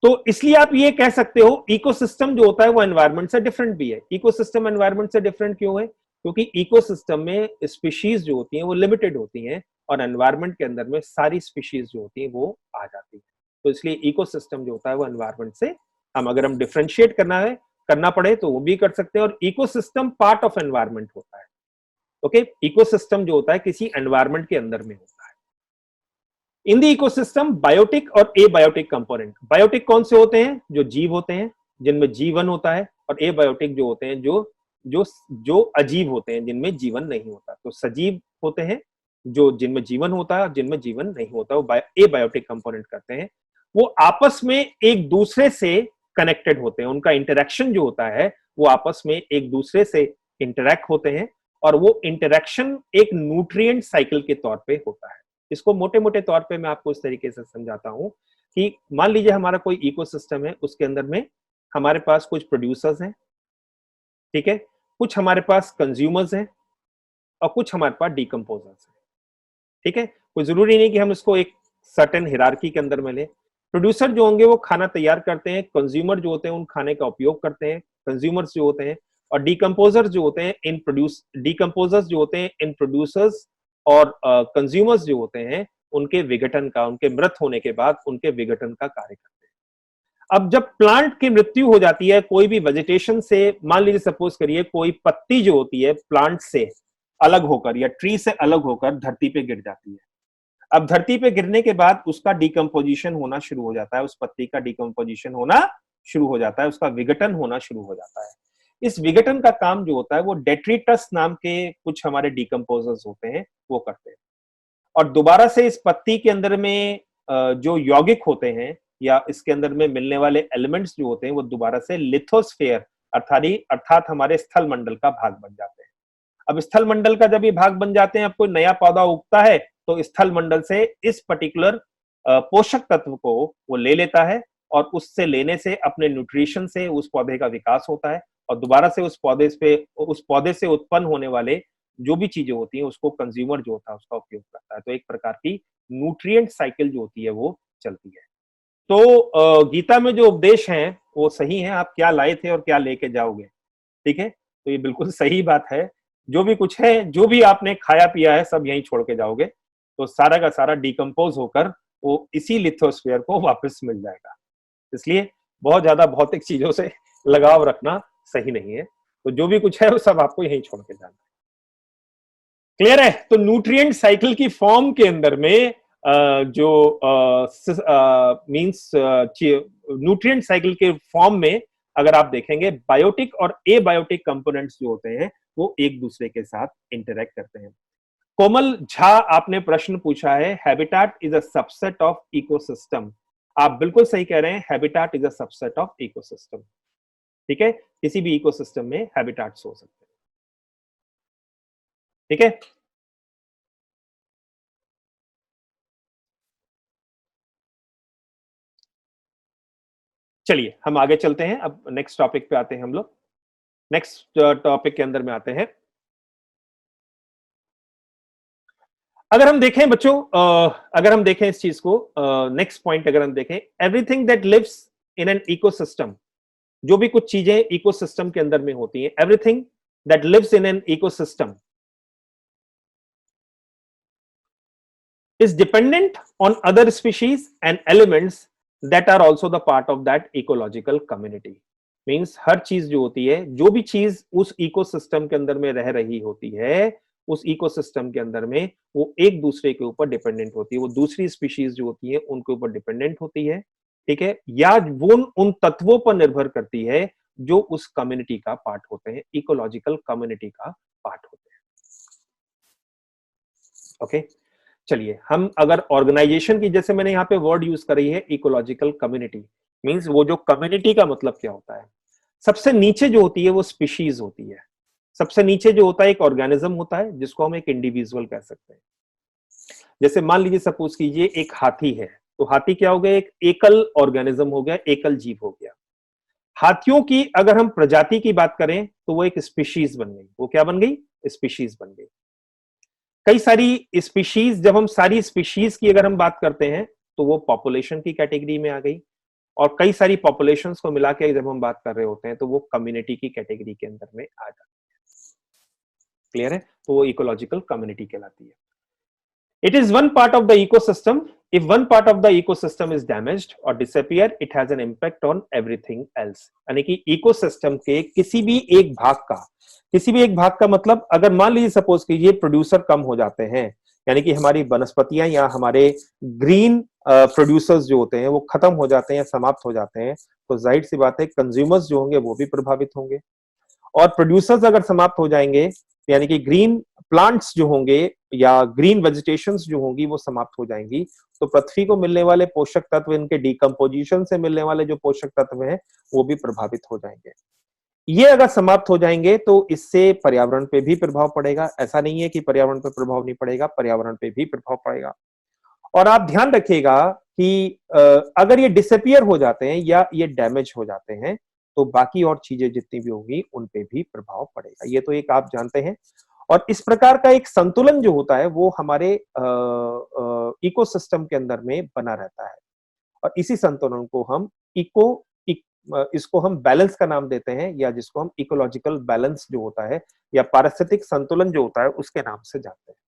तो इसलिए आप ये कह सकते हो इकोसिस्टम जो होता है वो एनवायरनमेंट से डिफरेंट भी है। इकोसिस्टम एनवायरनमेंट से डिफरेंट क्यों है? क्योंकि इकोसिस्टम में स्पीशीज जो होती हैं वो लिमिटेड होती हैं, और एनवायरनमेंट के अंदर में सारी स्पीशीज जो होती हैं वो आ जाती है। तो इसलिए इकोसिस्टम जो होता है वो एनवायरनमेंट से, अगर हम डिफरेंशिएट करना पड़े तो वो भी कर सकते हैं, और इकोसिस्टम पार्ट ऑफ एनवायरनमेंट होता है। ओके, इकोसिस्टम जो होता है किसी एनवायरनमेंट के अंदर में होता है। इन द इकोसिस्टम बायोटिक और एबायोटिक कंपोनेंट। बायोटिक कौन से होते हैं? जो जीव होते हैं जिनमें जीवन होता है, और एबायोटिक जो होते हैं जो जो जो अजीव होते हैं जिनमें जीवन नहीं होता। तो सजीव होते हैं जो जिनमें जीवन होता है, जिनमें जीवन नहीं होता वो एबायोटिक कंपोनेंट करते हैं। वो आपस में एक दूसरे से कनेक्टेड होते हैं, उनका इंटरेक्शन जो होता है वो आपस में एक दूसरे से इंटरेक्ट होते हैं, और वो इंटरेक्शन एक न्यूट्रिएंट साइकिल के तौर पे होता है। इसको मोटे मोटे तौर पे मैं आपको इस तरीके से समझाता हूं कि मान लीजिए हमारा कोई इकोसिस्टम है, उसके अंदर में हमारे पास कुछ प्रोड्यूसर्स हैं, ठीक है, कुछ हमारे पास कंज्यूमर्स हैं, और कुछ हमारे पास डिकम्पोजर्स हैं। ठीक है, कोई जरूरी नहीं कि हम इसको एक सर्टेन हिरार्की के अंदर में लें। प्रोड्यूसर जो होंगे वो खाना तैयार करते हैं, कंज्यूमर जो होते हैं उन खाने का उपयोग करते हैं, कंज्यूमर्स जो होते हैं, और डिकम्पोजर्स जो होते हैं डिकम्पोजर्स जो होते हैं इन प्रोड्यूसर्स और कंज्यूमर्स जो होते हैं उनके विघटन का, उनके मृत होने के बाद उनके विघटन का कार्य करते हैं। अब जब प्लांट की मृत्यु हो जाती है, कोई भी वेजिटेशन से, मान लीजिए सपोज करिए कोई पत्ती जो होती है प्लांट से अलग होकर या ट्री से अलग होकर धरती पे गिर जाती है। अब धरती पे गिरने के बाद उसका डिकम्पोजिशन होना शुरू हो जाता है, उस पत्ती का डिकम्पोजिशन होना शुरू हो जाता है, उसका विघटन होना शुरू हो जाता है। इस विघटन का काम जो होता है वो डेट्रिटस नाम के कुछ हमारे डिकम्पोजर्स होते हैं, वो करते हैं। और दोबारा से इस पत्ती के अंदर में जो यौगिक होते हैं या इसके अंदर में मिलने वाले एलिमेंट्स जो होते हैं वो दोबारा से लिथोस्फेयर अर्थात हमारे स्थल मंडल का भाग बन जाते हैं। अब स्थल मंडल का जब ये भाग बन जाते हैं, अब कोई नया पौधा उगता है तो स्थल मंडल से इस पर्टिकुलर पोषक तत्व को वो ले लेता है और उससे लेने से अपने न्यूट्रिशन से उस पौधे का विकास होता है और दोबारा से उस पौधे से उत्पन्न होने वाले जो भी चीजें होती हैं उसको कंज्यूमर जो होता है उसका उपयोग करता है। तो एक प्रकार की न्यूट्रिएंट साइकिल जो होती है वो चलती है। तो गीता में जो उपदेश हैं वो सही है, आप क्या लाए थे और क्या लेके जाओगे, ठीक है। तो ये बिल्कुल सही बात है, जो भी कुछ है, जो भी आपने खाया पिया है सब यहीं छोड़ के जाओगे, तो सारा का सारा डिकम्पोज होकर वो इसी लिथोस्फीयर को वापस मिल जाएगा। इसलिए बहुत ज्यादा भौतिक चीजों से लगाव रखना सही नहीं है, तो जो भी कुछ है वो सब आपको यहीं छोड़ के जाना है। क्लियर है? तो न्यूट्रिएंट साइकिल की फॉर्म के अंदर में जो मींस न्यूट्रिएंट साइकिल के फॉर्म में अगर आप देखेंगे बायोटिक और एबायोटिक कंपोनेंट्स जो होते हैं वो एक दूसरे के साथ इंटरेक्ट करते हैं। कोमल झा आपने प्रश्न पूछा है, habitat is a subset of ecosystem. आप बिल्कुल सही कह रहे हैं, habitat is a subset of ecosystem. ठीक है, किसी भी इकोसिस्टम में हैबिटाट्स हो सकते हैं। ठीक है, चलिए हम आगे चलते हैं। अब नेक्स्ट टॉपिक पे आते हैं हम लोग। नेक्स्ट टॉपिक के अंदर में आते हैं। अगर हम देखें बच्चों, अगर हम देखें इस चीज को, नेक्स्ट पॉइंट अगर हम देखें, everything that lives in an ecosystem, जो भी कुछ चीजें इकोसिस्टम के अंदर में होती हैं, everything that lives in an ecosystem is dependent on other species and elements that are also the part of that ecological community. Means हर चीज जो होती है, जो भी चीज उस इकोसिस्टम के अंदर में रह रही होती है, उस इकोसिस्टम के अंदर में वो एक दूसरे के ऊपर डिपेंडेंट होती है, वो दूसरी स्पीशीज जो होती है उनके ऊपर डिपेंडेंट होती है, ठीक है, या वो उन तत्वों पर निर्भर करती है जो उस कम्युनिटी का पार्ट होते हैं, इकोलॉजिकल कम्युनिटी का पार्ट होते हैं। ओके, चलिए हम अगर ऑर्गेनाइजेशन की, जैसे मैंने यहाँ पे वर्ड यूज करी है इकोलॉजिकल कम्युनिटी, मींस वो जो कम्युनिटी का मतलब क्या होता है, सबसे नीचे जो होती है वो स्पीशीज होती है, सबसे नीचे जो होता है एक ऑर्गेनिज्म होता है जिसको हम एक इंडिविजुअल कह सकते हैं। जैसे मान लीजिए सपोज कीजिए एक हाथी है, तो हाथी क्या हो गया, एक एकल ऑर्गेनिज्म हो गया, एकल जीव हो गया। हाथियों की अगर हम प्रजाति की बात करें तो वो एक स्पीशीज बन गई, वो क्या बन गई, स्पीशीज बन गई। कई सारी स्पीशीज, जब हम सारी स्पीशीज की अगर हम बात करते हैं तो वो पॉपुलेशन की कैटेगरी में आ गई, और कई सारी पॉपुलेशंस को मिला के जब हम बात कर रहे होते हैं तो वो कम्युनिटी की कैटेगरी के अंदर में आ जाती है। क्लियर है? तो वो इकोलॉजिकल कम्युनिटी कहलाती है। It is one part of the ecosystem. If one part of the ecosystem is damaged or disappear, it has an impact on everything else. यानी कि इकोसिस्टम के किसी भी एक भाग का मतलब, अगर मान लीजिए सपोज कीजिए प्रोड्यूसर कम हो जाते हैं, यानी कि हमारी वनस्पतियां या हमारे ग्रीन प्रोड्यूसर्स जो होते हैं वो खत्म हो जाते हैं या समाप्त हो जाते हैं, तो जाहिर सी बात है कंज्यूमर्स जो होंगे वो भी प्रभावित होंगे। और प्रोड्यूसर्स अगर समाप्त हो जाएंगे, यानी कि ग्रीन प्लांट्स जो होंगे या ग्रीन वेजिटेशंस जो होंगी वो समाप्त हो जाएंगी, तो पृथ्वी को मिलने वाले पोषक तत्व, इनके डिकम्पोजिशन से मिलने वाले जो पोषक तत्व हैं वो भी प्रभावित हो जाएंगे। ये अगर समाप्त हो जाएंगे तो इससे पर्यावरण पे भी प्रभाव पड़ेगा। ऐसा नहीं है कि पर्यावरण पे प्रभाव नहीं पड़ेगा, पर्यावरण पे भी प्रभाव पड़ेगा। और आप ध्यान रखिएगा कि अगर ये डिसअपियर हो जाते हैं या ये डैमेज हो जाते हैं तो बाकी और चीजें जितनी भी होंगी उन पे भी प्रभाव पड़ेगा। ये तो एक आप जानते हैं। और इस प्रकार का एक संतुलन जो होता है वो हमारे इकोसिस्टम के अंदर में बना रहता है, और इसी संतुलन को हम इसको हम बैलेंस का नाम देते हैं, या जिसको हम इकोलॉजिकल बैलेंस जो होता है या पारिस्थितिक संतुलन जो होता है उसके नाम से जानते हैं।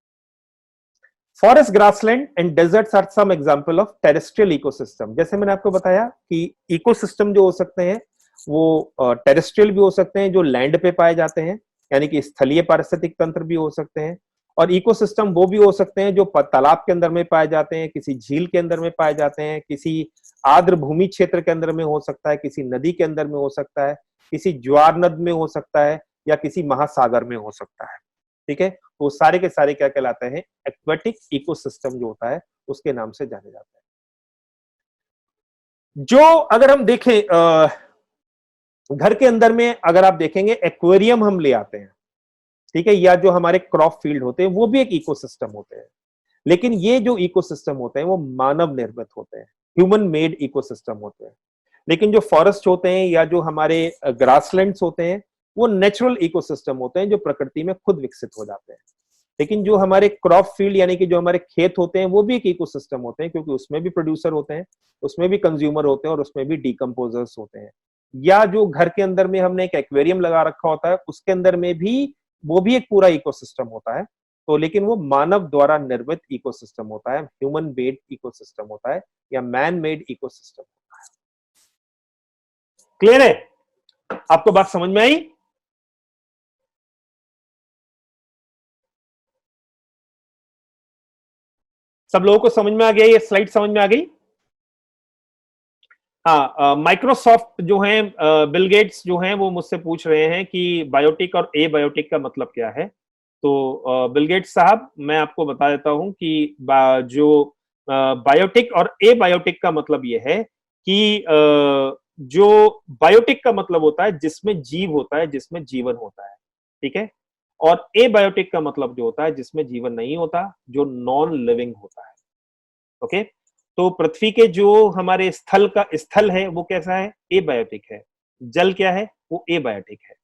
Forest, grassland and deserts are some example of terrestrial ecosystem. जैसे मैंने आपको बताया कि इकोसिस्टम जो हो सकते हैं वो टेरेस्ट्रियल भी हो सकते हैं, जो लैंड पे पाए जाते हैं, यानी कि स्थलीय पारिस्थितिक तंत्र भी हो सकते हैं, और इकोसिस्टम वो भी हो सकते हैं जो तालाब के अंदर में पाए जाते हैं, किसी झील के अंदर में पाए जाते हैं, किसी आर्द्र भूमि क्षेत्र के अंदर में हो सकता है, किसी नदी के अंदर में हो सकता है, किसी ज्वार नद में हो सकता है, या किसी महासागर में हो सकता है। ठीक है, तो सारे के सारे क्या कहलाते हैं? एक्वेटिक इकोसिस्टम जो होता है उसके नाम से जाने जाते हैं। जो अगर हम देखें घर के अंदर में, अगर आप देखेंगे एक्वेरियम हम ले आते हैं, ठीक है, या जो हमारे क्रॉप फील्ड होते हैं वो भी एक इकोसिस्टम होते हैं, लेकिन ये जो इकोसिस्टम होते हैं वो मानव निर्मित होते हैं, ह्यूमन मेड इकोसिस्टम होते हैं। लेकिन जो फॉरेस्ट होते हैं या जो हमारे ग्रासलैंड्स होते हैं वो नेचुरल इकोसिस्टम होते हैं जो प्रकृति में खुद विकसित हो जाते हैं। लेकिन जो हमारे क्रॉप फील्ड यानी कि जो हमारे खेत होते हैं वो भी एक इकोसिस्टम होते हैं, क्योंकि उसमें भी प्रोड्यूसर होते हैं, उसमें भी कंज्यूमर होते हैं और उसमें भी डिकम्पोजर्स होते हैं। या जो घर के अंदर में हमने एक एक्वेरियम लगा रखा होता है उसके अंदर में भी वो भी एक पूरा इकोसिस्टम होता है। तो लेकिन वो मानव द्वारा निर्मित इकोसिस्टम होता है, ह्यूमन मेड इकोसिस्टम होता है या मैन मेड इकोसिस्टम होता है। क्लियर है? आपको बात समझ में आई? सब लोगों को समझ में आ गया? ये स्लाइड समझ में आ गई? हाँ, माइक्रोसॉफ्ट जो है, बिल गेट्स जो हैं वो मुझसे पूछ रहे हैं कि बायोटिक और ए बायोटिक का मतलब क्या है। तो बिल गेट्स साहब, मैं आपको बता देता हूं कि जो बायोटिक और ए बायोटिक का मतलब ये है कि जो बायोटिक का मतलब होता है जिसमें जीव होता है, जिसमें जीवन होता है, ठीक है, और ए बायोटिक का मतलब जो होता है जिसमें जीवन नहीं होता, जो नॉन लिविंग होता है। ओके, तो पृथ्वी के जो हमारे स्थल है वो कैसा है? एबायोटिक है। जल क्या है? वो एबायोटिक है।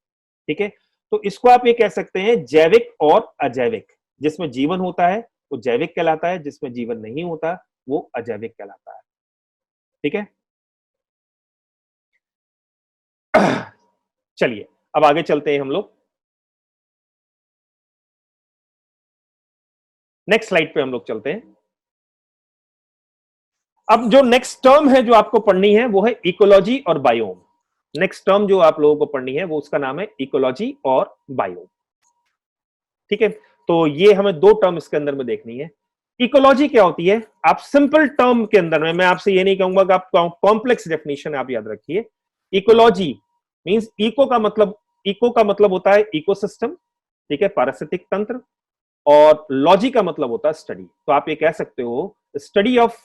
ठीक है, तो इसको आप ये कह सकते हैं जैविक और अजैविक। जिसमें जीवन होता है वो जैविक कहलाता है, जिसमें जीवन नहीं होता वो अजैविक कहलाता है। ठीक है, चलिए अब आगे चलते हैं हम लोग। नेक्स्ट स्लाइड पे हम लोग चलते हैं। अब जो नेक्स्ट टर्म है जो आपको पढ़नी है वो है इकोलॉजी और बायोम। नेक्स्ट टर्म जो आप लोगों को पढ़नी है वो उसका नाम है इकोलॉजी और बायोम। ठीक है, तो ये हमें दो टर्म इसके अंदर में देखनी है। इकोलॉजी क्या होती है? आप सिंपल टर्म के अंदर में, मैं आपसे ये नहीं कहूंगा कि आप कॉम्प्लेक्स डेफिनेशन आप याद रखिए। इकोलॉजी मींस इको का मतलब होता है इकोसिस्टम, ठीक है, पारिस्थितिक तंत्र, और लॉजी का मतलब होता है स्टडी। तो आप ये कह सकते हो स्टडी ऑफ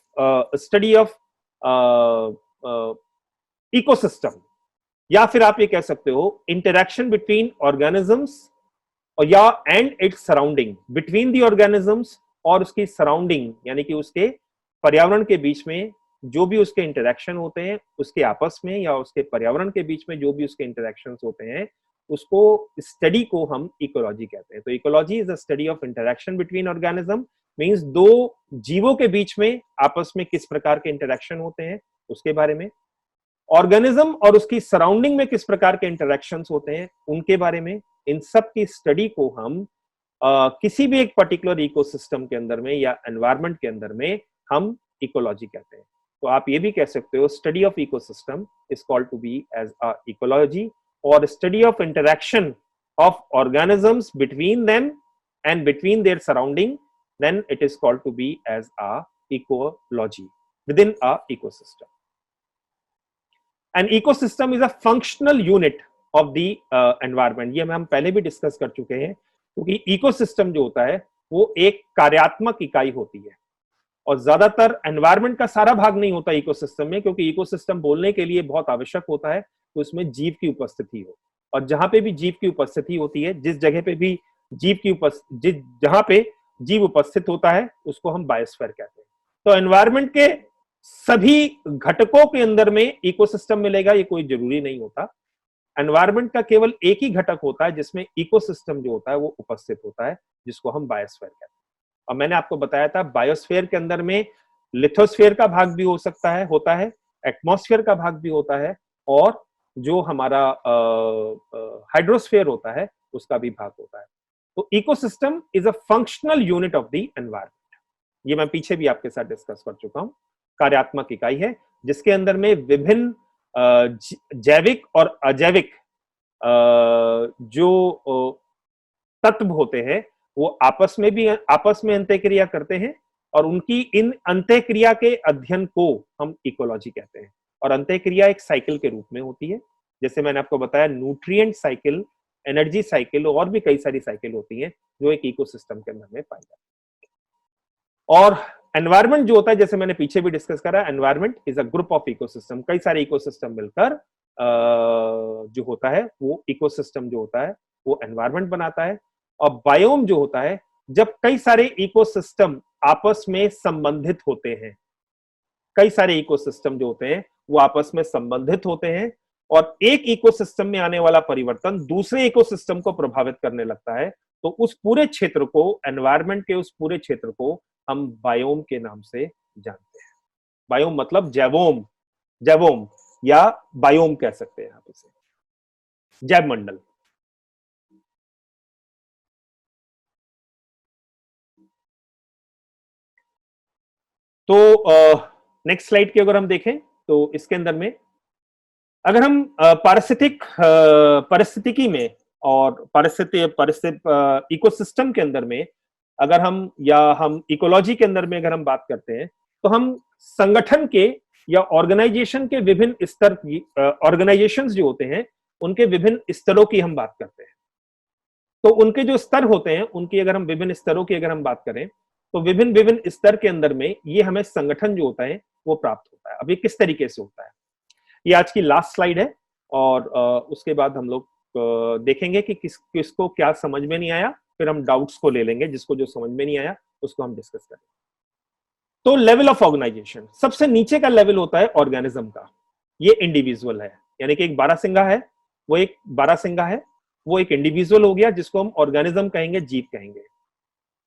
इकोसिस्टम, या फिर आप ये कह सकते हो इंटरेक्शन बिटवीन ऑर्गेनिजम्स और या and its surrounding, between the organisms और उसकी सराउंडिंग, यानी कि उसके पर्यावरण के बीच में जो भी उसके इंटरेक्शन होते हैं, उसके आपस में या उसके पर्यावरण के बीच में जो भी उसके इंटरेक्शंस होते हैं, उसको स्टडी को हम इकोलॉजी कहते हैं। तो ecology is a study of interaction between organism, means दो जीवों के बीच में आपस में किस प्रकार के इंटरेक्शन होते हैं उसके बारे में, ऑर्गेनिज्म और उसकी सराउंडिंग में किस प्रकार के इंटरेक्शंस होते हैं उनके बारे में। इन सब की स्टडी को हम किसी भी एक पर्टिकुलर इकोसिस्टम के अंदर में या एनवायरनमेंट के अंदर में हम इकोलॉजी कहते हैं। तो आप ये भी कह सकते हो study of ecosystem is called to be as a ecology, और study of interaction of organisms between them and between their surrounding, then it is called to be as a ecology within a ecosystem. An ecosystem is a functional unit of the environment. ये हम पहले भी डिस्कस कर चुके हैं, क्योंकि इकोसिस्टम जो होता है वो एक कार्यात्मक इकाई होती है, और ज्यादातर एनवायरनमेंट का सारा भाग नहीं होता इकोसिस्टम में, क्योंकि इकोसिस्टम बोलने के लिए बहुत आवश्यक होता है कि उसमें जीव की उपस्थिति हो, और जहां पे भी जीव की उपस्थिति होती है, जिस जगह पे भी जीव की उपस्थिति, जहां पे जीव उपस्थित होता है उसको हम बायोस्फीयर कहते हैं। तो एनवायरनमेंट के सभी घटकों के अंदर में इकोसिस्टम मिलेगा ये कोई जरूरी नहीं होता। एनवायरनमेंट का केवल एक ही घटक होता है जिसमें इकोसिस्टम जो होता है वो उपस्थित होता है, जिसको हम बायोस्फीयर कहते हैं। और मैंने आपको बताया था बायोस्फीयर के अंदर में लिथोस्फीयर का भाग भी हो सकता है, होता है, एटमॉस्फेयर का भाग भी होता है, और जो हमारा हाइड्रोस्फीयर होता है उसका भी भाग होता है। तो ecosystem is a functional unit of the environment. ये मैं पीछे भी आपके साथ डिस्कस कर चुका हूं, कार्यात्मक इकाई है जिसके अंदर में विभिन्न जैविक और अजैविक जो तत्व होते हैं वो आपस में अंतःक्रिया करते हैं, और उनकी इन अंतःक्रिया के अध्ययन को हम इकोलॉजी कहते हैं। और अंतःक्रिया एक साइकिल के रूप में होती है, जैसे मैंने आपको बताया न्यूट्रिएंट साइकिल, एनर्जी साइकिल और भी कई सारी साइकिल होती हैं जो एक इकोसिस्टम के अंदर में पाई जाती है। और एनवायरनमेंट जो होता है, जैसे मैंने पीछे भी डिस्कस करा, environment is a group of ecosystem, कई सारे इकोसिस्टम मिलकर जो होता है वो इकोसिस्टम जो होता है वो एनवायरनमेंट बनाता है। और बायोम जो होता है, जब कई सारे इकोसिस्टम आपस में संबंधित होते हैं, कई सारे इकोसिस्टम जो होते हैं वो आपस में संबंधित होते हैं, और एक इकोसिस्टम में आने वाला परिवर्तन दूसरे इकोसिस्टम को प्रभावित करने लगता है, तो उस पूरे क्षेत्र को, एनवायरनमेंट के उस पूरे क्षेत्र को हम बायोम के नाम से जानते हैं। बायोम मतलब जैवोम, जैवोम या बायोम कह सकते हैं आप इसे, जैव मंडल। तो नेक्स्ट स्लाइड की अगर हम देखें तो इसके अंदर में अगर हम पारिस्थितिकी में और इकोसिस्टम के अंदर में अगर हम इकोलॉजी के अंदर में अगर हम बात करते हैं, तो हम संगठन के या ऑर्गेनाइजेशन के विभिन्न स्तर की, ऑर्गेनाइजेशंस जो होते हैं उनके विभिन्न स्तरों की हम बात करते हैं। तो उनके जो स्तर होते हैं, उनकी अगर हम विभिन्न स्तरों की अगर हम बात करें, तो विभिन्न विभिन्न स्तर के अंदर में ये हमें संगठन जो होता है वो प्राप्त होता है। अब ये किस तरीके से होता है, ये आज की लास्ट स्लाइड है, और उसके बाद हम लोग देखेंगे कि किसको क्या समझ में नहीं आया, फिर हम डाउट्स को ले लेंगे, जिसको जो समझ में नहीं आया उसको हम डिस्कस करेंगे। तो लेवल ऑफ ऑर्गेनाइजेशन, सबसे नीचे का लेवल होता है ऑर्गेनिज्म का, ये इंडिविजुअल है, यानी कि एक बारहसिंगा है, वो एक बारहसिंगा है, वो एक इंडिविजुअल हो गया जिसको हम ऑर्गेनिज्म कहेंगे, जीव कहेंगे।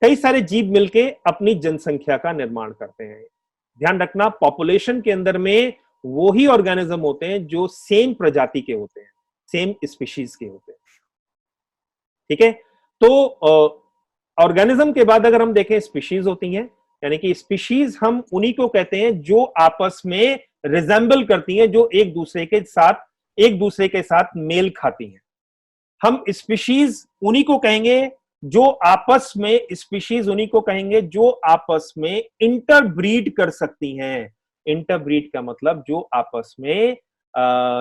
कई सारे जीव मिलके अपनी जनसंख्या का निर्माण करते हैं। ध्यान रखना, पॉपुलेशन के अंदर में वो ही ऑर्गेनिज्म होते हैं जो सेम प्रजाति के होते हैं, सेम स्पीशीज के होते हैं। ठीक है, तो ऑर्गेनिज्म के बाद अगर हम देखें, स्पीशीज होती हैं, यानी कि स्पीशीज हम उन्हीं को कहते हैं जो आपस में रिजेंबल करती हैं, जो एक दूसरे के साथ मेल खाती हैं। हम स्पीशीज उन्हीं को कहेंगे जो आपस में, स्पीशीज उन्हीं को कहेंगे जो आपस में इंटरब्रीड कर सकती हैं। इंटरब्रीड का मतलब जो आपस में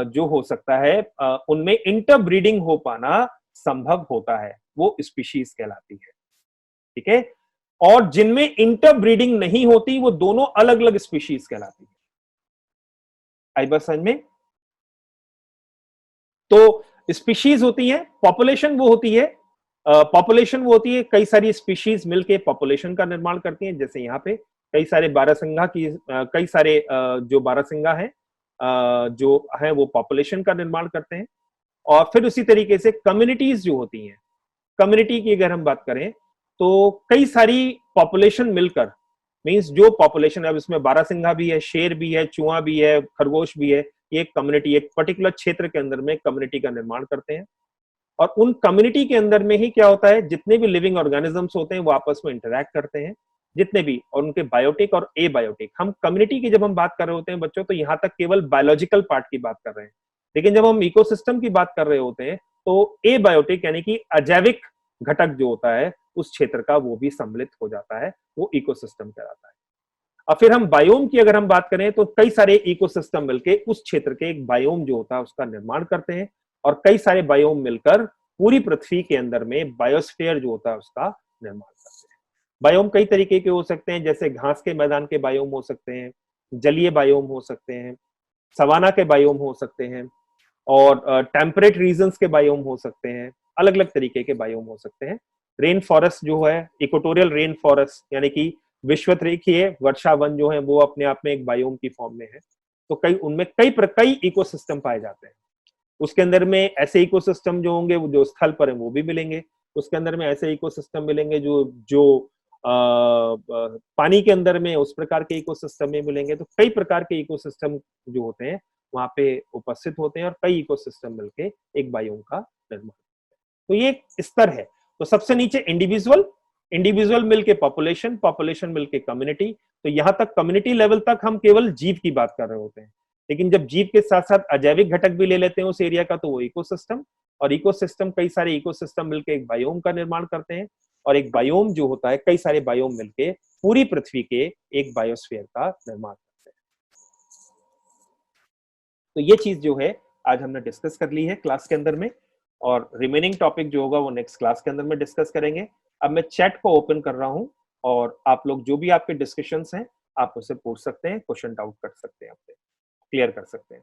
जो हो सकता है, उनमें इंटरब्रीडिंग हो पाना संभव होता है, वो स्पीशीज कहलाती है। ठीक है, और जिनमें इंटरब्रीडिंग नहीं होती वो दोनों अलग अलग स्पीशीज कहलाती है। आई बात समझ में? तो स्पीशीज होती है, पॉपुलेशन वो होती है, कई सारी स्पीशीज मिलके पॉपुलेशन का निर्माण करती हैं। जैसे यहाँ पे कई सारे कई सारे जो बारहसिंगा हैं जो है वो पॉपुलेशन का निर्माण करते हैं। और फिर उसी तरीके से कम्युनिटीज जो होती हैं, कम्युनिटी की अगर हम बात करें तो कई सारी पॉपुलेशन मिलकर, मींस जो पॉपुलेशन, अब इसमें बारहसिंगा भी है, शेर भी है, चूहा भी है, खरगोश भी है, ये कम्युनिटी एक पर्टिकुलर क्षेत्र के अंदर में कम्युनिटी का निर्माण करते हैं। और उन कम्युनिटी के अंदर में ही क्या होता है, जितने भी लिविंग ऑर्गेनिजम्स होते हैं वो आपस में इंटरैक्ट करते हैं, जितने भी, और उनके बायोटिक और एबायोटिक। हम कम्युनिटी की जब हम बात कर रहे होते हैं बच्चों, तो यहाँ तक केवल बायोलॉजिकल पार्ट की बात कर रहे हैं, लेकिन जब हम इकोसिस्टम की बात कर रहे होते हैं तो एबायोटिक यानी कि अजैविक घटक जो होता है उस क्षेत्र का, वो भी सम्मिलित हो जाता है, वो इकोसिस्टम कहलाता है। और फिर हम बायोम की अगर हम बात करें तो कई सारे इकोसिस्टम मिलके उस क्षेत्र के एक बायोम जो होता है उसका निर्माण करते हैं, और कई सारे बायोम मिलकर पूरी पृथ्वी के अंदर में बायोस्फीयर जो होता है उसका निर्माण करते हैं। बायोम कई तरीके के हो सकते हैं, जैसे घास के मैदान के बायोम हो सकते हैं, जलीय बायोम हो सकते हैं, सवाना के बायोम हो सकते हैं, और टेम्परेट रीजन्स के बायोम हो सकते हैं, अलग अलग तरीके के बायोम हो सकते हैं। रेन फॉरेस्ट जो है, इक्वेटोरियल रेन फॉरेस्ट यानी कि विश्वतरेखीय वर्षा वन जो है वो अपने आप में एक बायोम की फॉर्म में है। तो उनमें कई इकोसिस्टम पाए जाते हैं। उसके अंदर में ऐसे इकोसिस्टम जो होंगे वो जो स्थल पर है वो भी मिलेंगे, उसके अंदर में ऐसे इकोसिस्टम मिलेंगे जो जो पानी के अंदर में उस प्रकार के इकोसिस्टम में मिलेंगे। तो कई प्रकार के इकोसिस्टम जो होते हैं वहां पे उपस्थित होते हैं, और कई इकोसिस्टम मिलके एक बायोम का निर्माण। तो ये एक स्तर है। तो सबसे नीचे इंडिविजुअल, इंडिविजुअल मिलके पॉपुलेशन, पॉपुलेशन मिलके कम्युनिटी। तो यहां तक कम्युनिटी लेवल तक हम केवल जीव की बात कर रहे होते हैं, लेकिन जब जीव के साथ साथ अजैविक घटक भी ले लेते हैं उस एरिया का, तो वो इकोसिस्टम, और इकोसिस्टम, कई सारे इकोसिस्टम मिलके एक बायोम का निर्माण करते हैं, और एक बायोम जो होता है, कई सारे बायोम मिलके पूरी पृथ्वी के एक बायोस्फीयर का निर्माण करते हैं। तो ये चीज जो है आज हमने डिस्कस कर ली है क्लास के अंदर में, और रिमेनिंग टॉपिक जो होगा वो नेक्स्ट क्लास के अंदर में डिस्कस करेंगे। अब मैं चैट को ओपन कर रहा हूं, और आप लोग जो भी आपके डिस्कशंस हैं आप उससे पूछ सकते हैं, क्वेश्चन आउट कर सकते हैं, आपसे क्लियर कर सकते हैं।